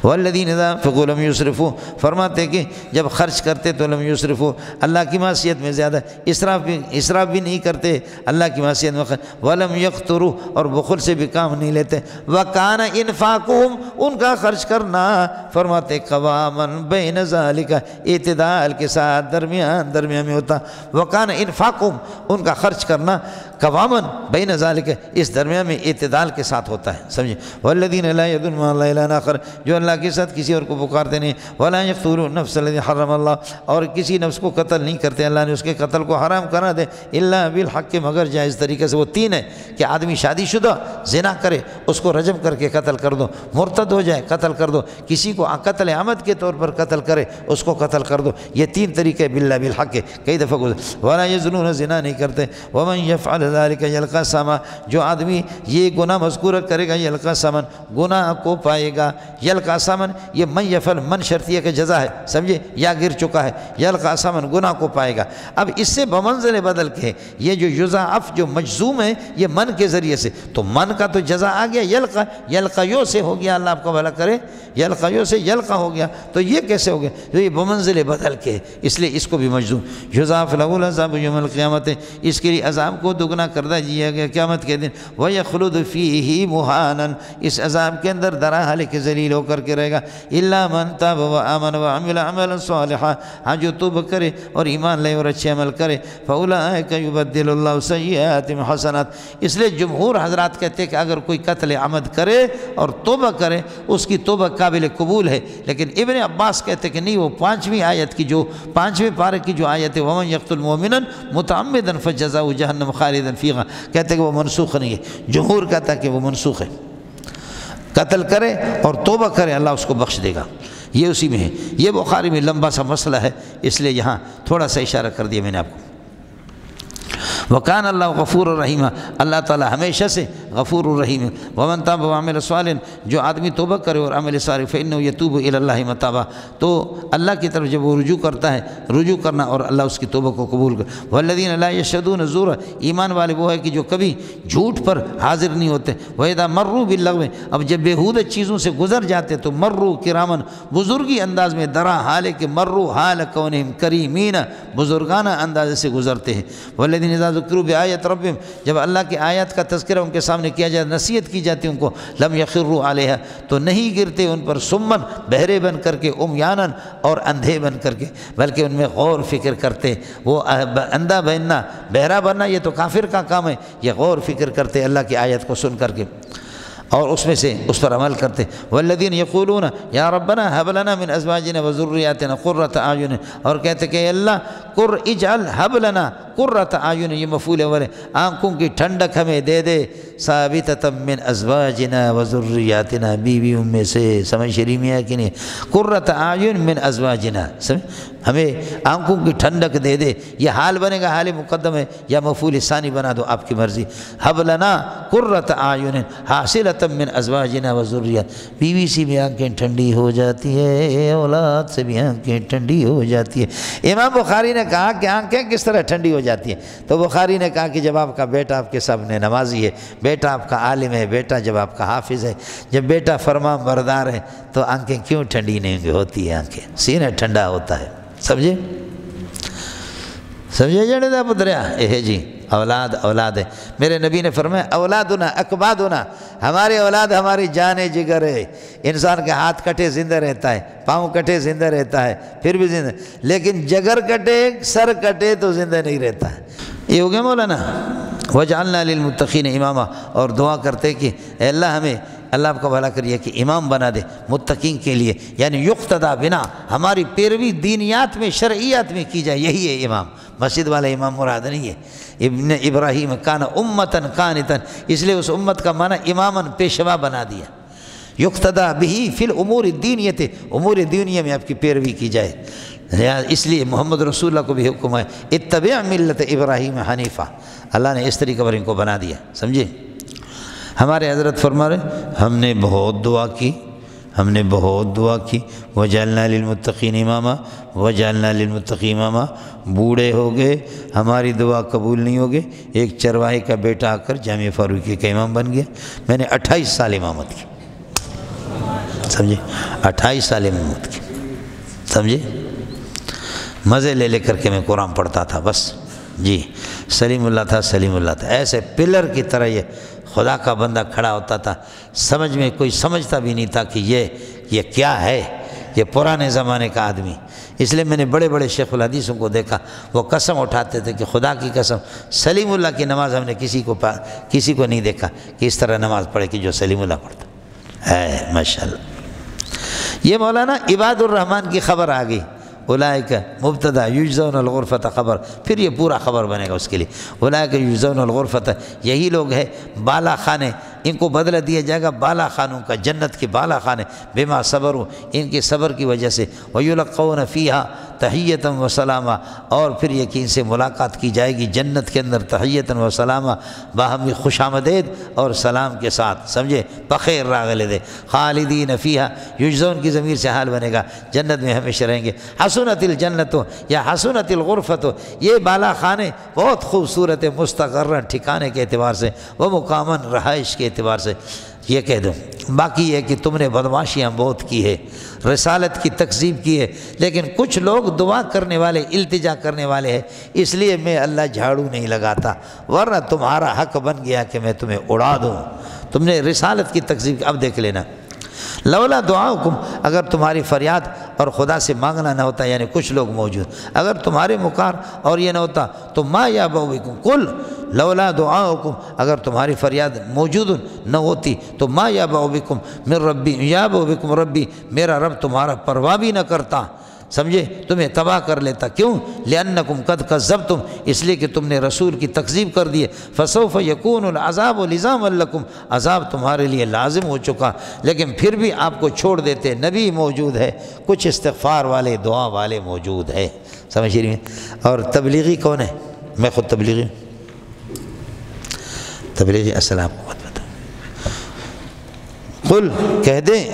والذین اذا انفقوا لم یسرفوا، فرماتے کہ جب خرچ کرتے تو لم یسرفوا، اللہ کی معصیت میں زیادہ اسراف بھی نہیں کرتے اللہ کی معصیت میں، ولم یقتروا، اور بخل سے بھی کام نہیں لیتے۔ وکان انفاقہم، ان کا خرچ کرنا، فرماتے قواما بین ذالک، اعتدال کے ساتھ درمیان میں ہوتا۔ وکان انفاقہم، ان کا خرچ کرنا قواماً بین ذالک، اس درمیان میں اعتدال کے ساتھ ہوتا ہے، سمجھے؟ والذین لا یدعون مع اللہ الہا آخر، جو اللہ کے ساتھ کسی اور کو پکارتے نہیں۔ ولا یقتلون النفس التي حرم اللہ، اور کسی نفس کو قتل نہیں کرتے، اللہ نے اس کے قتل کو حرام کرا دے، الا بالحق، مگر جائز طریقے سے۔ وہ 3 ہے کہ آدمی شادی شدہ زنا کرے، اس کو رجم کر کے قتل کر دو، مرتد ہو جائے قتل کر دو، کسی کو قتل عمد کے طور پر قتل کرے اس کو قتل کر دو، یہ 3 طریقے باللہ بالحق، کئی دفعہ ولا یزنون، زنا نہیں کرتے۔ ومن یفعل ذلك یلقى سما، جو آدمی یہ گناہ مذکورہ کرے گا یلقى سمن، گناہ کو پائے گا۔ یلقى سمن، یہ من یفعل، من شرطیہ کا جزا ہے، سمجھے؟ یا گر چکا ہے، یلقى سمن، گناہ کو پائے گا۔ اب اس سے بمنزل بدل کے یہ جو یضاعف جو مجزوم ہے یہ من کے ذریعے سے، تو من کا تو جزا آ گیا، یلقى یو سے ہو گیا، اللہ آپ کو بھلا کرے، یلقى یو سے یلقى ہو گیا، تو یہ کیسے ہو گیا؟ تو یہ بمنزل بدل کے، اس لیے اس کو بھی مجزوم۔ یضاعف له العذاب یوم القیامت، اس کے لیے عذاب کو دگنا کر دیا گیا قیامت کے دن۔ وَيَخْلُدُ فِيهِ مُهَانًا، اس عذاب کے اندر درا حال کے ذلیل ہو کر کے رہے گا۔ إِلَّا مَنْ تَابَ وَآمَنَ وَعَمِلَ عَمَلًا صَالِحًا، ہاں جو توبہ کرے اور ایمان لے اور اچھے عمل کرے، فَأُولَٰئِكَ يُبَدِّلُ اللَّهُ سَيِّئَاتِهِمْ حَسَنَاتٍ۔ اس لیے جمہور حضرات کہتے ہیں کہ اگر کوئی قتل عمد کرے اور توبہ کرے اس کی توبہ قابل قبول ہے، لیکن ابن عباس کہتے ہیں کہ نہیں، وہ 5ویں آیت کی جو 5ویں پارے کی جو آیت ہے وَمَنْ يَقْتُلْ مُؤْمِنًا مُتَعَمِّدًا فَجَزَاؤُهُ جَهَنَّمُ خَالِدًا فِيهَا، کہتے ہیں کہ وہ منسوخ نہیں ہے، جمہور کہتا ہے کہ وہ منسوخ ہے، قتل کرے اور توبہ کرے اللہ اس کو بخش دے گا، یہ اسی میں ہے۔ یہ بخاری میں لمبا سا مسئلہ ہے، اس لیے یہاں تھوڑا سا اشارہ کر دیا میں نے آپ کو۔ وَكَانَ اللَّهُ غَفُورًا رَحِيمًا، اللہ تعالیٰ ہمیشہ سے غفور الرحیم ہے۔ وَمَن تَابَ وَعَمِلَ صَالِحًا، جو آدمی توبہ کرے اور عمل صالح، فَإِنَّهُ يَتُوبُ إِلَى اللَّهِ مَتَابًا، تو اللہ کی طرف جب وہ رجوع کرتا ہے، رجوع کرنا اور اللہ اس کی توبہ کو قبول کر۔ وَالَّذِينَ لَا يَشْهَدُونَ الزُّورَ، ایمان والے وہ ہے کہ جو کبھی جھوٹ پر حاضر نہیں ہوتے۔ وَإِذَا مَرُّوا بِاللَّغْوِ، اب جب بےہودہ چیزوں سے گزر جاتے تو مروا کرامن، بزرگی انداز میں، درا حال کہ مروا حال کونہم کریمین، بزرگانہ انداز سے گزرتے ہیں۔ وَالَّذِينَ إِذَا ذُكِّرُوا بِآيَاتِ رَبِّهِمْ، جب اللہ کی آیات کا تذکرہ ان کے سامنے کیا جائے، نصیحت کی جاتی ان کو، لم یخروا علیہا، تو نہیں گرتے ان پر، سمن، بہرے بن کر کے، عمیانن، اور اندھے بن کر کے، بلکہ ان میں غور فکر کرتے۔ وہ اندھا بننا، بہرا بننا یہ تو کافر کا کام ہے، یہ غور فکر کرتے اللہ کی آیت کو سن کر کے اور اس میں سے اس پر عمل کرتے۔ والذین یقولون یا ربنا هب لنا من ازواجنا وذریاتنا قرۃ اعین، اور کہتے کہ اللہ اجعل هب لنا، قرۃ اعین، یہ مفعول اول ہے، آنکھوں کی ٹھنڈک ہمیں دے دے، ثابتۃ من ازواجنا و ذریاتنا، بیویوں میں سے، سمجھ شریف میں ہے کہ نہیں؟ قرۃ اعین من ازواجنا، ہمیں آنکھوں کی ٹھنڈک دے دے، یہ حال بنے گا، حال مقدم ہے، یا مفعول ثانی بنا دو، آپ کی مرضی۔ حب لنا قرۃ اعین حاصلۃ من ازواجنا و ذریات، بیوی سے بھی آنکھیں ٹھنڈی ہو جاتی ہے، اولاد سے بھی آنکھیں ٹھنڈی ہو جاتی ہے۔ امام بخاری نے کہا کہ آنکھیں کس طرح ٹھنڈی ہو جاتی ہیں؟ تو بخاری نے کہا کہ جب آپ کا بیٹا آپ کے سامنے نمازی ہے، بیٹا آپ کا عالم ہے، بیٹا جب آپ کا حافظ ہے، جب بیٹا فرمان بردار ہے، تو آنکھیں کیوں ٹھنڈی نہیں ہوتی ہیں؟ آنکھیں، سینہ ٹھنڈا ہوتا ہے، سمجھے جڑے دا پتریا اے جی، اولاد اولاد ہے۔ میرے نبی نے فرمایا اولادنا اکبادنا، ہمارے اولاد ہماری جان جگر ہے۔ انسان کے ہاتھ کٹے زندہ رہتا ہے، پاؤں کٹے زندہ رہتا ہے، پھر بھی زندہ، لیکن جگر کٹے، سر کٹے تو زندہ نہیں رہتا ہے۔ یہ ہو گیا مولانا۔ وجعلنا للمتقین اماما، اور دعا کرتے کہ اے اللہ ہمیں، اللہ آپ کا بھلا کریے کہ امام بنا دے متقین کے لیے، یعنی یقتدا بنا، ہماری پیروی دینیات میں، شرعیات میں کی جائے، یہی ہے امام۔ مسجد والا امام مراد نہیں ہے۔ ابن ابراہیم کان امتن قانتن، اس لیے اس امت کا معنی امامن، پیشوا بنا دیا۔ یقتدا بہی فی الامور الدینیت، امور دینیہ میں آپ کی پیروی کی جائے، اس لیے محمد رسول اللہ کو بھی حکم ہے اتبع ملت ابراہیم حنیفہ، اللہ نے اس طریقے پر ان کو بنا دیا، سمجھے؟ ہمارے حضرت فرما رہے ہم نے بہت دعا کی، ہم نے بہت دعا کی، وجعلنا للمتقین اماما، وجعلنا للمتقین اماما، بوڑھے ہو گئے، ہماری دعا قبول نہیں ہو گئی۔ ایک چرواہے کا بیٹا آ کر جامع فاروقی کا امام بن گیا، میں نے 28 سال امامت کی، سمجھے؟ 28 سال امامت کی، سمجھے؟ مزے لے کر کے میں قرآن پڑھتا تھا بس، جی۔ سلیم اللہ تھا، سلیم اللہ تھا، ایسے پلر کی طرح یہ خدا کا بندہ کھڑا ہوتا تھا، سمجھ میں کوئی سمجھتا بھی نہیں تھا کہ یہ کیا ہے، یہ پرانے زمانے کا آدمی۔ اس لیے میں نے بڑے بڑے شیخ الحدیثوں کو دیکھا، وہ قسم اٹھاتے تھے کہ خدا کی قسم سلیم اللہ کی نماز ہم نے کسی کو نہیں دیکھا کہ اس طرح نماز پڑھے کہ جو سلیم اللہ پڑھتا ہے، ماشاءاللہ۔ یہ مولانا عباد الرحمن کی خبر آ گئی، اولئک مبتدا یجزون الغرفۃ، خبر، پھر یہ پورا خبر بنے گا اس کے لیے۔ اولئک یجزون الغرفۃ، یہی لوگ ہیں بالا خانے، ان کو بدلہ دیا جائے گا بالا خانوں کا، جنت کے بالا خانے، بما صبروا، ان کے صبر کی وجہ سے، ویلقون فیہا تحیۃ و سلامہ، اور پھر یہ کہ ان سے ملاقات کی جائے گی جنت کے اندر تحیۃ و سلامہ، باہمی خوش آمدید اور سلام کے ساتھ، سمجھے؟ بخیر راغلے دے، خالدین فیہا، یجزون کی ضمیر سے حال بنے گا، جنت میں ہمیشہ رہیں گے۔ حسنت الجنت یا حسنت الغرفت، یہ بالا خانے بہت خوبصورت ہے، مستقرن، ٹھکانے کے اعتبار سے، وہ مقامن، رہائش کے اعتبار سے۔ یہ کہہ دوں، باقی یہ کہ تم نے بدمعاشیاں بہت کی ہے، رسالت کی تکذیب کی ہے، لیکن کچھ لوگ دعا کرنے والے، التجا کرنے والے ہیں، اس لیے میں اللہ جھاڑو نہیں لگاتا، ورنہ تمہارا حق بن گیا کہ میں تمہیں اڑا دوں۔ تم نے رسالت کی تکذیب کی، اب دیکھ لینا، لولا دعاؤکم، اگر تمہاری فریاد اور خدا سے مانگنا نہ ہوتا، یعنی کچھ لوگ موجود، اگر تمہارے مکار اور یہ نہ ہوتا تو ما یابؤ بکم، قل لولا دعاؤکم، اگر تمہاری فریاد موجود نہ ہوتی تو ما یابؤ بکم من ربی، یابؤ بکم ربی، میرا رب تمہارا پرواہ بھی نہ کرتا، سمجھے؟ تمہیں تباہ کر لیتا، کیوں؟ لأنکم قد کذبتم، اس لیے کہ تم نے رسول کی تکذیب کر دیے، فسوف یکون العذاب لزاما لکم، عذاب تمہارے لیے لازم ہو چکا، لیکن پھر بھی آپ کو چھوڑ دیتے، نبی موجود ہے، کچھ استغفار والے، دعا والے موجود ہے، سمجھ رہی ہیں؟ اور تبلیغی کون ہے؟ میں خود تبلیغی ہوں، تبلیغی اصل آپ کو بتا، قل کہہ دیں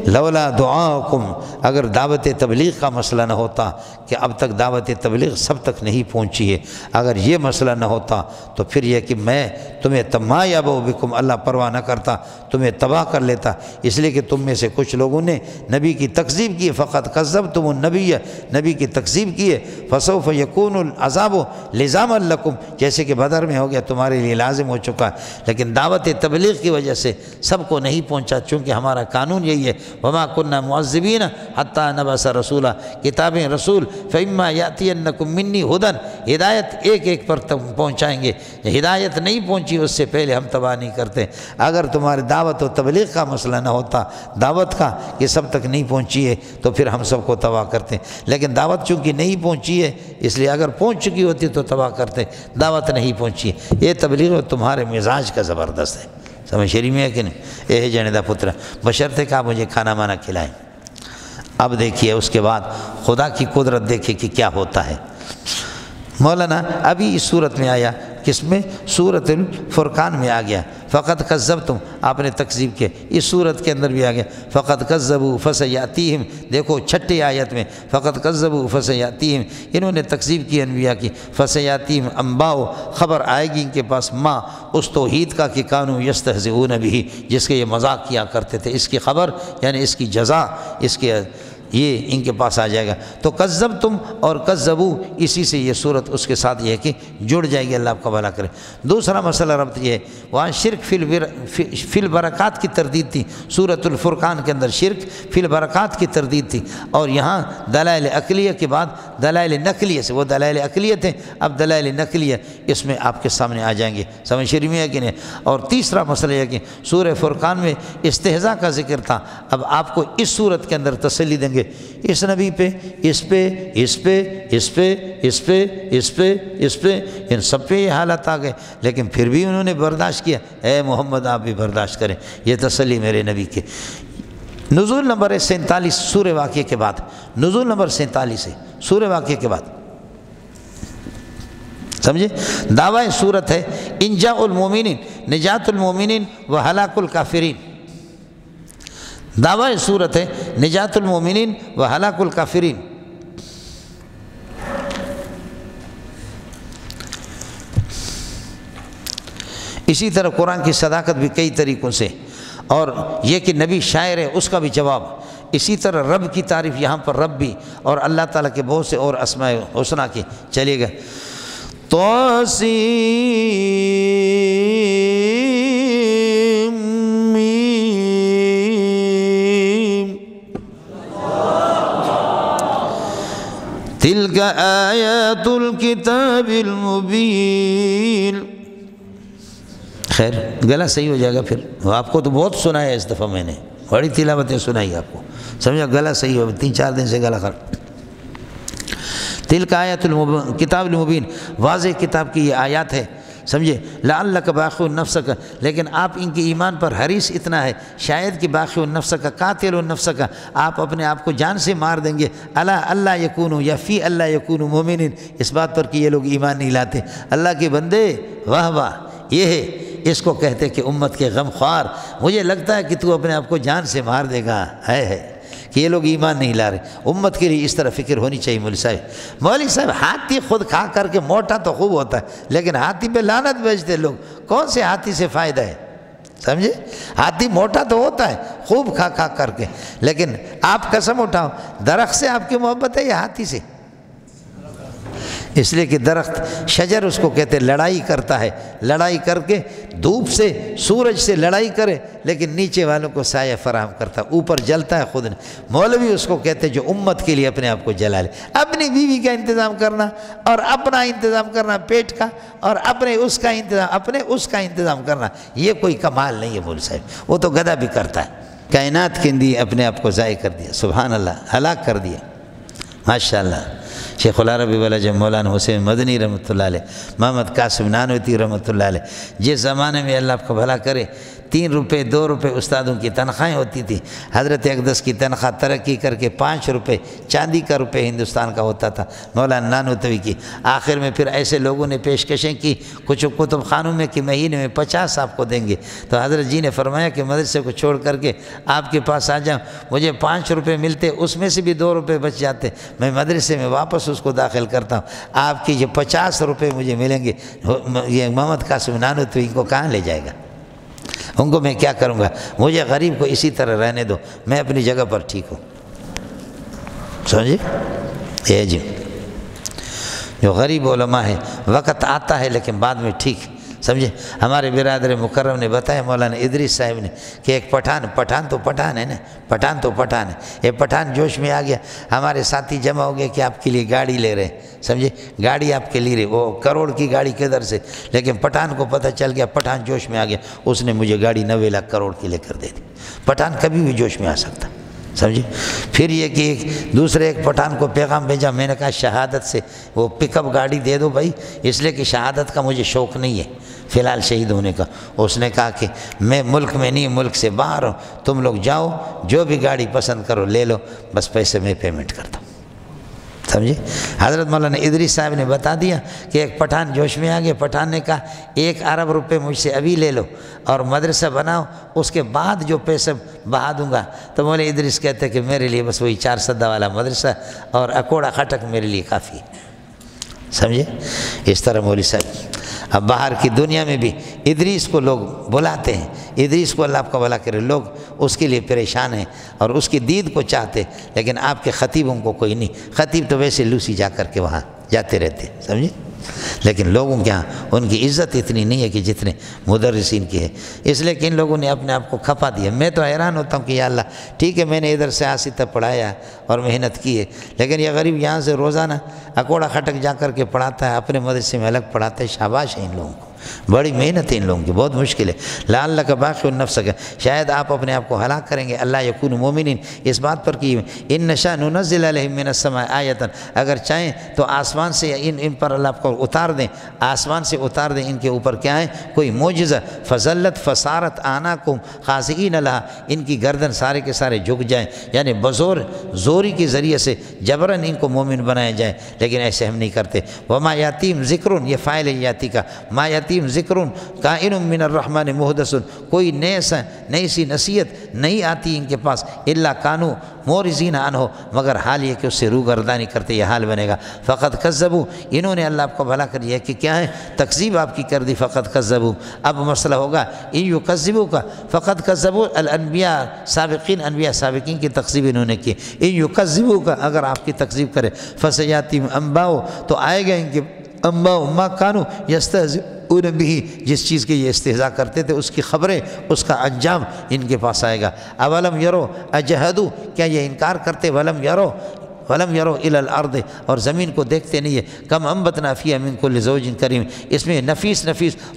لولا دعاؤکم، اگر دعوت تبلیغ کا مسئلہ نہ ہوتا کہ اب تک دعوت تبلیغ سب تک نہیں پہنچی ہے، اگر یہ مسئلہ نہ ہوتا تو پھر یہ کہ میں تمہیں ما یابؤ بکم، اللہ پرواہ نہ کرتا، تمہیں تباہ کر لیتا، اس لیے کہ تم میں سے کچھ لوگوں نے نبی کی تکذیب کی، فقط کذبتم النبی، نبی کی تکذیب کی ہے، فسوف یکون العذاب لزاما لکم، جیسے کہ بدر میں ہو گیا تمہارے لیے لازم ہو چکا، لیکن دعوت تبلیغ کی وجہ سے سب کو نہیں پہنچا، چونکہ ہمارا قانون یہی ہے، وما کننا معذبین حتیٰ نبعث رسولا، کتابیں رسول، فإما یأتینکم منی ہدی، ہدایت ایک ایک پر پہنچائیں گے، ہدایت نہیں پہنچی اس سے پہلے ہم تباہ نہیں کرتے۔ اگر تمہاری دعوت و تبلیغ کا مسئلہ نہ ہوتا، دعوت کا کہ سب تک نہیں پہنچی ہے تو پھر ہم سب کو تباہ کرتے، لیکن دعوت چونکہ نہیں پہنچی ہے اس لیے اگر پہنچ چکی ہوتی تو تباہ کرتے، دعوت نہیں پہنچی ہے۔ یہ تبلیغ تمہارے مزاج کا زبردست ہے، سمجھ شریف میں ہے کہ نہیں؟ اے جنے دا پتر، بشرطے کہ آپ مجھے کھانا مانا کھلائیں۔ اب دیکھیے اس کے بعد خدا کی قدرت دیکھیے کہ کیا ہوتا ہے۔ مولانا ابھی اس صورت میں آیا، کس میں؟ سورۃ الفرقان میں آ گیا، فقط کذبتم، آپ نے تکذیب کیا۔ اس صورت کے اندر بھی آ گیا فقط کذبوا فسیاتیہم، دیکھو چھٹی آیت میں فقط کذبوا فسیاتیہم، انہوں نے تکذیب کی انبیاء کی، فسیاتیہم انباء، خبر آئے گی ان کے پاس، ما اس توحید کا کہ کانوا یستہزئون بہ، جس کے یہ مذاق کیا کرتے تھے، اس کی خبر یعنی اس کی جزا، اس کے یہ ان کے پاس آ جائے گا۔ تو کذبتم اور کذبوا، اسی سے یہ صورت اس کے ساتھ یہ ہے کہ جڑ جائے گی، اللہ آپ کا بھلا کرے۔ دوسرا مسئلہ ربط یہ ہے، وہاں شرک فی البرکات کی تردید تھی، سورۃ الفرقان کے اندر شرک فی البرکات کی تردید تھی، اور یہاں دلائل عقلیہ کے بعد دلائل نقلیہ سے، وہ دلائل عقلیہ تھے، اب دلائل نقلیہ اس میں آپ کے سامنے آ جائیں گے، سمجھ شریف میں ہے کہ نہیں؟ اور تیسرا مسئلہ یہ ہے کہ سورہ فرقان میں استہزاء کا ذکر تھا، اب آپ کو اس صورت کے اندر تسلی دیں گے، اس نبی پہ، اس پہ، اس پہ، اس پہ، اس پہ، اس پہ، اس پہ، ان سب پہ یہ حالت آ گئے، لیکن پھر بھی انہوں نے برداشت کیا۔ اے محمد آپ بھی برداشت کریں، یہ تسلی میرے نبی کے۔ نزول نمبر 47 سورہ واقعہ کے بعد، نزول نمبر 47 ہے سورہ واقعہ کے بعد، سمجھے؟ دعویٰ صورت ہے انجاء المومنین، نجات المومنین و ہلاک الکافرین، دعویٰ صورت ہے نجات المومنین و ہلاک الکافرین۔ اسی طرح قرآن کی صداقت بھی کئی طریقوں سے، اور یہ کہ نبی شاعر ہے اس کا بھی جواب، اسی طرح رب کی تعریف یہاں پر رب بھی، اور اللہ تعالیٰ کے بہت سے اور اسماء حسنیٰ کی چلیے گا۔ تلک آیات الکتاب المبین۔ خیر گلا صحیح ہو جائے گا پھر، آپ کو تو بہت سنا ہے اس دفعہ، میں نے بڑی تلاوتیں سنائی آپ کو، سمجھا؟ گلا صحیح ہو، 3-4 دن سے گلا خراب۔ تلک آیات کتاب المبین، واضح کتاب کی یہ آیات ہے، سمجھے؟ لعلک باخع النفس کا، لیکن آپ ان کے ایمان پر حریص اتنا ہے، شاید کہ باخع النفس کا، قاتل النفس کا، آپ اپنے آپ کو جان سے مار دیں گے، اللہ یکونوا، یا فی اللہ یکونوا مومنین، اس بات پر کہ یہ لوگ ایمان نہیں لاتے۔ اللہ کے بندے واہ واہ، یہ ہے، اس کو کہتے کہ امت کے غم خوار، مجھے لگتا ہے کہ تو اپنے آپ کو جان سے مار دے گا، ہے کہ یہ لوگ ایمان نہیں لا رہے۔ امت کے لیے اس طرح فکر ہونی چاہیے۔ مولوی صاحب ہاتھی خود کھا کر کے موٹا تو خوب ہوتا ہے، لیکن ہاتھی پہ لعنت بھیجتے لوگ، کون سے ہاتھی سے فائدہ ہے؟ سمجھے؟ ہاتھی موٹا تو ہوتا ہے خوب کھا کھا کر کے، لیکن آپ قسم اٹھاؤ درخت سے آپ کی محبت ہے یا ہاتھی سے؟ اس لیے کہ درخت شجر اس کو کہتے لڑائی کرتا ہے، لڑائی کر کے دھوپ سے سورج سے لڑائی کرے لیکن نیچے والوں کو سایہ فراہم کرتا ہے، اوپر جلتا ہے خود نے۔ مولوی اس کو کہتے جو امت کے لیے اپنے آپ کو جلا لے، اپنی بیوی کا انتظام کرنا اور اپنا انتظام کرنا پیٹ کا، اور اپنے اس کا انتظام کرنا، یہ کوئی کمال نہیں ہے مولوی صاحب، وہ تو گدھا بھی کرتا ہے۔ کائنات کے لیے اپنے آپ کو ضائع کر دیا، سبحان اللہ، ہلاک کر دیا، ماشاءاللہ۔ شیخ العرب والعجم مولانا حسین مدنی رحمۃ اللہ علیہ، محمد قاسم نانوتی رحمۃ اللہ علیہ، جس زمانے میں اللہ آپ کو بھلا کرے 3 روپے 2 روپے استادوں کی تنخواہیں ہوتی تھی، حضرت اقدس کی تنخواہ ترقی کر کے 5 روپے چاندی کا روپے ہندوستان کا ہوتا تھا مولانا نانوتوی کی۔ آخر میں پھر ایسے لوگوں نے پیشکشیں کی کچھ کتب خانوں میں کہ مہینے میں 50 آپ کو دیں گے، تو حضرت جی نے فرمایا کہ مدرسے کو چھوڑ کر کے آپ کے پاس آ جاؤں، مجھے 5 روپے ملتے، اس میں سے بھی 2 روپے بچ جاتے، میں مدرسے میں واپس اس کو داخل کرتا ہوں، آپ کی یہ 50 روپے مجھے ملیں گے، یہ محمد قاسم نانوتوی ان کو کہاں لے جائے گا؟ ان کو میں کیا کروں گا؟ مجھے غریب کو اسی طرح رہنے دو، میں اپنی جگہ پر ٹھیک ہوں، سمجھے؟ یہ جو غریب علماء ہے وقت آتا ہے لیکن بعد میں ٹھیک سمجھے۔ ہمارے برادر مکرم نے بتایا مولانا ادریس صاحب نے کہ ایک پٹھان تو پٹھان ہے نا، پٹھان تو پٹھان ہے، یہ پٹھان جوش میں آ گیا، ہمارے ساتھی جمع ہو گئے کہ آپ کے لیے گاڑی لے رہے ہیں، سمجھے، گاڑی آپ کے لیے وہ کروڑ کی گاڑی کدھر سے، لیکن پٹھان کو پتہ چل گیا، پٹھان جوش میں آ گیا، اس نے مجھے گاڑی 90 لاکھ کروڑ کی لے کر دے دی۔ پٹھان کبھی بھی جوش میں آ سکتا، سمجھے۔ پھر یہ کہ ایک پٹھان کو پیغام بھیجا، میں نے کہا شہادت سے وہ پک اپ گاڑی دے دو بھائی، اس لیے کہ شہادت کا مجھے شوق نہیں ہے فی الحال شہید ہونے کا۔ اس نے کہا کہ میں ملک میں نہیں، ملک سے باہر ہوں، تم لوگ جاؤ جو بھی گاڑی پسند کرو لے لو، بس پیسے میں پیمنٹ کرتا ہوں، سمجھے۔ حضرت مولانا ادریس صاحب نے بتا دیا کہ ایک پٹھان جوش میں آ گیا، پٹھان نے کہا 1 ارب روپے مجھ سے ابھی لے لو اور مدرسہ بناؤ، اس کے بعد جو پیسے بہا دوں گا۔ تو مولانا ادریس کہتے کہ میرے لیے بس وہی 4 سدہ والا مدرسہ اور اکوڑا خٹک میرے لیے کافی ہے، سمجھے۔ اس طرح مولوی صاحب اب باہر کی دنیا میں بھی ادریس کو لوگ بلاتے ہیں، ادریس کو اللہ آپ کا بھلا کرے، لوگ اس کے لیے پریشان ہیں اور اس کی دید کو چاہتے، لیکن آپ کے خطیبوں کو کوئی نہیں، خطیب تو ویسے لوسی جا کر کے وہاں جاتے رہتے، سمجھے، لیکن لوگوں کے ہاں ان کی عزت اتنی نہیں ہے کہ جتنے مدرسین کی ہے، اس لیے کہ ان لوگوں نے اپنے آپ کو کھپا دیا۔ میں تو حیران ہوتا ہوں کہ یا اللہ ٹھیک ہے میں نے ادھر سے آسی تک پڑھایا اور محنت کی ہے، لیکن یہ غریب یہاں سے روزانہ اکوڑا خٹک جا کر کے پڑھاتا ہے، اپنے مدرسے میں الگ پڑھاتا ہے، شاباش ہے ان لوگوں کو، بڑی محنت ہے ان لوگوں کی، بہت مشکل ہے۔ لعلک باخع النفس کا شاید آپ اپنے آپ کو ہلاک کریں گے، اللہ یکون مومنین اس بات پر کہ ان نشاء ننزل علیہم من السماء آیۃ، اگر چاہیں تو آسمان سے ان پر اللہ آپ کو اتار دیں، آسمان سے اتار دیں ان کے اوپر کیا ہے کوئی معجزہ، فزلت فصارت اعناقہم خاضعین لہا، ان کی گردن سارے کے سارے جھک جائیں، یعنی زوری کے ذریعے سے جبراً ان کو مومن بنایا جائے، لیکن ایسے ہم نہیں کرتے۔ وما یاتیم ذکر، یہ فاعل یاتی کا، ما یاتیم ذکر کائن من الرحمن محدث، کوئی نئی سی نصیحت نہیں آتی ان کے پاس، الا کانوا مورزین عنہ، مگر حال یہ کہ اس سے روگردانی کرتے، یہ حال بنے گا۔ فقط کذبوا، انہوں نے اللہ آپ کو بھلا کر دیا کہ کیا ہے تکذیب آپ کی کر دی، فقط کذبوا، اب مسئلہ ہوگا ان یکذبوک فقط کذبوا الانبیاء سابقین، انبیاء سابقین کی تکذیب انہوں نے کی، ان یکذبوک اگر آپ کی تکذیب کرے، فسیاتیم انباء، تو آئے گا ان کے انباء ما کانوا یستہزئون بہ، جس چیز کے یہ استہزاء کرتے تھے اس کی خبریں، اس کا انجام ان کے پاس آئے گا۔ اولم یرو اجہدوا، کیا یہ انکار کرتے، ولم یرو الی الارض، اور زمین کو دیکھتے نہیں ہے، کم انبتنا فیہا من کل زوج کریم، اس میں نفیس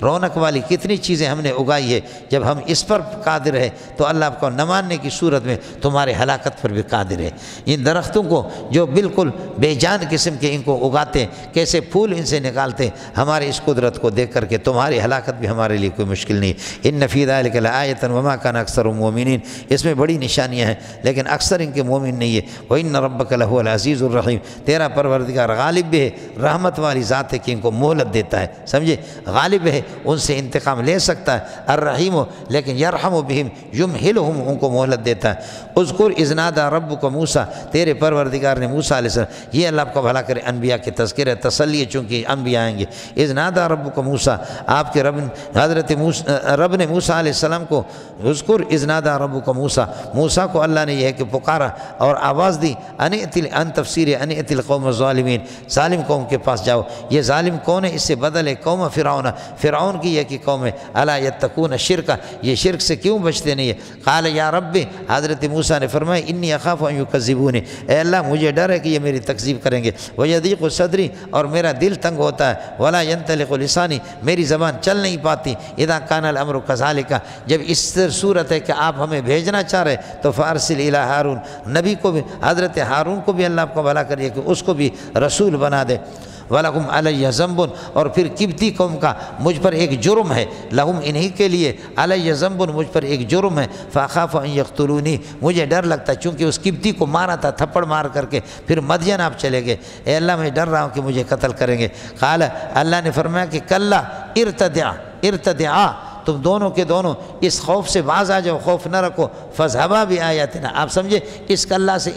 رونق والی کتنی چیزیں ہم نے اگائی ہے، جب ہم اس پر قادر ہے تو اللہ آپ کو نہ ماننے کی صورت میں تمہارے ہلاکت پر بھی قادر ہے۔ ان درختوں کو جو بالکل بے جان قسم کے ان کو اگاتے ہیں، کیسے پھول ان سے نکالتے ہیں، ہمارے اس قدرت کو دیکھ کر کے تمہاری ہلاکت بھی ہمارے لیے کوئی مشکل نہیں ہے۔ ان فی ذلک لآیۃ وما کان اکثرهم مؤمنین، اس میں بڑی نشانیاں ہیں لیکن اکثر ان کے مومن نہیں ہے۔ وان ربک لہو العزیز الرحیم، تیرا پروردگار غالب بھی ہے، رحمت والی ذات ہے کہ ان کو مہلت دیتا ہے، سمجھے، غالب ہے ان سے انتقام لے سکتا ہے، الرحیم لیکن یرحم بہم یمہلہم، ان کو مہلت دیتا ہے۔ اذکر اذ نادی ربک موسیٰ، تیرے پروردگار نے موسیٰ علیہ السلام، یہ اللہ آپ کو بھلا کرے انبیاء کے تذکر ہے، تسلی ہے چونکہ انبیاء آئیں گے۔ اذ نادی ربک موسیٰ، آپ کے رب نے موسیٰ علیہ السلام کو، اذکر اذ نادی ربک موسیٰ، موسیٰ کو اللہ نے یہ ہے کہ پکارا اور آواز دی، ان تفسیر انیت القوم الظالمین، ظالم قوم کے پاس جاؤ۔ یہ ظالم کون ہے؟ اس سے بدل ہے قوم فرعون کی یہ کہ قوم ہے، الا یتقون الشرک، یہ شرک سے کیوں بچتے نہیں ہے؟ قال یا رب، حضرت موسیٰ نے فرمایا انی اخاف ان یکذبون، اے اللہ مجھے ڈر ہے کہ یہ میری تکذیب کریں گے، ویضیق صدری، اور میرا دل تنگ ہوتا ہے، ولا ینطلق لسانی، میری زبان چل نہیں پاتی، اذا کان الامر کذالک، جب اس صورت ہے کہ آپ ہمیں بھیجنا چاہ رہے تو فارسل الی ہارون، نبی کو بھی، حضرت ہارون کو بھی اللہ آپ کو بھلا کریے کہ اس کو بھی رسول بنا دے۔ وَلَهُمْ عَلَيَّ ذَنْبٌ، اور پھر قبطی قوم کا مجھ پر ایک جرم ہے، لہم انہی کے لیے، عَلَيَّ ذَنْبٌ مجھ پر ایک جرم ہے، فَأَخَافُ أَن يَقْتُلُونِي، مجھے ڈر لگتا ہے چونکہ اس قبطی کو مارا تھا تھپڑ مار کر کے، پھر مدین آپ چلے گئے، اے اللہ میں ڈر رہا ہوں کہ مجھے قتل کریں گے۔ قال، اللہ نے فرمایا کہ کلا ارتدعا، تم دونوں کے دونوں اس خوف سے باز آ جاؤ، خوف نہ رکھو، فَذْهَبَا بِآیَاتِنَا، آپ سمجھے اس کلا سے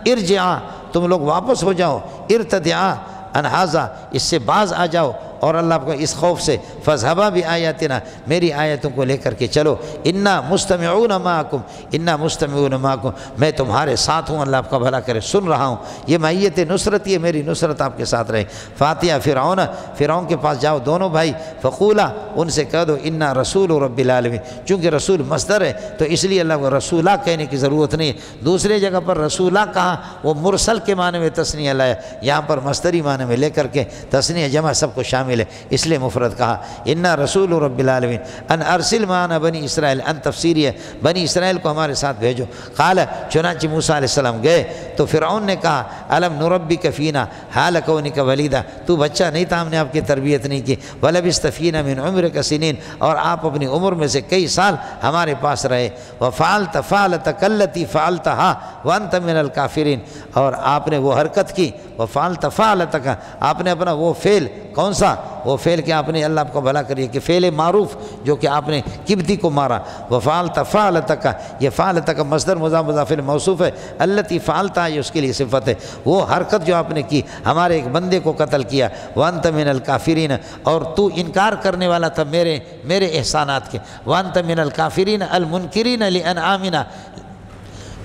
ارجعا، تم لوگ واپس ہو جاؤ، ارتدعا ان ھذا، اس سے باز آ جاؤ، اور اللہ کو اس خوف سے فَاذْهَبَا بِآيَاتِنَا میری آیتوں کو لے کر کے چلو، اِنَّا مُسْتَمِعُونَ مَعَكُمْ اِنَّا مُسْتَمِعُونَ مَعَكُمْ میں تمہارے ساتھ ہوں، اللہ آپ کا بھلا کرے، سن رہا ہوں، یہ معیت نصرت، یہ میری نصرت آپ کے ساتھ رہے۔ فاتحہ فرعون کے پاس جاؤ دونوں بھائی، فقولا ان سے کہہ دو اِنَّا رسول رب العالمین، چونکہ رسول مصدر ہے تو اس لیے اللہ کو رسولہ کہنے کی ضرورت نہیں ہے۔ دوسرے جگہ پر رسولہ کہا وہ مرسل کے معنی میں تثنیہ لایا، یہاں پر مصدری معنی میں لے کر کے تثنیہ جمع سب کو شامل ہے، اس لیے مفرد کہا اِنَّا رسول رب العالمین ان ارسل معنا بنی اسرائیل، ان تفسیری ہے بنی اسرائیل کو ہمارے ساتھ بھیجو۔ قال چنانچہ موسیٰ علیہ السلام گئے تو فرعون نے کہا الم نربک فینا حال کونک ولیدا، تو بچہ نہیں تھا، ہم نے آپ کی تربیت نہیں کی، ولبثت فینا من عمرک سنین، اور آپ اپنی عمر میں سے کئی سال ہمارے پاس رہے، وفعلت فعلتک التی فعلتھا وانت من الکافرین، اور آپ نے وہ حرکت کی، وفعلت فعلتک آپ نے اپنا وہ فعل، کون سا وہ فعل کہ آپ نے اللہ آپ کو بھلا کریے کہ فعل معروف جو کہ آپ نے کبتی کو مارا، وفعلت فعلتک یہ فعلتک مصدر مضاف مضاف الیہ موصوف ہے، التی فعلتھا یہ اس کے لیے صفت ہے، وہ حرکت جو آپ نے کی ہمارے ایک بندے کو قتل کیا، وانت من الکافرین اور تو انکار کرنے والا تھا میرے احسانات کے، وانت من الکافرین المنکرین لانعامنا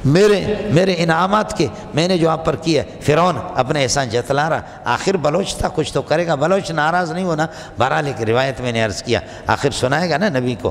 میرے انعامات کے میں نے جو آپ پر کیا۔ فرعون اپنے احسان جتلا رہا، آخر بلوچ تھا، کچھ تو کرے گا، بلوچ ناراض نہیں ہونا، بہرحال ایک روایت میں نے عرض کیا، آخر سنائے گا نا نبی کو،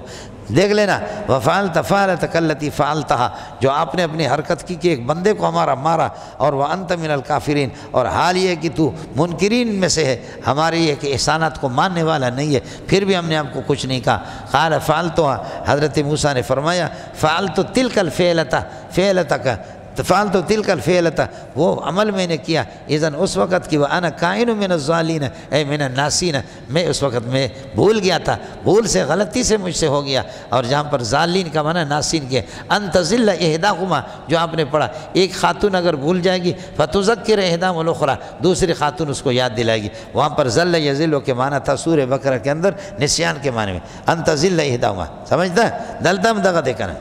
دیکھ لینا وفعلت فعلتک التی فعلتھا جو آپ نے اپنی حرکت کی کہ ایک بندے کو ہمارا مارا، اور وانت من الکافرین اور حال یہ کہ تو منکرین میں سے ہے، ہمارے یہ کہ احسانات کو ماننے والا نہیں ہے، پھر بھی ہم نے آپ کو کچھ نہیں کہا۔ قال فعلتھا حضرت موسیٰ نے فرمایا فعلت تلک الفعلتک فعلت تلک الفعلۃ وہ عمل میں نے کیا، اذن اس وقت کہ وانا کائن من الضالین اے من الناسین میں اس وقت میں بھول گیا تھا، بھول سے غلطی سے مجھ سے ہو گیا، اور جہاں پر ضالین کا معنی ناسین کے ان تزل احداہما جو آپ نے پڑھا، ایک خاتون اگر بھول جائے گی فتذکر احداہما الاخری دوسری خاتون اس کو یاد دلائے گی، وہاں پر ذل یذل کے معنی تھا سورہ بقرہ کے اندر نسیان کے معنی میں، ان تزل احداہما سمجھتا ہے دلدم دغا دیکھنا۔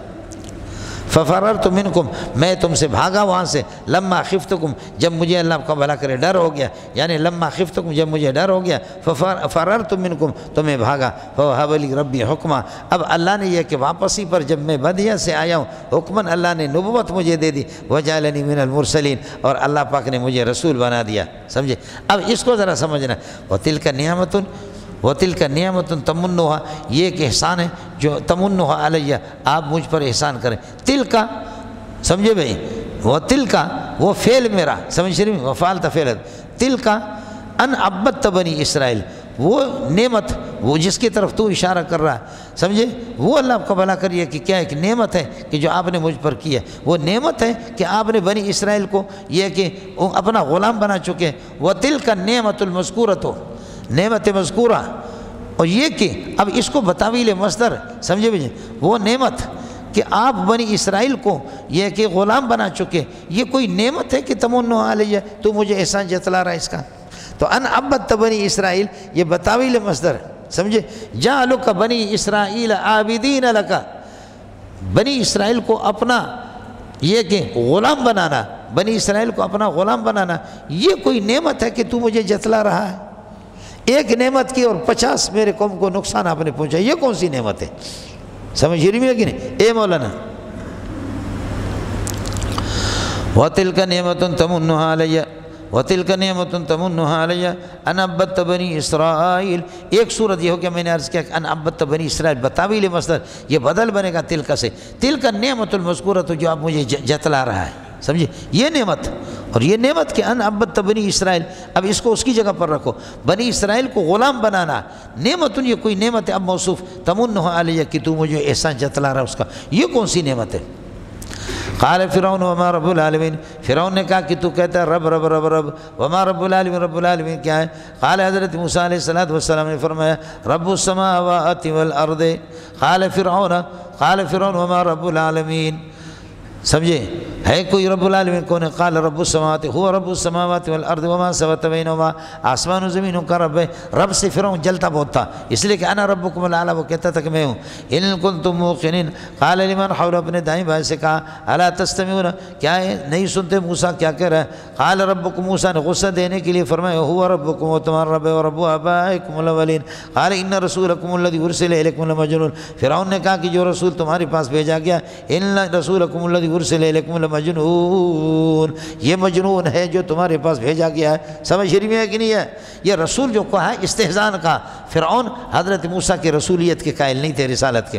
ففررت منکم میں تم سے بھاگا وہاں سے، لما خفتکم جب مجھے اللہ کا بھلا کرے ڈر ہو گیا، یعنی لما خفتکم جب مجھے ڈر ہو گیا، فررت منکم تو میں بھاگا، فوہب لی ربی حکما اب اللہ نے یہ کہ واپسی پر جب میں بدیہ سے آیا ہوں حکماً اللہ نے نبوت مجھے دے دی، وجعلنی من المرسلین اور اللہ پاک نے مجھے رسول بنا دیا، سمجھے؟ اب اس کو ذرا سمجھنا، وتلک نعمت وَتِلْكَ نِعْمَةٌ تَمُنُّهَا یہ ایک احسان ہے جو تمنُّهَا علیہ آپ مجھ پر احسان کریں، تلک سمجھے بھئی وَتِلْكَ وہ فعل میرا سمجھ شریف وفعلت فعل تلک ان عبدت بنی اسرائیل وہ نعمت وہ جس کی طرف تو اشارہ کر رہا ہے سمجھے، وہ اللہ آپ کا بھلا کریے کہ کیا ایک نعمت ہے کہ جو آپ نے مجھ پر کی ہے، وہ نعمت ہے کہ آپ نے بنی اسرائیل کو یہ کہ اپنا غلام بنا چکے، وَتِلْكَ النِّعْمَةُ الْمَذْكُورَةُ نعمت مذکورہ، اور یہ کہ اب اس کو بتاویل مصدر سمجھے بھائی وہ نعمت کہ آپ بنی اسرائیل کو یہ کہ غلام بنا چکے، یہ کوئی نعمت ہے کہ تمنّ علیہ تو مجھے احسان جتلا رہا ہے اس کا، تو ان عبدت بنی اسرائیل یہ بتاویل مصدر سمجھے، جعلک بنی اسرائیل عابدین لک بنی اسرائیل کو اپنا یہ کہ غلام بنانا، بنی اسرائیل کو اپنا غلام بنانا یہ کوئی نعمت ہے کہ تو مجھے جتلا رہا ہے، ایک نعمت کی اور 50 میرے قوم کو نقصان آپ نے پہنچا، یہ کون سی نعمت ہے؟ سمجھ رہی ہے کہ نہیں؟ اے مولانا وَتِلْكَ نِعْمَةٌ تَمُنُّهَا عَلَيَّ وَتِلْكَ نِعْمَةٌ تَمُنُّهَا عَلَيَّ أَنْ عَبَّدْتَ بَنِي اسرائیل ایک صورت یہ ہو کہ میں نے عرض کیا کہ ان عبدت بنی اسرائیل بتاویل مصدر یہ بدل بنے گا تلک سے، تلک نعمت المذکورۃ جو آپ مجھے جتلا رہا ہے سمجھے، یہ نعمت اور یہ نعمت کہ ان عبدت بنی اسرائیل اب اس کو اس کی جگہ پر رکھو، بنی اسرائیل کو غلام بنانا نعمت یہ کوئی نعمت ہے، اب موصوف تمنّ علیہ کہ تو مجھے احسان جتلا رہا اس کا، یہ کون سی نعمت ہے؟ قال فرعون وما رب العالمین فرعون نے کہا کہ تو کہتا ہے رب رب رب رب وما رب العالمین رب العالمین کیا ہے؟ قال حضرت موسیٰ علیہ السلام نے فرمایا رب السماوات والارض قال فرعون وما رب العالمین سمجھے ہے کوئی رب العالمین کون ہے؟ قال رب السماوات هو رب السماوات والارض وما ثبت بینهما، آسمان و زمینوں کا رب ہے۔ رب سے فرعون جلتا بہت تھا، اس لیے کہ انا ربکم الاعلی، وہ کہتا تھا کہ میں ہوں۔ ان کنتم موقنین قال لمن حوله، اپنے دائیں بائیں سے کہا الا تستمعون، کیا ہے نہیں سنتے موسیٰ کیا کہہ رہا ہے؟ قال ربکم، موسیٰ نے غصہ دینے کے لیے فرمایا هو ربکم، وہ تمہارا رب ہے، ورب آبائکم الاولین۔ قال ان رسولکم الذی ارسل الیکم لمجنون، فرعون نے کہا کہ جو رسول تمہارے پاس بھیجا گیا، ان رسولکم الذی ارسل الیکم لمجنون، یہ مجنون ہے جو تمہارے پاس بھیجا گیا ہے۔ سمجھ رہی ہے کہ نہیں ہے؟ یہ رسول جو کہا ہے استہزان کا، فرعون حضرت موسیٰ کے رسولیت کے قائل نہیں تھے، رسالت کے۔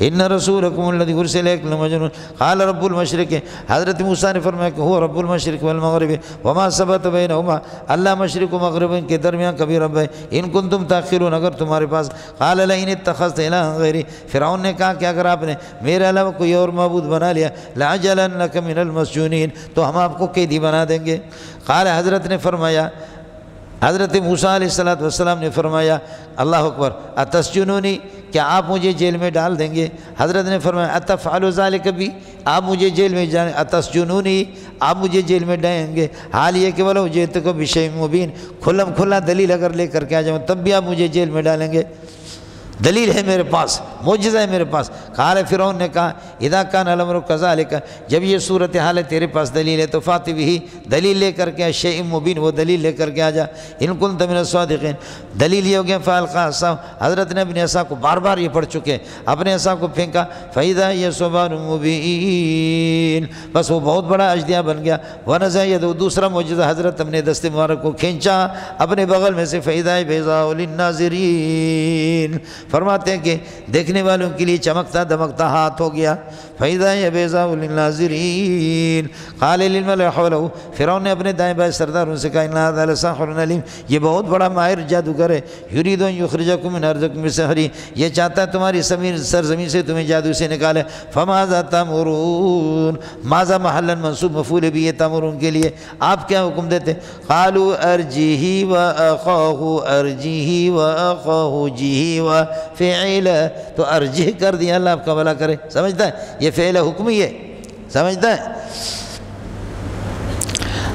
ان رسولکم الذی ارسل الیکم لمجنون قال رب المشرق، حضرت موسیٰ نے فرمایا کہ هو رب المشرق والمغرب وما ثبت بینہما، اللہ مشرق و مغرب کے درمیان کبھی رب ہے، ان کنتم تاخرون، اگر تمہارے پاس۔ قال لئن اتخذت الہا غیری، فرعون نے کہا کہ اگر آپ نے میرے علاوہ کوئی اور معبود بنا لیا، لعجلنک من المسجونین، تو ہم آپ کو قیدی بنا دیں گے۔ قال، حضرت نے فرمایا، حضرت موسیٰ علیہ السلام نے فرمایا اللہ اکبر، اتسجنونی، کیا آپ مجھے جیل میں ڈال دیں گے؟ حضرت نے فرمایا اتفعل ذلک بھی، آپ مجھے جیل میں جائیں، اتسجنونی، آپ مجھے جیل میں ڈالیں گے، حال یہ کہ ولو جئتکم بشیء مبین، کھلم کھلا دلیل اگر لے کر کے آ جاؤں تب بھی آپ مجھے جیل میں ڈالیں گے، دلیل ہے میرے پاس، معجزہ ہے میرے پاس۔ قال، فرعون نے کہا اذا کان الامر کذالک، جب یہ صورتحال ہے تیرے پاس دلیل ہے تو فات بھی، دلیل لے کر کے، شیء مبین، وہ دلیل لے کر کے آ جا، ان کنت من الصادقین، دلیل یہ ہو گیا۔ فالقى عصاه، حضرت نے اپنے عصا کو، بار بار یہ پڑھ چکے، اپنے عصا کو پھینکا، فاذا هي ثعبان مبین، بس وہ بہت بڑا اژدہا بن گیا۔ ونزع یدہ، دوسرا معجزہ، حضرت اپنے دست مبارک کو کھینچا اپنے بغل میں سے، فاذا هي بیضاء للناظرین، فرماتے ہیں کہ دیکھنے والوں کے لیے چمکتا دمکتا ہاتھ ہو گیا۔ فَإِذَا هِيَ بَيْضَاءُ لِلنَّاظِرِينَ قَالَ لِلْمَلَإِ حَوْلَهُ، فرعون نے اپنے دائیں بائیں سرداروں سے کہا إِنَّ هَذَا لَسَاحِرٌ عَلِيمٌ، یہ بہت بڑا ماہر جادوگر ہے، يُرِيدُ أَن يُخْرِجَكُم مِّنْ أَرْضِكُم بِسِحْرِهِ، یہ چاہتا ہے تمہاری سرزمین سے تمہیں جادو سے نکالے۔ فَمَاذَا تَأْمُرُونَ، ماذا محلا منصوب مفعول به تأمرون کے لیے، آپ کیا حکم دیتے؟ قالوا أرجه وأخاه، أرجه وأخاه جه وفعل، تو ارجح کر دیا، اللہ آپ کا بھلا کرے، سمجھتا ہے؟ یہ فعل حکمی ہے، سمجھتا ہے؟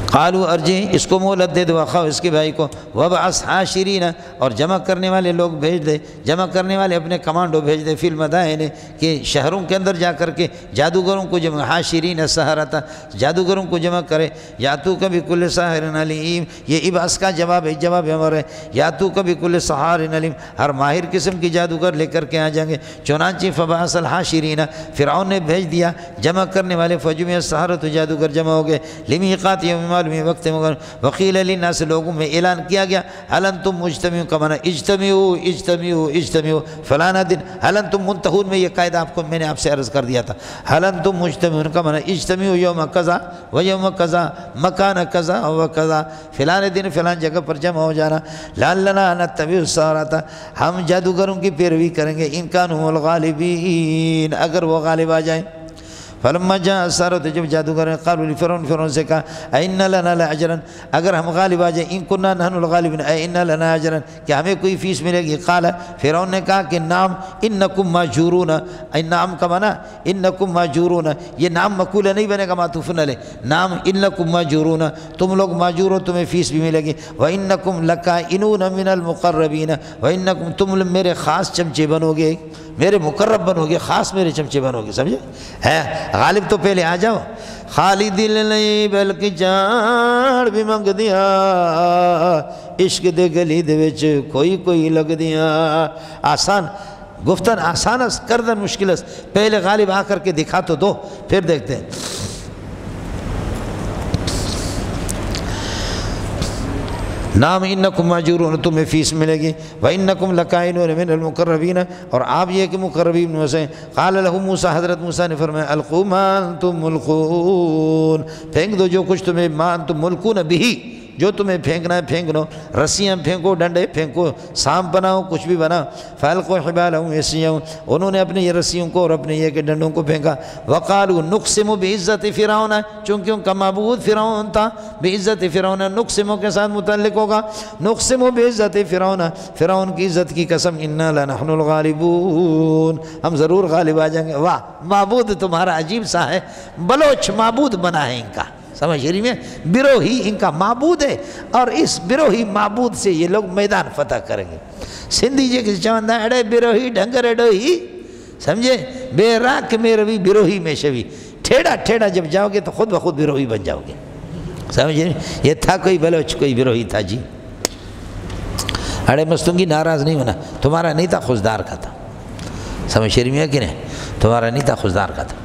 قالوا ارجح، اس کو مہلت دے دو، اخاہ، اس کے بھائی کو، وابعث حاشرین، اور جمع کرنے والے لوگ بھیج دے، جمع کرنے والے اپنے کمانڈو بھیج دے، فی المدائن، کہ شہروں کے اندر جا کر کے جادوگروں کو جمع، حاشرین سحرۃ، جادوگروں کو جمع کرے، یاتوک بکل ساحر علیم، یہ ابعث کا جواب ہے، جواب امر ہے، یاتوک بکل سحار علیم، ہر ماہر قسم کی جادوگر لے کر کے آ جائیں گے۔ چنانچہ فبعث الحاشرین، فرعون نے بھیج دیا جمع کرنے والے، فجمع السحرۃ، جادوگر جمع ہو گئے، لمیقات یوم معلوم، وقت مگر، وقیل للناس، لوگوں میں اعلان کیا گیا، هل انتم مجتمعون، کا معنی اجتمعوا اجتمعوا اجتمعوا فلانا دن، هل انتم منتهون میں یہ قاعدہ آپ کو میں نے آپ سے عرض کر دیا تھا، هل انتم مجتمعون کا معنی اجتمعوا یوم کذا و یوم کذا مکان کذا و کذا، فلاں دن فلان جگہ پر جمع ہو جانا، لعلنا نتبع السحرۃ، ہم جادوگروں کی پیروی کریں گے، ان کانوا هم الغالبین، اگر وہ غالب آ جائیں۔ فلما جاء السحرۃ، جب جادوگر نے، قالوا لفرعون، فرعون سے کہا أئن لنا لأجرا، اگر ہم غالب آ جائیں، ان كنا نحن الغالبین أئن لنا أجرا، کیا ہمیں کوئی فیس ملے گی؟ قال، فرعون نے کہا کہ نعم انکم ماجورون، نعم کا معنی انکم ماجورون، یہ نام مقولہ نہیں بنے گا معطوف علیہ، نعم انکم ماجورون، تم لوگ ماجور ہو، تمہیں فیس بھی ملے گی، وانکم لکائنون من المقربین، وانکم، تم میرے خاص چمچے بنو گے، میرے مقرب بنو گے، خاص میرے چمچے بنو گے، سمجھے؟ ہے غالب تو پہلے آ جاؤ۔ خالی دل نہیں بلکہ جان بھی منگ دیا، عشق دے گلی دے وچ کوئی کوئی لگ دیا، آسان گفتن آسان اس، کردن مشکل اس، پہلے غالب آ کر کے دکھا تو دو، پھر دیکھتے ہیں۔ نام انکم ماجورون، تمہیں فیس ملے گی، وانکم لکائنون من المقربین، اور آپ یہ کہ مقربین میں سے۔ قال لهم موسیٰ، حضرت موسیٰ نے فرمایا القوا ما انتم ملقون، پھینک دو جو کچھ تمہیں، ما انتم ملقون بھی، جو تمہیں پھینکنا ہے پھینک لو، رسیاں پھینکو، ڈنڈے پھینکو، سانپ بناؤ، کچھ بھی بناؤ۔ فَأَلْقُوا حِبَالَهُمْ وَعِصِيَّهُمْ، انہوں نے اپنے یہ رسیوں کو اور اپنے یہ کہ ڈنڈوں کو پھینکا۔ وَقَالُوا نُقْسِمُ بِعِزَّةِ فِرْعَوْنَ، چونکہ ان کا معبود فرعون تھا، بِعِزَّةِ فِرْعَوْنَ، نُقْسِمُ کے ساتھ متعلق ہوگا، نُقْسِمُ بِعِزَّةِ فِرْعَوْنَ، فرعون کی عزت کی قسم، اِنَّا لَنَحْنُ الْغَالِبُونَ، ہم ضرور غالب آ جائیں گے۔ واہ، معبود تمہارا عجیب سا ہے، بلوچ معبود بنا ہے ان کا، سمجھ رہی میں، بروہی ان کا معبود ہے، اور اس بروہی معبود سے یہ لوگ میدان فتح کریں گے۔ سندھی جے کسی چوندہ اڑے بروہی ڈھنگر ڈوہی، سمجھے، بے راک میں روی بروہی میں شوی، ٹھیڑا ٹھیڑا جب جاؤ گے تو خود بخود بروہی بن جاؤ گے، سمجھ رہی، یہ تھا کوئی بلوچ، کوئی بروہی تھا جی۔ اڑے مستنگی ناراض نہیں ہونا، تمہارا نہیں تھا، خزدار کا تھا، سمجھ رہی میں کہ نہیں، تمہارا نہیں تھا، خزدار کا تھا،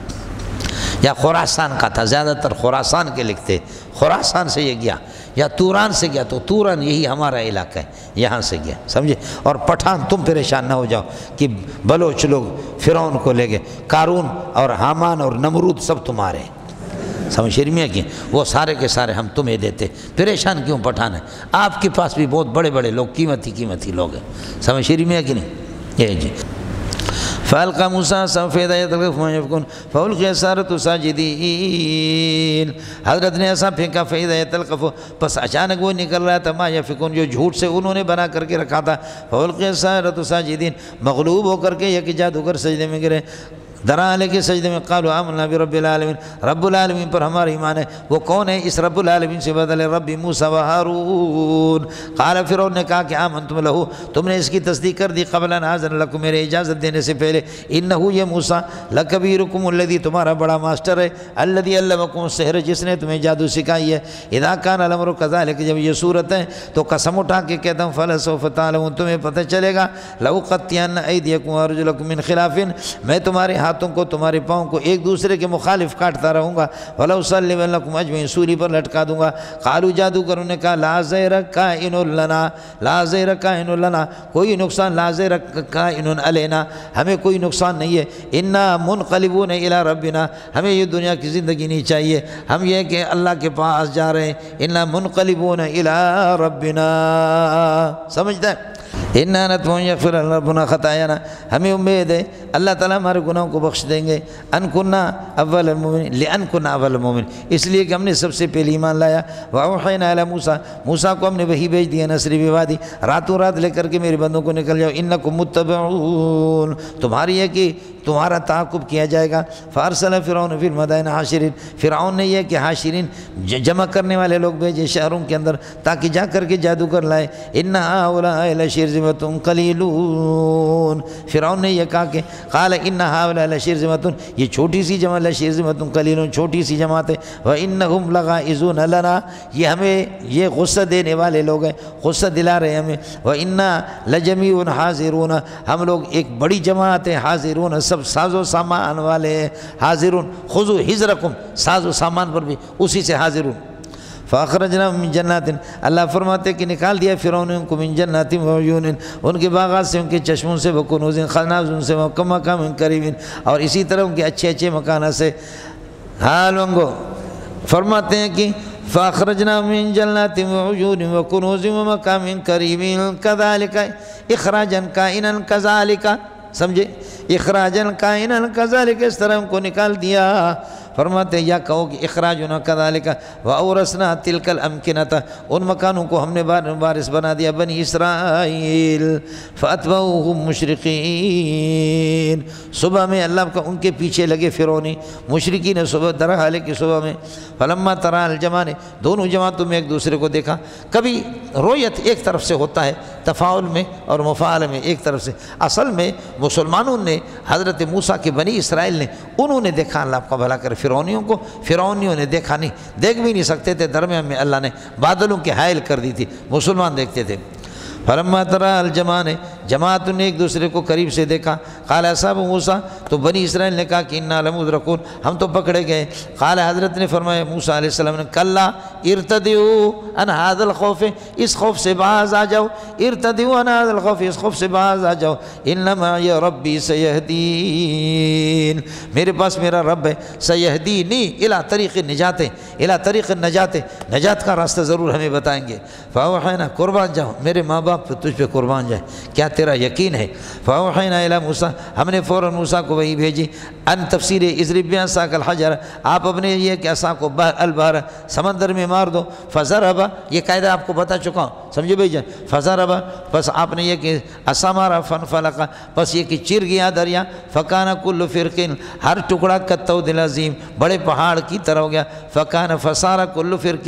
یا خراسان کا تھا، زیادہ تر خراسان کے لکھتے، خراسان سے یہ گیا، یا توران سے گیا، تو توران یہی ہمارا علاقہ ہے، یہاں سے گیا، سمجھے۔ اور پٹھان تم پریشان نہ ہو جاؤ کہ بلوچ لوگ فرعون کو لے گئے، قارون اور حامان اور نمرود سب تمہارے ہیں، سمجھ رہی میں کہ وہ سارے کے سارے ہم تمہیں دیتے، پریشان کیوں پٹھان ہے، آپ کے پاس بھی بہت بڑے بڑے لوگ، قیمتی لوگ ہیں، سمجھ رہی میں کہ نہیں، یہ جی۔ فَأَلْقَى مُوسَىٰ عَصَاهُ فَإِذَا هِيَ تَلْقَفُ مَا يَأْفِكُونَ فَأُلْقِيَ السَّحَرَةُ سَاجِدِينَ، حضرت نے ایسا پھینکا، فَإِذَا هِيَ تَلْقَفُ، پس اچانک وہ نکل رہا تھا، مَا يَأْفِكُونَ، جو جھوٹ سے انہوں نے بنا کر کے رکھا تھا، فَأُلْقِيَ السَّحَرَةُ سَاجِدِينَ، مغلوب ہو کر کے یہ کہ جادوگر سجدے میں گرے، درا لے کے سجدے میں، قالوا آمنا برب العالمین، رب العالمین پر ہمارا ایمان ہے۔ وہ کون ہے؟ اس رب العالمین سے بدلے رب موسیٰ و ہارون۔ قال فرعون نے کہا کہ آمنتم لہو، تم نے اس کی تصدیق کر دی، قبل ان آذن لکم، میرے اجازت دینے سے پہلے، انہو یہ موسیٰ لکبیرکم الذی، تمہارا بڑا ماسٹر ہے، الذی علمکم السحر، جس نے تمہیں جادو سکھائی ہے۔ اذا کان الامر کذالک، جب یہ صورت ہے تو قسم اٹھا کے کہتا ہوں، فلسوف تعلمون، تمہیں پتہ چلے گا، لأقطعن ایدیکم وارجلکم من خلاف، میں تمہارے ہاتھوں کو، تمہارے پاؤں کو ایک دوسرے کے مخالف کاٹتا رہوں گا، وَلَأُصَلِّبَنَّكُمْ أَجْمَعِينَ، سولی پر لٹکا دوں گا۔ قالوا جادوگروں نے کہا لا ضَيْرَ كَائِنٌ لَنَا، لا ضَيْرَ كَائِنٌ لَنَا، کوئی نقصان، لا ضَيْرَ كَائِنٌ عَلَيْنَا، ہمیں کوئی نقصان نہیں ہے، اِنَّا مُنْقَلِبُونَ إِلَىٰ رَبِّنَا، ہمیں یہ دنیا کی زندگی نہیں چاہیے، ہم یہ کہ اللہ کے پاس جا رہے ہیں، اِنَّا مُنْقَلِبُونَ إِلَىٰ رَبِّنَا، سمجھتا ہے، اِنَّا نَطْمَعُ أَن يَغْفِرَ لَنَا رَبُّنَا خَطَايَانَا، ہمیں امید ہے اللہ تعالیٰ ہمارے گناہوں کو بخش دیں گے، ان کنا اول المؤمنین، لأن کنا اول المؤمنین، اس لیے کہ ہم نے سب سے پہلے ایمان لایا۔ وَأَوْحَيْنَا إِلَىٰ مُوسَىٰ، موسیٰ کو ہم نے وحی بھیج دیا، نصری بوادی، راتوں رات لے کر کے میرے بندوں کو نکل جاؤ، اِنَّكُمْ مُتَّبَعُونَ، تمہاری ہے کہ تمہارا تعاقب کیا جائے گا۔ فَأَرْسَلَ فِرْعَوْنُ فِي الْمَدَائِنِ حَاشِرِينَ، فرعون نے یہ کہ حاشرین، جمع کرنے والے لوگ بھیجے شہروں کے اندر تاکہ جا کر کے جادوگر لائے۔ إِنَّ هَٰؤُلَاءِ لَشِرْذِمَةٌ قَلِيلُونَ، فرعون نے یہ کہا کہ قال إِنَّ هَٰؤُلَاءِ لَشِرْذِمَةٌ، یہ چھوٹی سی جماعت، لَشِرْذِمَةٌ قَلِيلٌ، چھوٹی سی جماعت ہے، وَإِنَّهُمْ لَغَائِظُونَ لَنَا، یہ ہمیں یہ غصہ دینے والے لوگ ہیں، غصہ دلا رہے ہیں ہمیں۔ وَإِنَّا لَجَمِيعٌ حَاذِرُونَ، ہم لوگ ایک بڑی جماعت ہے، حاضرون، سب ساز و سامان والے ہیں، حاضرون، خذوا حذرکم، ساز و سامان پر بھی اسی سے حاضرون۔ فَأَخْرَجْنَاهُم مِّن جَنَّاتٍ، اللہ فرماتے کہ نکال دیا فرعون ان کو، من جنات وعیون، ان کے باغات سے، ان کے چشموں سے، وکنوز، خزانوں سے، ومقام کریم، اور اسی طرح ان کے اچھے اچھے مکانات سے۔ لوگوں فرماتے ہیں کہ فَأَخْرَجْنَاهُم مِّن جَنَّاتٍ وَعُيُونٍ وَكُنُوزٍ وَمَقَامٍ كَرِيمٍ كَذَلِكَ إِخْرَاجًا كَائِنًا كَذَلِكَ، سمجھے، اخراجاً کائناً کذالک، اس طرح ہم کو نکال دیا۔ فرماتے ہیں یا کہو کہ اخراجنا کذالک وَأَوْرَثْنَا تِلْكَ الْأَمْكِنَةَ، ان مکانوں کو ہم نے وارث بنا دیا بنی اسرائیل۔ فَأَتْبَعُوهُمْ مُشْرِقِينَ، صبح میں اللہ کا ان کے پیچھے لگے فرعونی، مشرقین صبح، درحال کی صبح میں۔ فَلَمَّا تَرَى الْجَمْعَانِ، دونوں جماعتوں میں ایک دوسرے کو دیکھا، کبھی رویت ایک طرف سے ہوتا ہے تفاعل میں اور مفاعل میں ایک طرف سے، اصل میں مسلمانوں نے، حضرت موسیٰ کے بنی اسرائیل نے، انہوں نے دیکھا، اللہ کا بھلا کرے، فرعونیوں کو فرعونیوں نے دیکھا نہیں، دیکھ بھی نہیں سکتے تھے، درمیان میں اللہ نے بادلوں کے حائل کر دی تھی، مسلمان دیکھتے تھے۔ فَلَمَّا تَرَى الْجَمْعَانِ، جماعتوں نے ایک دوسرے کو قریب سے دیکھا۔ قال اصحاب موسیٰ، تو بنی اسرائیل نے کہا کہ انا لمدرکون، ہم تو پکڑے گئے۔ قال حضرت نے فرمایا موسیٰ علیہ السلام نے کلا ارتدعوا عن هذا الخوف، اس خوف سے باز آ جاؤ، ارتدعوا عن هذا الخوف، اس خوف سے باز آ جاؤ، ان معي ربی سیہدین، میرے پاس میرا رب ہے، سیہدینی الی طریق النجات، الی طریق النجات، نجات کا راستہ ضرور ہمیں بتائیں گے۔ فاوحینا، قربان جاؤ، میرے ماں باپ تجھ پہ قربان جائے، کیا تیرا یقین ہے؟ فاوحینا الی موسیٰ، ہم نے فوراً موسیٰ کو وہی بھیجی، ان تفسیر اضرب بعصاک الحجر، آپ اپنے یہ کہ عصا کو البحر، سمندر میں مار دو۔ فضرب، یہ قاعدہ آپ کو بتا چکا ہوں، سمجھے بھائی جان؟ فضرب، بس آپ نے یہ کہ عصا مارا، فانفلق، بس یہ کہ چر گیا دریا، فکان کل فرق، ہر ٹکڑا کالطود العظیم، بڑے پہاڑ کی طرح ہو گیا، فکان فصار کل فرق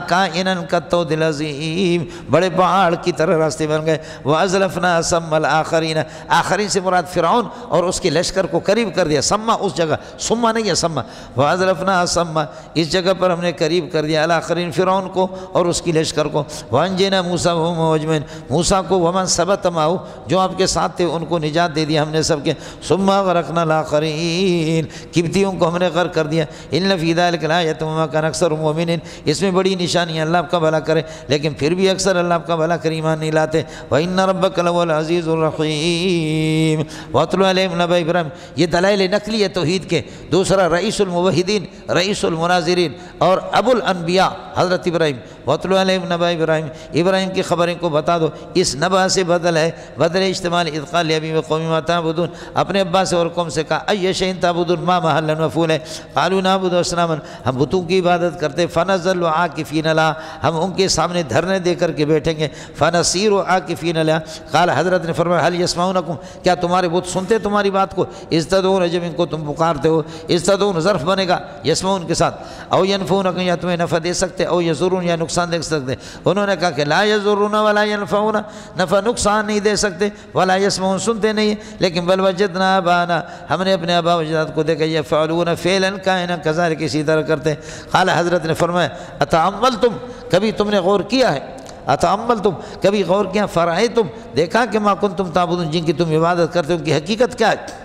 کائنا کالطود العظیم، بڑے پہاڑ کی طرح راستے بن گئے۔ وازلفنا ثم الاخرین، آخرین سے مراد فرعون اور اس کے لشکر کو قریب کر دیا، سما اس جگہ، سما نہیں ہے سما، وازلفنا ثم، اس جگہ پر ہم نے قریب کر دیا الاخرین، فرعون کو اور اس کی لشکر کو۔ وانجینا موسیٰ وہم اجمعین، موسیٰ کو ومن ثبت معه، جو آپ کے ساتھ تھے ان کو نجات دے دیا ہم نے سب کے۔ ثم غرقنا الاخرین، قبطیوں کو ہم نے غرق کر دیا۔ ان فی ذلک لآیۃ وما کان اکثرهم مؤمنین، اس میں بڑی نشانی اللہ آپ کا بھلا کرے، لیکن پھر بھی اکثر اللہ آپ کا بھلا کرے ایمان نہیں لاتے۔ وان ربک لهو العزیز الرحیم۔ واتل علیہم نبأ ابراہیم، یہ دلائل نقلی توحید کے، دوسرا رئیس الموحدین، رئیس المناظرین اور ابو الانبیاء حضرت ابراہیم۔ واتل علیہم نبأ ابراہیم، ابراہیم کی خبریں کو بتا دو، اس نبأ سے بدل ہے، بدل اجتماعی، اذ قال لأبی وقوم ما تعبدون، اپنے ابا سے اور قوم سے کہا ای شیء تعبدون، ما محل مفعول ہے، قالوا نعبد اصناما، ہم بتوں کی عبادت کرتے، فنظل عاکفین لها، ہم ان کے سامنے دھرنے دے کر کے بیٹھیں گے، فنصیر عاکفین لها۔ قال حضرت نے فرمایا هل يسمعونکم، کیا تمہارے بت سنتے تمہاری بات کو؟ اذ تدعون، جب ان کو تم پکارتے ہو، اذ تدعون ظرف بنے گا یسمعون کے ساتھ، او ينفعونکم، یا تمہیں نفع دے سکتے، او یضرون، یا نقصان دے سکتے۔ انہوں نے کہا کہ لا یضرون ولا ينفعون، نفع نقصان نہیں دے سکتے، ولا يسمعون، سنتے نہیں، لیکن بل وجدنا آباءنا، ہم نے اپنے آباء و اجداد کو دیکھا یفعلون فعلا کائنا کذلک، اسی طرح کرتے۔ قال حضرت نے فرمایا اتأملتم، کبھی تم نے غور کیا ہے؟ اتأملتم، کبھی غور کیا؟ فرأیتم، دیکھا کہ ما کنتم تعبدون، جن کی تم عبادت کرتے ہو ان کی حقیقت کیا ہے؟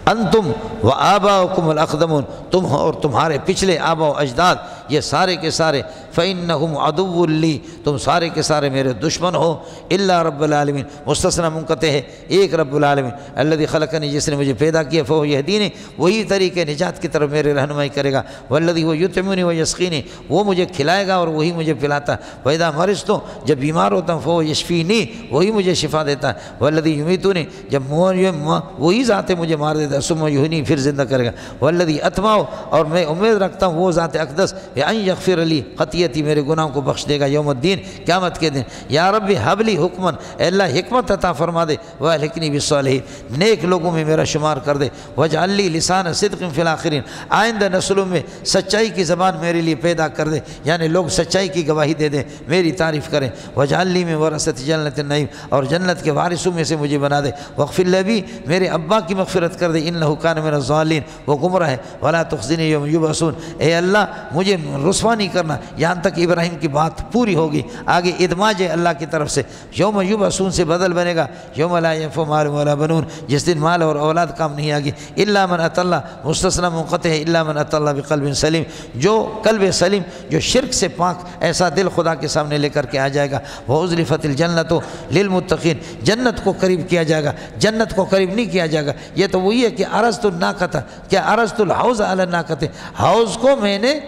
انتم و آباؤکم الاقدمون، تم اور تمہارے پچھلے آبا و اجداد، یہ سارے کے سارے، فإنہم عدو لی، تم سارے کے سارے میرے دشمن ہو، الا رب العالمین، مستثنی منقطع ہے، ایک رب العالمین، الذی خلقنی، جس نے مجھے پیدا کیا، فہو یہدینی، وہی طریقے نجات کی طرف میرے رہنمائی کرے گا، والذی هو یطعمنی ویسقینی، وہ مجھے کھلائے گا اور وہی مجھے پلاتا ہے، وإذا مرضت، جب بیمار ہوتا ہوں، فہو یشفینی، وہی مجھے شفا دیتا ہے، والذی یمیتنی، جب وہی ذات مجھے مار دیتا ہے، ثم یحیینی، پھر زندہ کرے گا، والذی اطمع، اور میں امید رکھتا ہوں وہ ذات اقدس ان یغفر لی خطیئتی، میرے گناہوں کو بخش دے گا یوم الدین، قیامت کے دن۔ یا رب حب لی حکمن، اے اللہ حکمت عطا فرما دے، والحقنی بالصالحین، نیک لوگوں میں میرا شمار کر دے، واجعل لی لسان صدق فی الاخرین، آئندہ نسلوں میں سچائی کی زبان میرے لیے پیدا کر دے، یعنی لوگ سچائی کی گواہی دے دیں، میری تعریف کریں، واجعل لی من ورثۃ جنت النعیم، اور جنت کے وارثوں میں سے مجھے بنا دے، واغفر لی، میرے ابا کی مغفرت کر دے، انہ کان من الضالین، وہ گمراہ ہے، ولا تخزنی یوم یبعثون، اے اللہ مجھے رسوا نہیں کرنا، یہاں تک ابراہیم کی بات پوری ہوگی۔ آگے ادماج ہے اللہ کی طرف سے، یوم یبعثون سے بدل بنے گا، یوم لا ینفع مال ولا بنون، جس دن مال اور اولاد کام نہیں آگی، الا من اتى اللہ، مستثنی منقطع ہے، الا من اتى اللہ بقلب سلیم، جو قلب سلیم، جو شرک سے پاک، ایسا دل خدا کے سامنے لے کر کے آ جائے گا۔ وَأُزْلِفَتِ الْجَنَّةُ لِلْمُتَّقِينَ، جنت کو قریب کیا جائے گا، جنت کو قریب نہیں کیا جائے گا۔ یہ تو وہی ہے کہ عرضت الناقۃ، کیا عرضت الحوض علی الناقۃ، حوض کو میں نے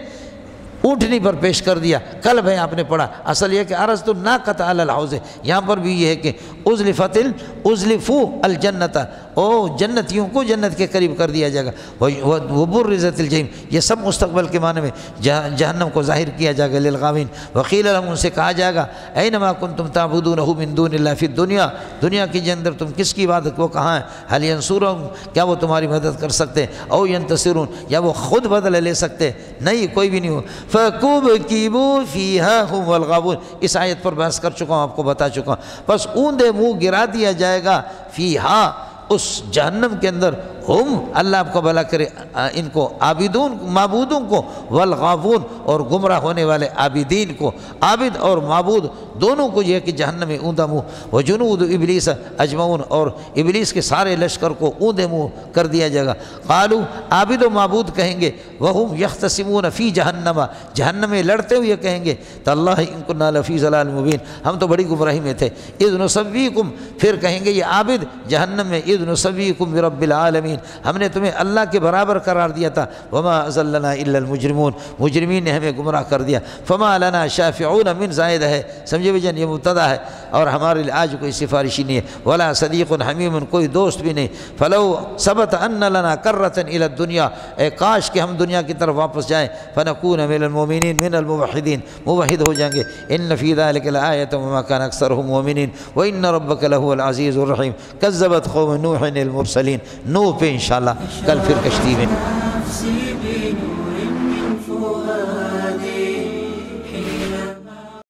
اونٹنی پر پیش کر دیا، کل ہے آپ نے پڑھا، اصل یہ کہ عرضت الناقۃ علی الحوض، یہاں پر بھی یہ ہے کہ ازلفوا الجنت، او جنتیوں کو جنت کے قریب کر دیا جائے گا، وبرزت الجحیم، یہ سب مستقبل کے معنی میں جہنم کو ظاہر کیا جائے گا، للغاوین، وقیل لهم، ان سے کہا جائے گا اینما کنتم تعبدونہ من دون اللہ فی الدنیا، دنیا کے اندر تم کس کی عبادت، وہ کہاں ہے، هل ينصرون، کیا وہ تمہاری مدد کر سکتے، او ينتصرون، یا وہ خود بدلہ لے سکتے، نہیں کوئی بھی نہیں ہو، فَكُبْكِبُوا فِيهَا هُمْ وَالْغَاوُونَ، اس آیت پر بحث کر چکا ہوں، آپ کو بتا چکا ہوں، بس اوندے منہ گرا دیا جائے گا، فیہا، اس جہنم کے اندر، ہم اللہ آپ کو بھلا کرے ان کو عابدون معبودوں کو، والغاوون اور گمراہ ہونے والے عابدین کو، عابد اور معبود دونوں کو یہ کہ جہنم میں اوندا منہ، وجنود ابلیس اجمعون اور ابلیس کے سارے لشکر کو اوندے منہ کر دیا جائے گا۔ قالوا عابد و معبود کہیں گے، وہم یختصمون فی جہنم، جہنم میں لڑتے ہوئے کہیں گے تاللہ ان کنا لفی ضلال مبین، ہم تو بڑی گمراہی میں تھے۔ اذ نسویکم، پھر کہیں گے یہ عابد جہنم میں، اذ نسویکم برب العالمین، ہم نے تمہیں اللہ کے برابر قرار دیا تھا، وما اضلنا الا المجرمون، مجرمین نے ہمیں گمراہ کر دیا۔ فما لنا شافعون من زائد ہے، سمجھے بھجن یہ مبتدا ہے، اور ہمارے لیے آج کوئی سفارشی نہیں ہے، ولا صدیق حمیم، کوئی دوست بھی نہیں۔ فلو ثبت ان لنا کرۃ الی الدنیا، اے کاش کہ ہم دنیا کی طرف واپس جائیں، فنکون من المؤمنین من الموحدین، موحد ہو جائیں گے۔ ان فی ذلک لآیۃ وما کان اکثرهم مؤمنین وان ربک لہو العزیز الرحیم۔ کذبت قوم نوح المرسلین، نوح پہ انشاءاللہ کل پھر کشتی میں